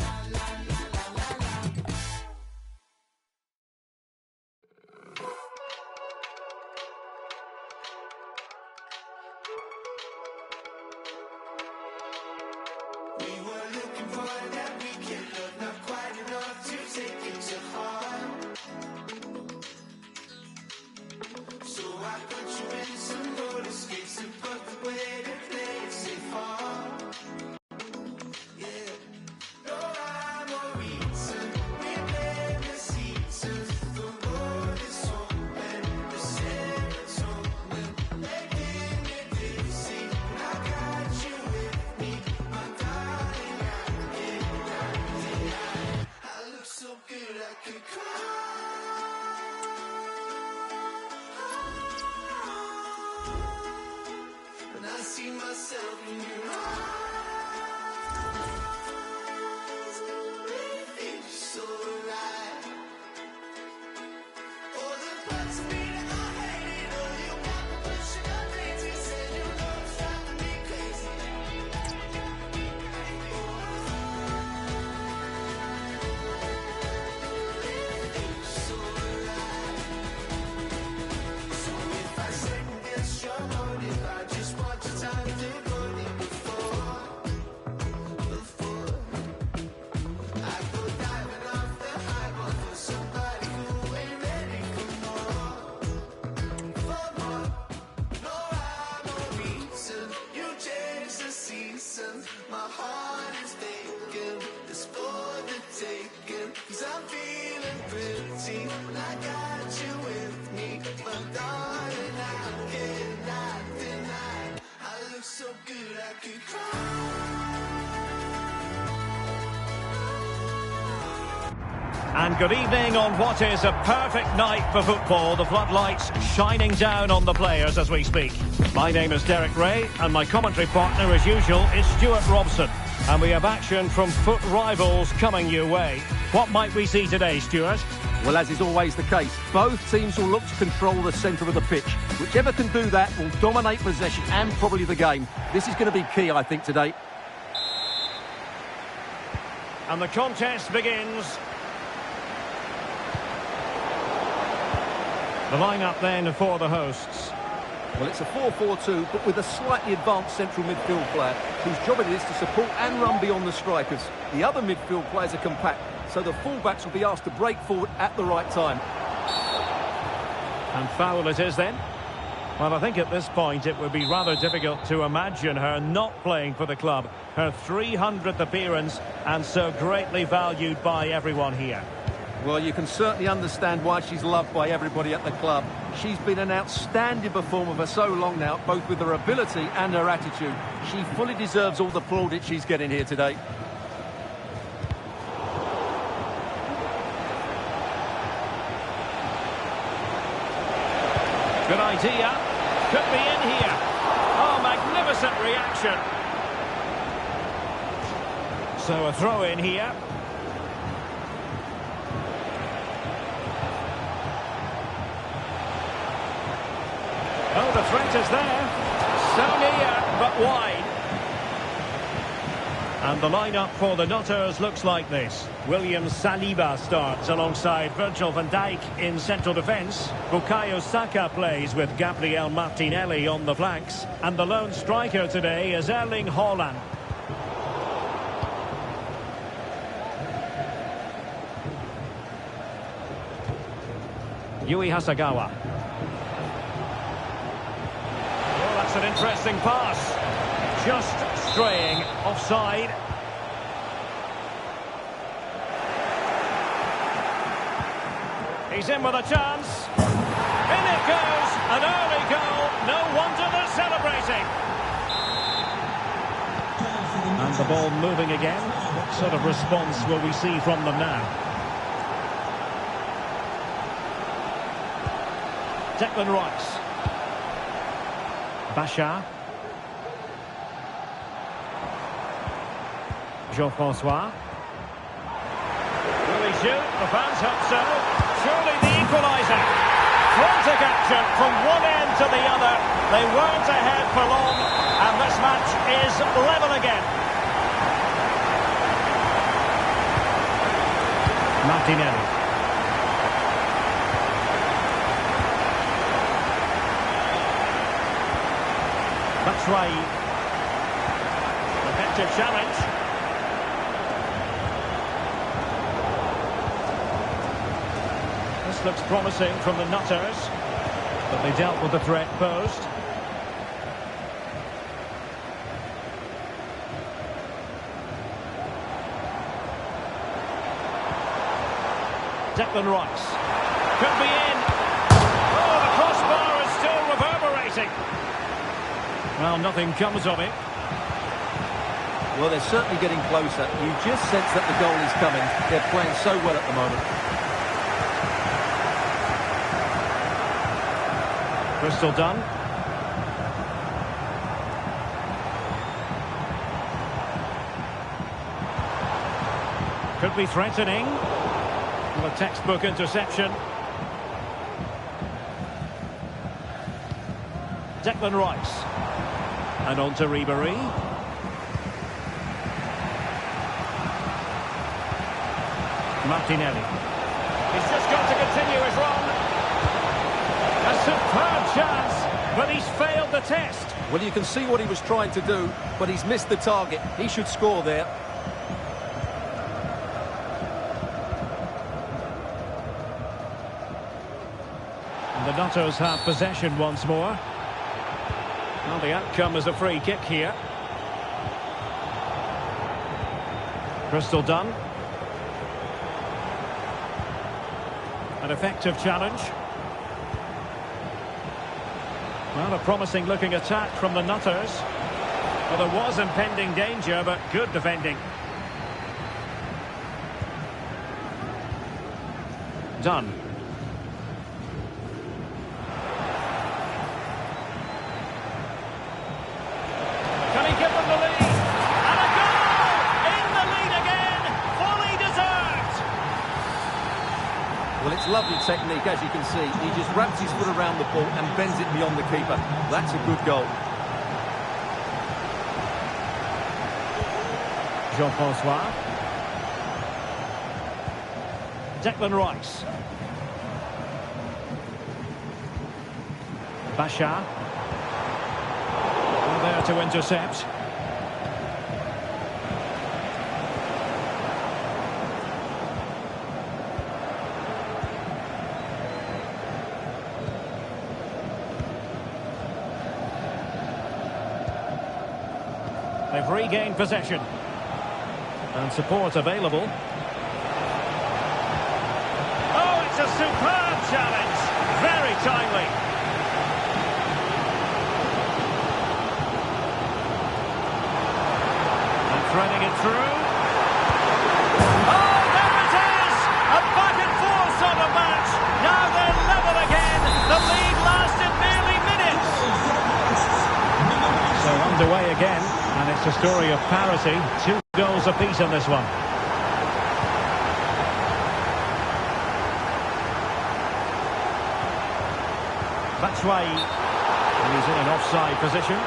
see I got you with me, but darling, I cannot deny I look so good I could cry. And good evening on what is a perfect night for football. The floodlights shining down on the players as we speak. My name is Derek Ray, and my commentary partner, as usual, is Stuart Robson. And we have action from foot rivals coming your way. What might we see today, Stuart? Well, as is always the case, both teams will look to control the centre of the pitch. Whichever can do that will dominate possession and probably the game. This is going to be key, I think, today. And the contest begins. The line-up then for the hosts. Well, it's a 4-4-2, but with a slightly advanced central midfield player whose job it is to support and run beyond the strikers. The other midfield players are compact, so the fullbacks will be asked to break forward at the right time. And foul it is then. Well, I think at this point it would be rather difficult to imagine her not playing for the club. Her 300th appearance, and so greatly valued by everyone here. Well, you can certainly understand why she's loved by everybody at the club. She's been an outstanding performer for so long now, both with her ability and her attitude. She fully deserves all the plaudits she's getting here today. Good idea. Could be in here. Oh, magnificent reaction. So a throw in here. Oh, the threat is there. So near, but wide. And the lineup for the Nutters looks like this. William Saliba starts alongside Virgil van Dijk in central defence. Bukayo Saka plays with Gabriel Martinelli on the flanks. And the lone striker today is Erling Haaland. Yui Hasagawa. That's an interesting pass. Just straying offside. He's in with a chance. In it goes. An early goal. No wonder they're celebrating. And the ball moving again. What sort of response will we see from them now? Declan Rice. Bachar. Jean-François. Will he shoot? The fans hope so. Surely the equaliser. Frantic action from one end to the other. They weren't ahead for long, and this match is level again. Martinelli. Batshuayi. Effective challenge. This looks promising from the Nutters, but they dealt with the threat posed. Declan Rice. Could be in. Oh, the crossbar is still reverberating. Well, nothing comes of it. Well, they're certainly getting closer. You just sense that the goal is coming. They're playing so well at the moment. Crystal done. Could be threatening. A textbook interception. Declan Rice. And on to Ribéry. Martinelli. He's just got to continue his run. A superb chance, but he's failed the test. Well, you can see what he was trying to do, but he's missed the target. He should score there. And the Nutters have possession once more. Well, the outcome is a free kick here. Crystal done. An effective challenge. Well, a promising looking attack from the Nutters. Well, there was impending danger, but good defending. Done. Can he give them the lead? And a goal! In the lead again! Fully deserved! Well, it's lovely technique, as you can see. He just wraps his foot around the ball and bends it beyond the keeper. That's a good goal. Jean-François. Declan Rice. Bashar. There to intercept. They've regained possession. And support available. Oh, it's a superb challenge. Very timely. And threading it through. Oh, there it is! A back and forth sort of match. Now they're level again. The lead lasted nearly minutes. So underway again. And it's a story of parity. 2 goals apiece in this one. Batshuayi, he's in an offside position.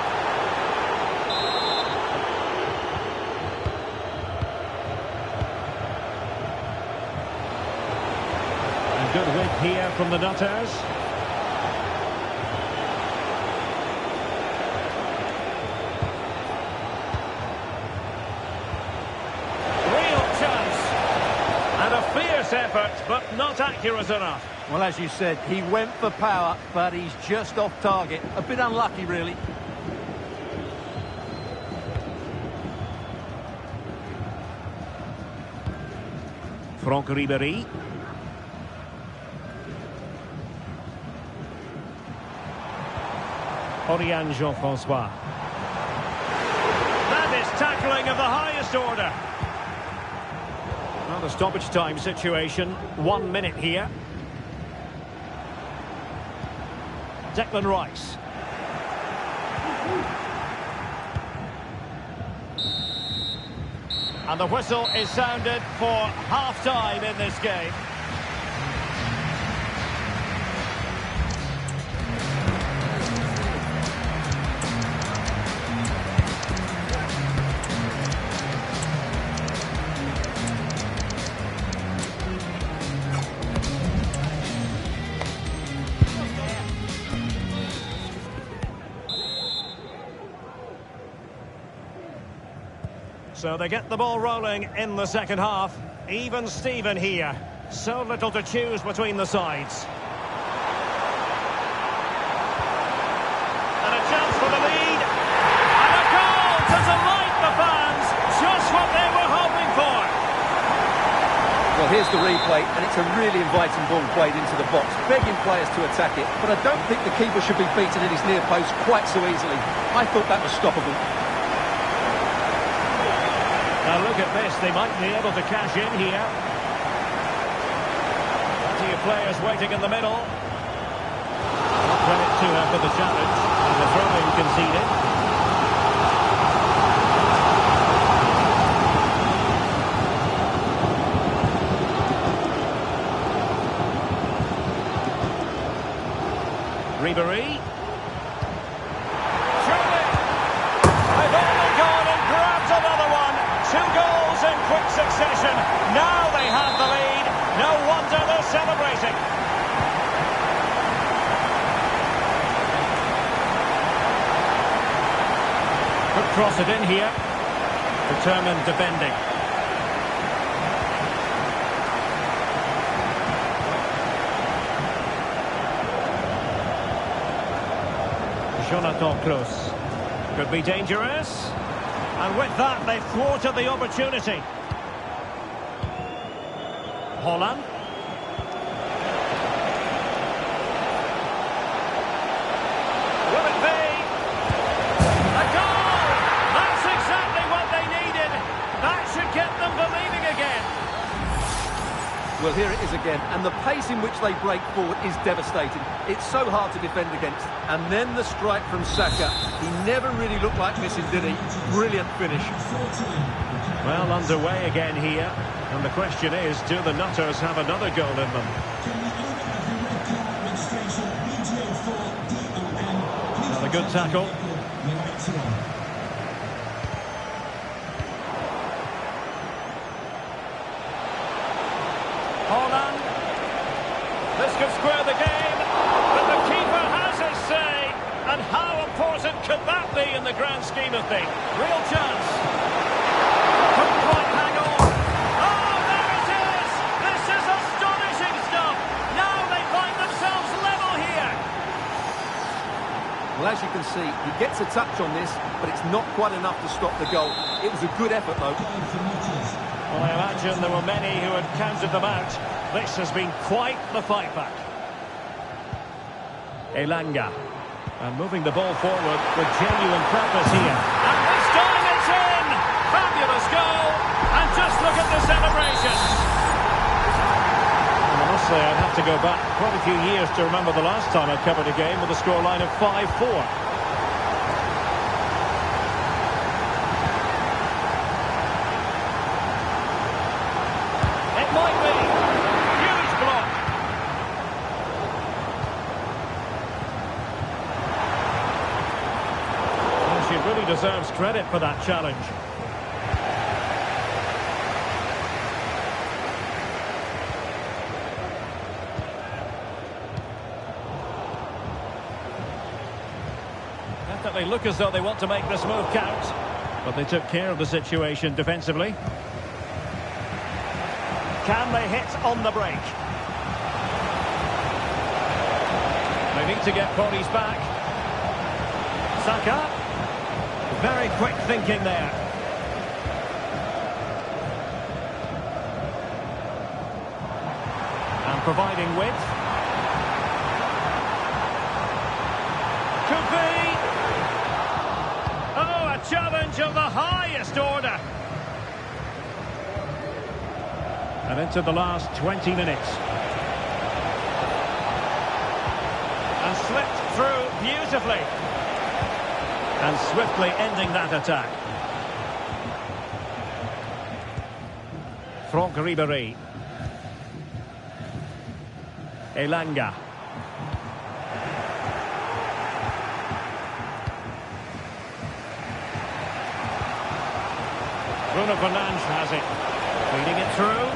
And good width here from the Nutters. Effort, but not accurate enough. Well, as you said, he went for power, but he's just off target. A bit unlucky, really. Franck Ribéry. Oriane Jean-François. That is tackling of the highest order. Well, the stoppage time situation, 1 minute here. Declan Rice. And the whistle is sounded for half-time in this game. So they get the ball rolling in the second half. Even Steven here. So little to choose between the sides. And a chance for the lead. And a goal to delight the fans. Just what they were hoping for. Well, here's the replay, and it's a really inviting ball played into the box, begging players to attack it. But I don't think the keeper should be beaten at his near post quite so easily. I thought that was stoppable. Now look at this, they might be able to cash in here. Plenty of players waiting in the middle. Credit to her for the challenge, and the throw-in conceded. Ribéry. Quick succession. Now they have the lead. No wonder they're celebrating. Could cross it in here. Determined defending. Jonathan Kroos. Could be dangerous. And with that, they've thwarted the opportunity. Holland. Well, here it is again, and the pace in which they break forward is devastating. It's so hard to defend against. And then the strike from Saka. He never really looked like missing, did he? Brilliant finish. Well, underway again here. And the question is, do the Nutters have another goal in them? Another good tackle. Holland. This could square the game, but the keeper has his say. And how important could that be in the grand scheme of things? Real chance. Couldn't quite hang on. Oh, there it is! This is astonishing stuff. Now they find themselves level here. Well, as you can see, he gets a touch on this, but it's not quite enough to stop the goal. It was a good effort, though. Well, I imagine there were many who had counted them out. This has been quite the fight back. Elanga. And moving the ball forward with genuine purpose here. And this time it's in! Fabulous goal! And just look at the celebration. And I must say, I'd have to go back quite a few years to remember the last time I covered a game with a scoreline of 5-4. Deserves credit for that challenge. Definitely look as though they want to make this move count, but they took care of the situation defensively. Can they hit on the break? They need to get bodies back. Saka. Very quick thinking there. And providing width. Could be. Oh, a challenge of the highest order. And into the last 20 minutes. And slipped through beautifully. And swiftly ending that attack. Franck Ribéry. Elanga. Bruno Fernandes has it. Feeding it through.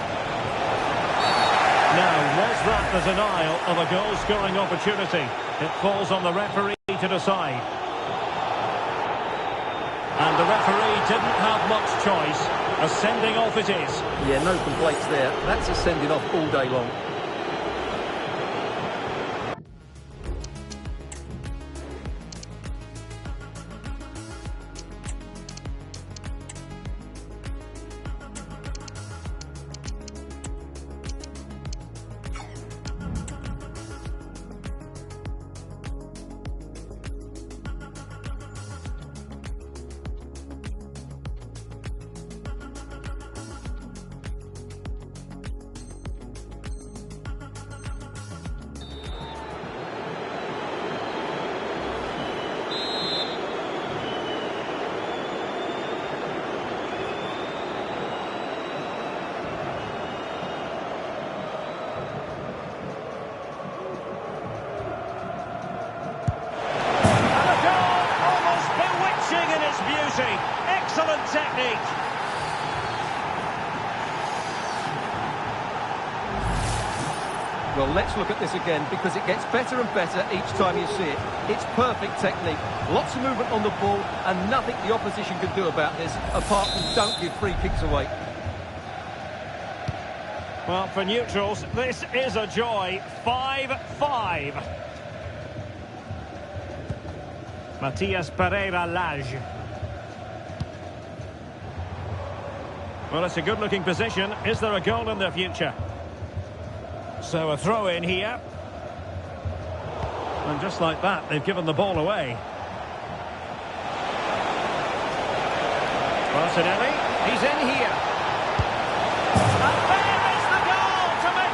Now, was that the denial of a goal-scoring opportunity? It falls on the referee to decide. And the referee didn't have much choice. A sending off it is. Yeah, no complaints there. That's a sending off all day long. Excellent technique. Well, let's look at this again because it gets better and better each time you see it. It's perfect technique. Lots of movement on the ball and nothing the opposition can do about this apart from don't give free kicks away. Well, for neutrals, this is a joy. 5-5. Matias Pereira-Lage. Well, it's a good-looking position. Is there a goal in their future? So a throw in here. And just like that, they've given the ball away. Martinelli, he's in here. And there is the goal to make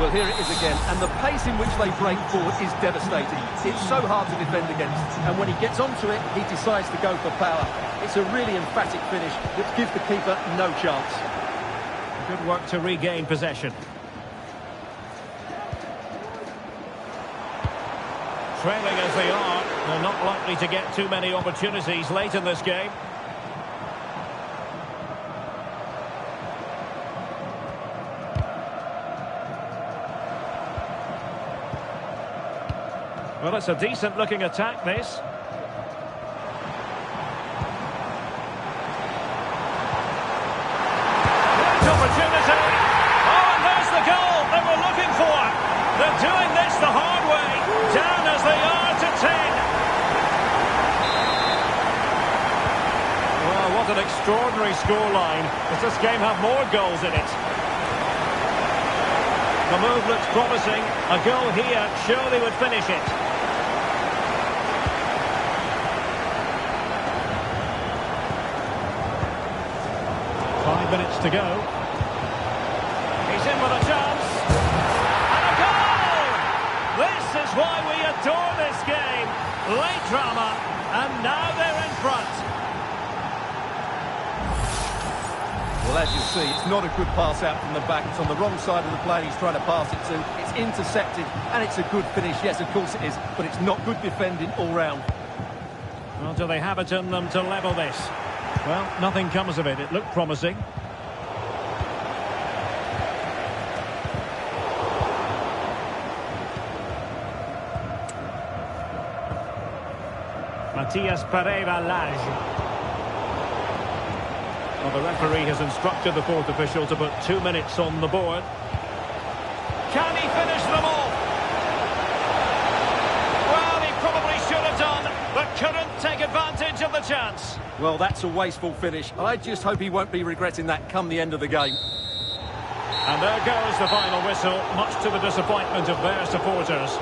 Well, here it is again, and the pace in which they break forward is devastating. It's so hard to defend against, and when he gets onto it, he decides to go for power. It's a really emphatic finish which gives the keeper no chance. Good work to regain possession. Trailing as they are, they're not likely to get too many opportunities late in this game. Well, it's a decent-looking attack, this. Great opportunity! Oh, and there's the goal they were looking for! They're doing this the hard way, down as they are to 10. Well, what an extraordinary scoreline. Does this game have more goals in it? The move looks promising. A goal here surely would finish it. 5 minutes to go. He's in with a chance. And a goal! This is why we adore this game. Late drama, and now they're in front. Well, as you see, it's not a good pass out from the back. It's on the wrong side of the plane he's trying to pass it to. It's intercepted, and it's a good finish. Yes, of course it is, but it's not good defending all round. Well, do they have it in them to level this? Well, nothing comes of it. It looked promising. Matias Pereira-Lage. Well, the referee has instructed the fourth official to put 2 minutes on the board. Can he finish them all? Well, he probably should have done, but couldn't take advantage of the chance. Well, that's a wasteful finish. I just hope he won't be regretting that come the end of the game. And there goes the final whistle, much to the disappointment of their supporters.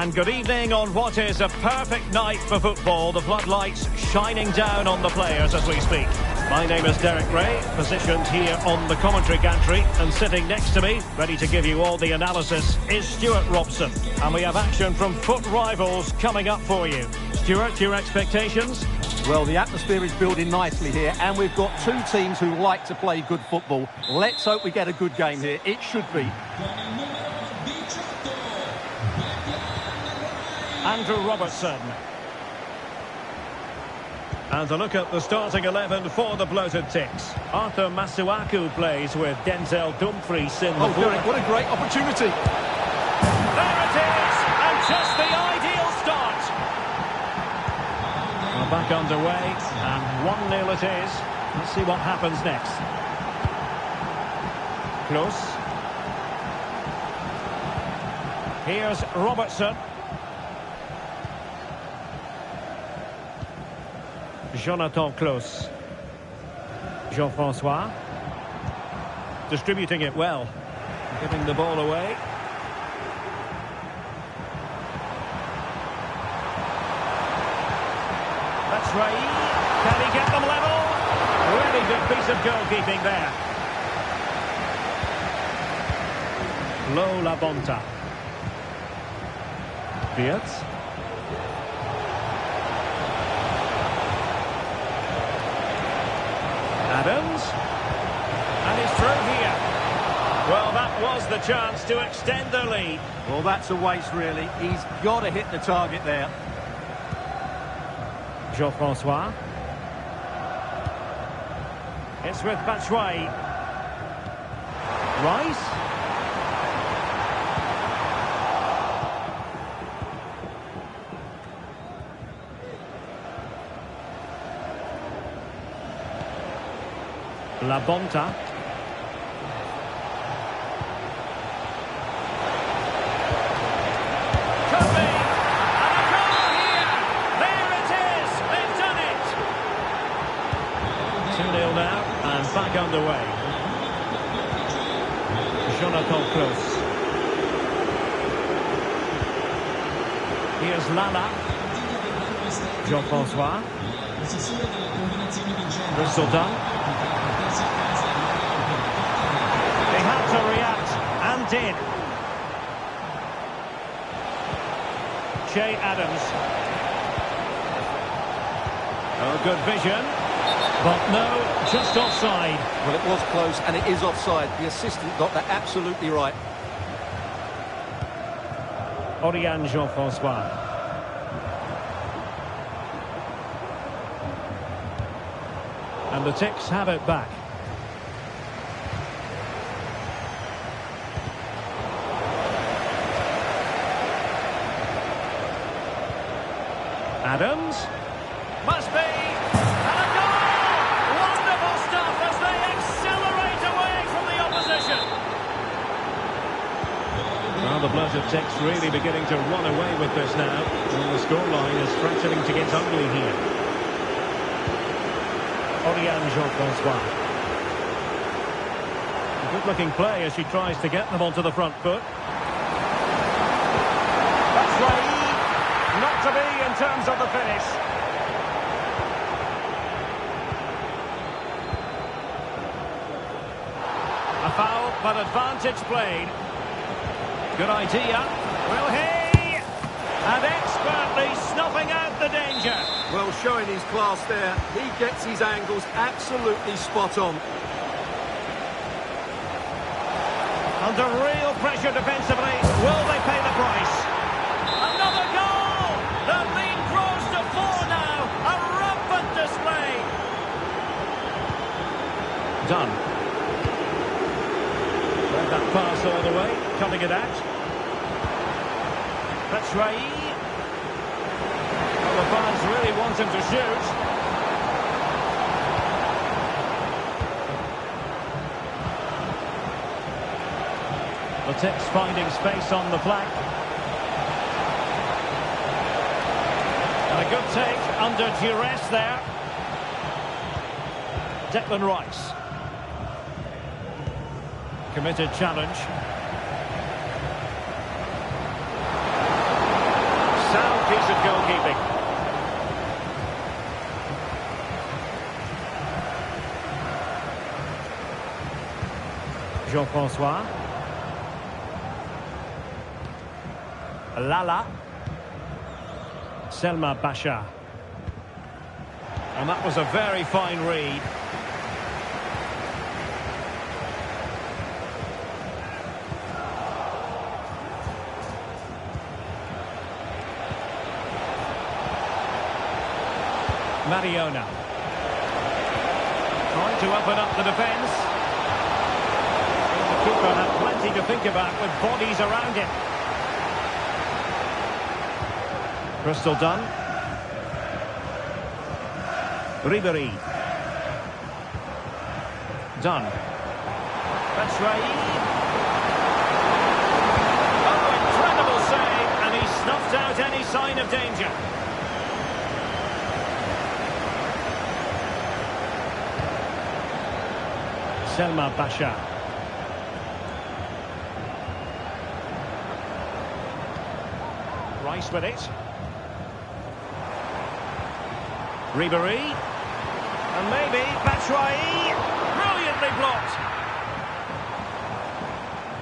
And good evening on what is a perfect night for football. The floodlights shining down on the players as we speak. My name is Derek Ray, positioned here on the commentary gantry, and sitting next to me, ready to give you all the analysis, is Stuart Robson. And we have action from foot rivals coming up for you. Stuart, your expectations? Well, the atmosphere is building nicely here, and we've got two teams who like to play good football. Let's hope we get a good game here. It should be. Andrew Robertson. And a look at the starting 11 for the bloated ticks. Arthur Masuaku plays with Denzel Dumfries in the forward. Derek, what a great opportunity. There it is! And just the ideal start. We're back underway, and 1-0 it is. Let's see what happens next. Close. Here's Robertson. Jonathan Close. Jean-Francois. Distributing it well. Giving the ball away. That's Ray. Can he get them level? Really good piece of goalkeeping there. Lo Labonta. Beards. Adams, and he's through here. Well, that was the chance to extend the lead. Well, that's a waste, really. He's got to hit the target there. Jean-Francois. It's with Batshuayi. Rice. Labonta. Could be. And a goal here. There it is. They've done it. 2-0 now and back underway. Jonathan Close. Here's Lala. Jean-Francois. Bristol done. They had to react, and did. Che Adams. Oh, good vision. But no, just offside. Well, it was close, and it is offside. The assistant got that absolutely right. Oriane Jean-François. And the Ticks have it back. Adams. Must be. And a goal! Wonderful stuff as they accelerate away from the opposition. Well, the blood of Ticks really beginning to run away with this now. And the scoreline is threatening to get ugly here. Oriane Jean-François. Good-looking play as she tries to get them onto the front foot. That's right. Not to be in terms of the finish. A foul, but advantage played. Good idea. Will he? And expertly snuffing out the danger. Well, showing his class there. He gets his angles absolutely spot on. Under real pressure defensively. Will they pay the price? Another goal! The lead grows to 4 now. A rampant display. Done. Read that pass all the way. Cutting it out. That's Rai. Well, the fans really want him to shoot. The Ticks finding space on the flank. And a good take under duress there. Declan Rice. Committed challenge. Sound piece of goalkeeping. Jean-François. Lala. Selma Basha. And that was a very fine read. Mariona. Trying to open up the defence. The keeper had plenty to think about with bodies around him. Crystal done. Ribéry. Done. That's right. Oh, incredible save, and he snuffed out any sign of danger. Selma Basha. Rice with it. Ribéry. And maybe Batshuayi. Brilliantly blocked.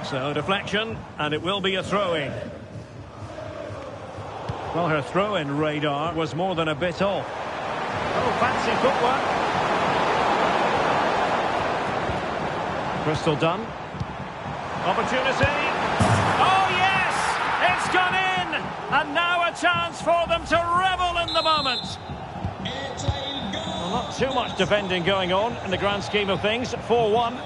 So deflection, and it will be a throw-in. Well, her throw-in radar was more than a bit off. Oh, fancy footwork. Crystal done. Opportunity. Oh, yes! It's gone in! And now a chance for them to revel in the moment. Well, not too much defending going on in the grand scheme of things. 4-1.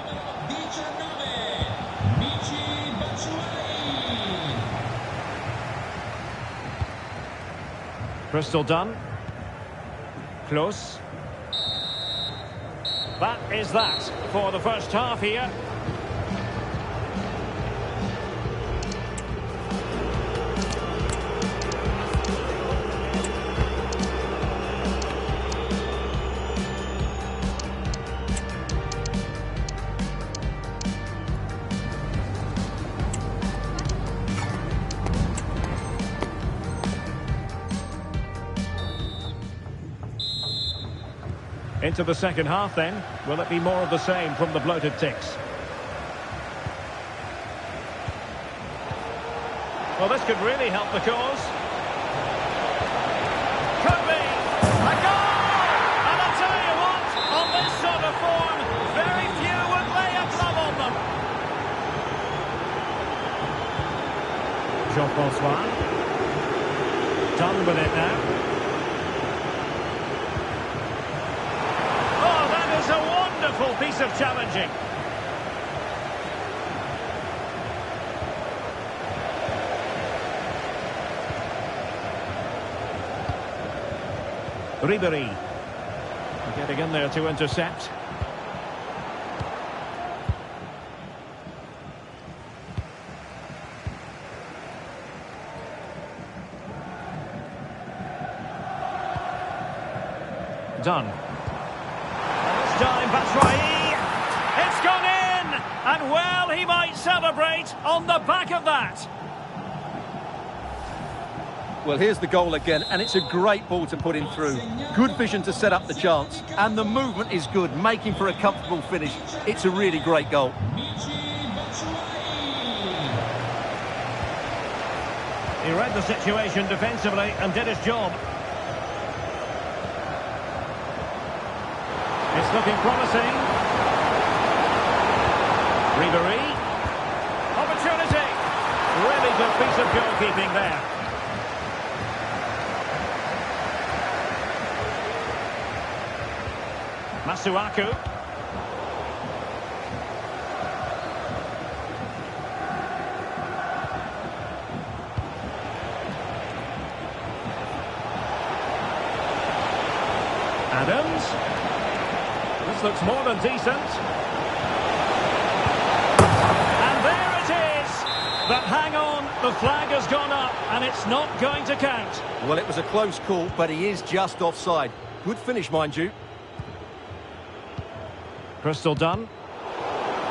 Crystal done. Close. That is that for the first half here. Into the second half then. Will it be more of the same from the bloated Ticks? Well, this could really help the cause. Could be! A goal! And I'll tell you what, on this sort of form, very few would lay a glove on them. Jean-François. Done with it now. Oh, that is a wonderful piece of challenging. Ribery. Getting in there to intercept. Done. This time, Batshuayi. It's gone in! And well, he might celebrate on the back of that. Well, here's the goal again, and it's a great ball to put him through. Good vision to set up the chance, and the movement is good, making for a comfortable finish. It's a really great goal. He read the situation defensively and did his job. It's looking promising. Ribery. Opportunity. Really good piece of goalkeeping there. Masuaku. Adams. This looks more than decent. And there it is. But hang on, the flag has gone up and it's not going to count. Well, it was a close call, but he is just offside. Good finish, mind you. Crystal done.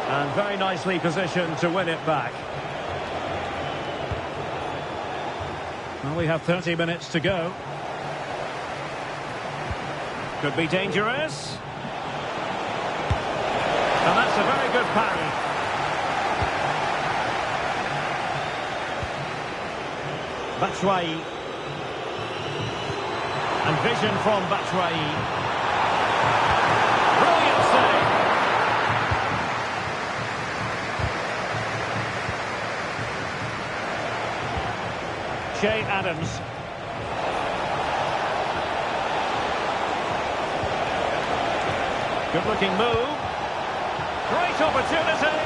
And very nicely positioned to win it back. Well, we have 30 minutes to go. Could be dangerous. And that's a very good parry. Batshuayi. And vision from Batshuayi. Brilliant save. Che Adams. Good looking move. Great opportunity.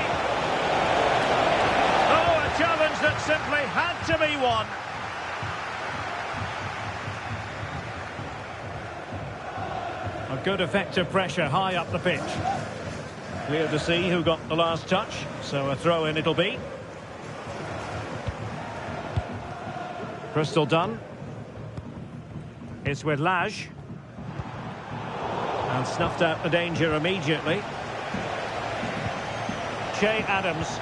Oh, a challenge that simply had to be won. A good effective pressure high up the pitch. Clear to see who got the last touch, so a throw in it'll be. Crystal done. It's with Lage. And snuffed out the danger immediately. Che Adams.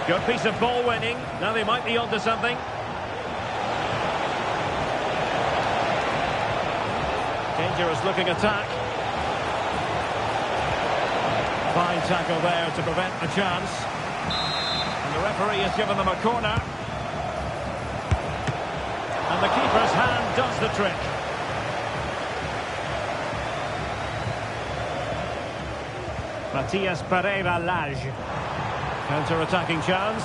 Good piece of ball winning. Now they might be onto something. Dangerous looking attack. Fine tackle there to prevent the chance. And the referee has given them a corner. And the keeper's hand does the trick. Matias Pereira Lage. Counter-attacking chance.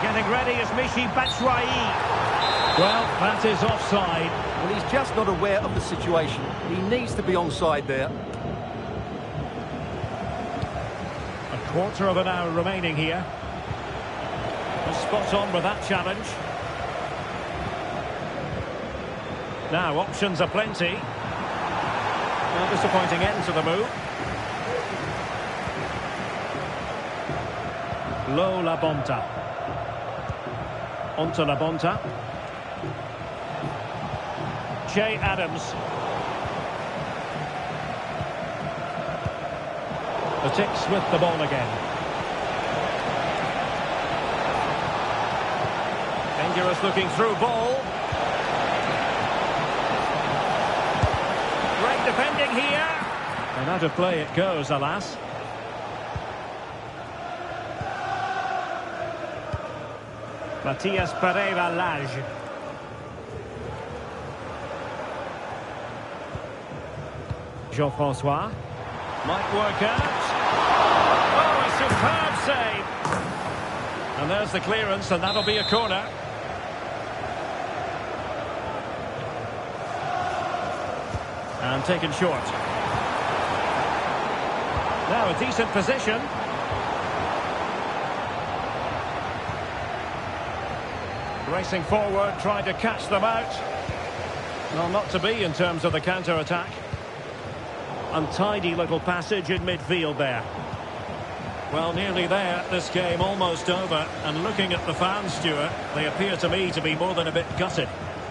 Getting ready is Michy Batshuayi. Well, that is offside. Well, he's just not aware of the situation. He needs to be onside there. A quarter of an hour remaining here. Spot on with that challenge. Now, options are plenty. A disappointing end to the move. Low La Bonta. Onto La Bonta. Che Adams. The ticks with the ball again. Dangerous looking through ball. Great defending here. And out of play it goes, alas. Matias Pereira Lage. Jean-François. Might work out. Oh, a superb save. And there's the clearance, and that'll be a corner. And taken short. Now a decent position. Racing forward, trying to catch them out. Well, not to be in terms of the counter-attack. Untidy little passage in midfield there. Well, nearly there. This game almost over. And looking at the fans, Stuart, they appear to me to be more than a bit gutted.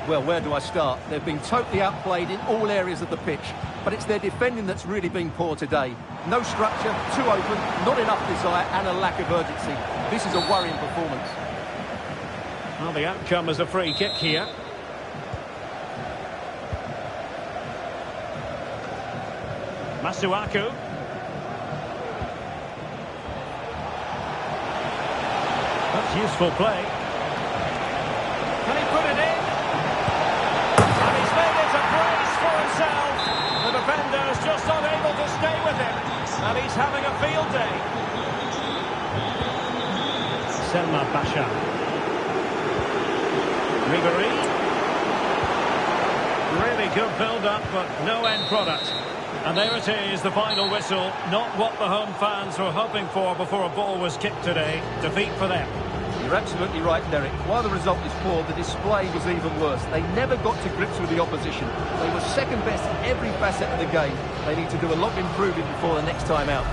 Well, where do I start? They've been totally outplayed in all areas of the pitch. But it's their defending that's really been poor today. No structure, too open, not enough desire and a lack of urgency. This is a worrying performance. Well, the outcome is a free kick here. Masuaku. That's useful play. Can he put it in? And he's made it a brace for himself. The defender's just unable to stay with him. And he's having a field day. Selma Basha. Ribery. Really good build-up, but no end product. And there it is, the final whistle. Not what the home fans were hoping for before a ball was kicked today. Defeat for them. You're absolutely right, Derek. While the result was poor, the display was even worse. They never got to grips with the opposition. They were second best in every facet of the game. They need to do a lot of improving before the next time out.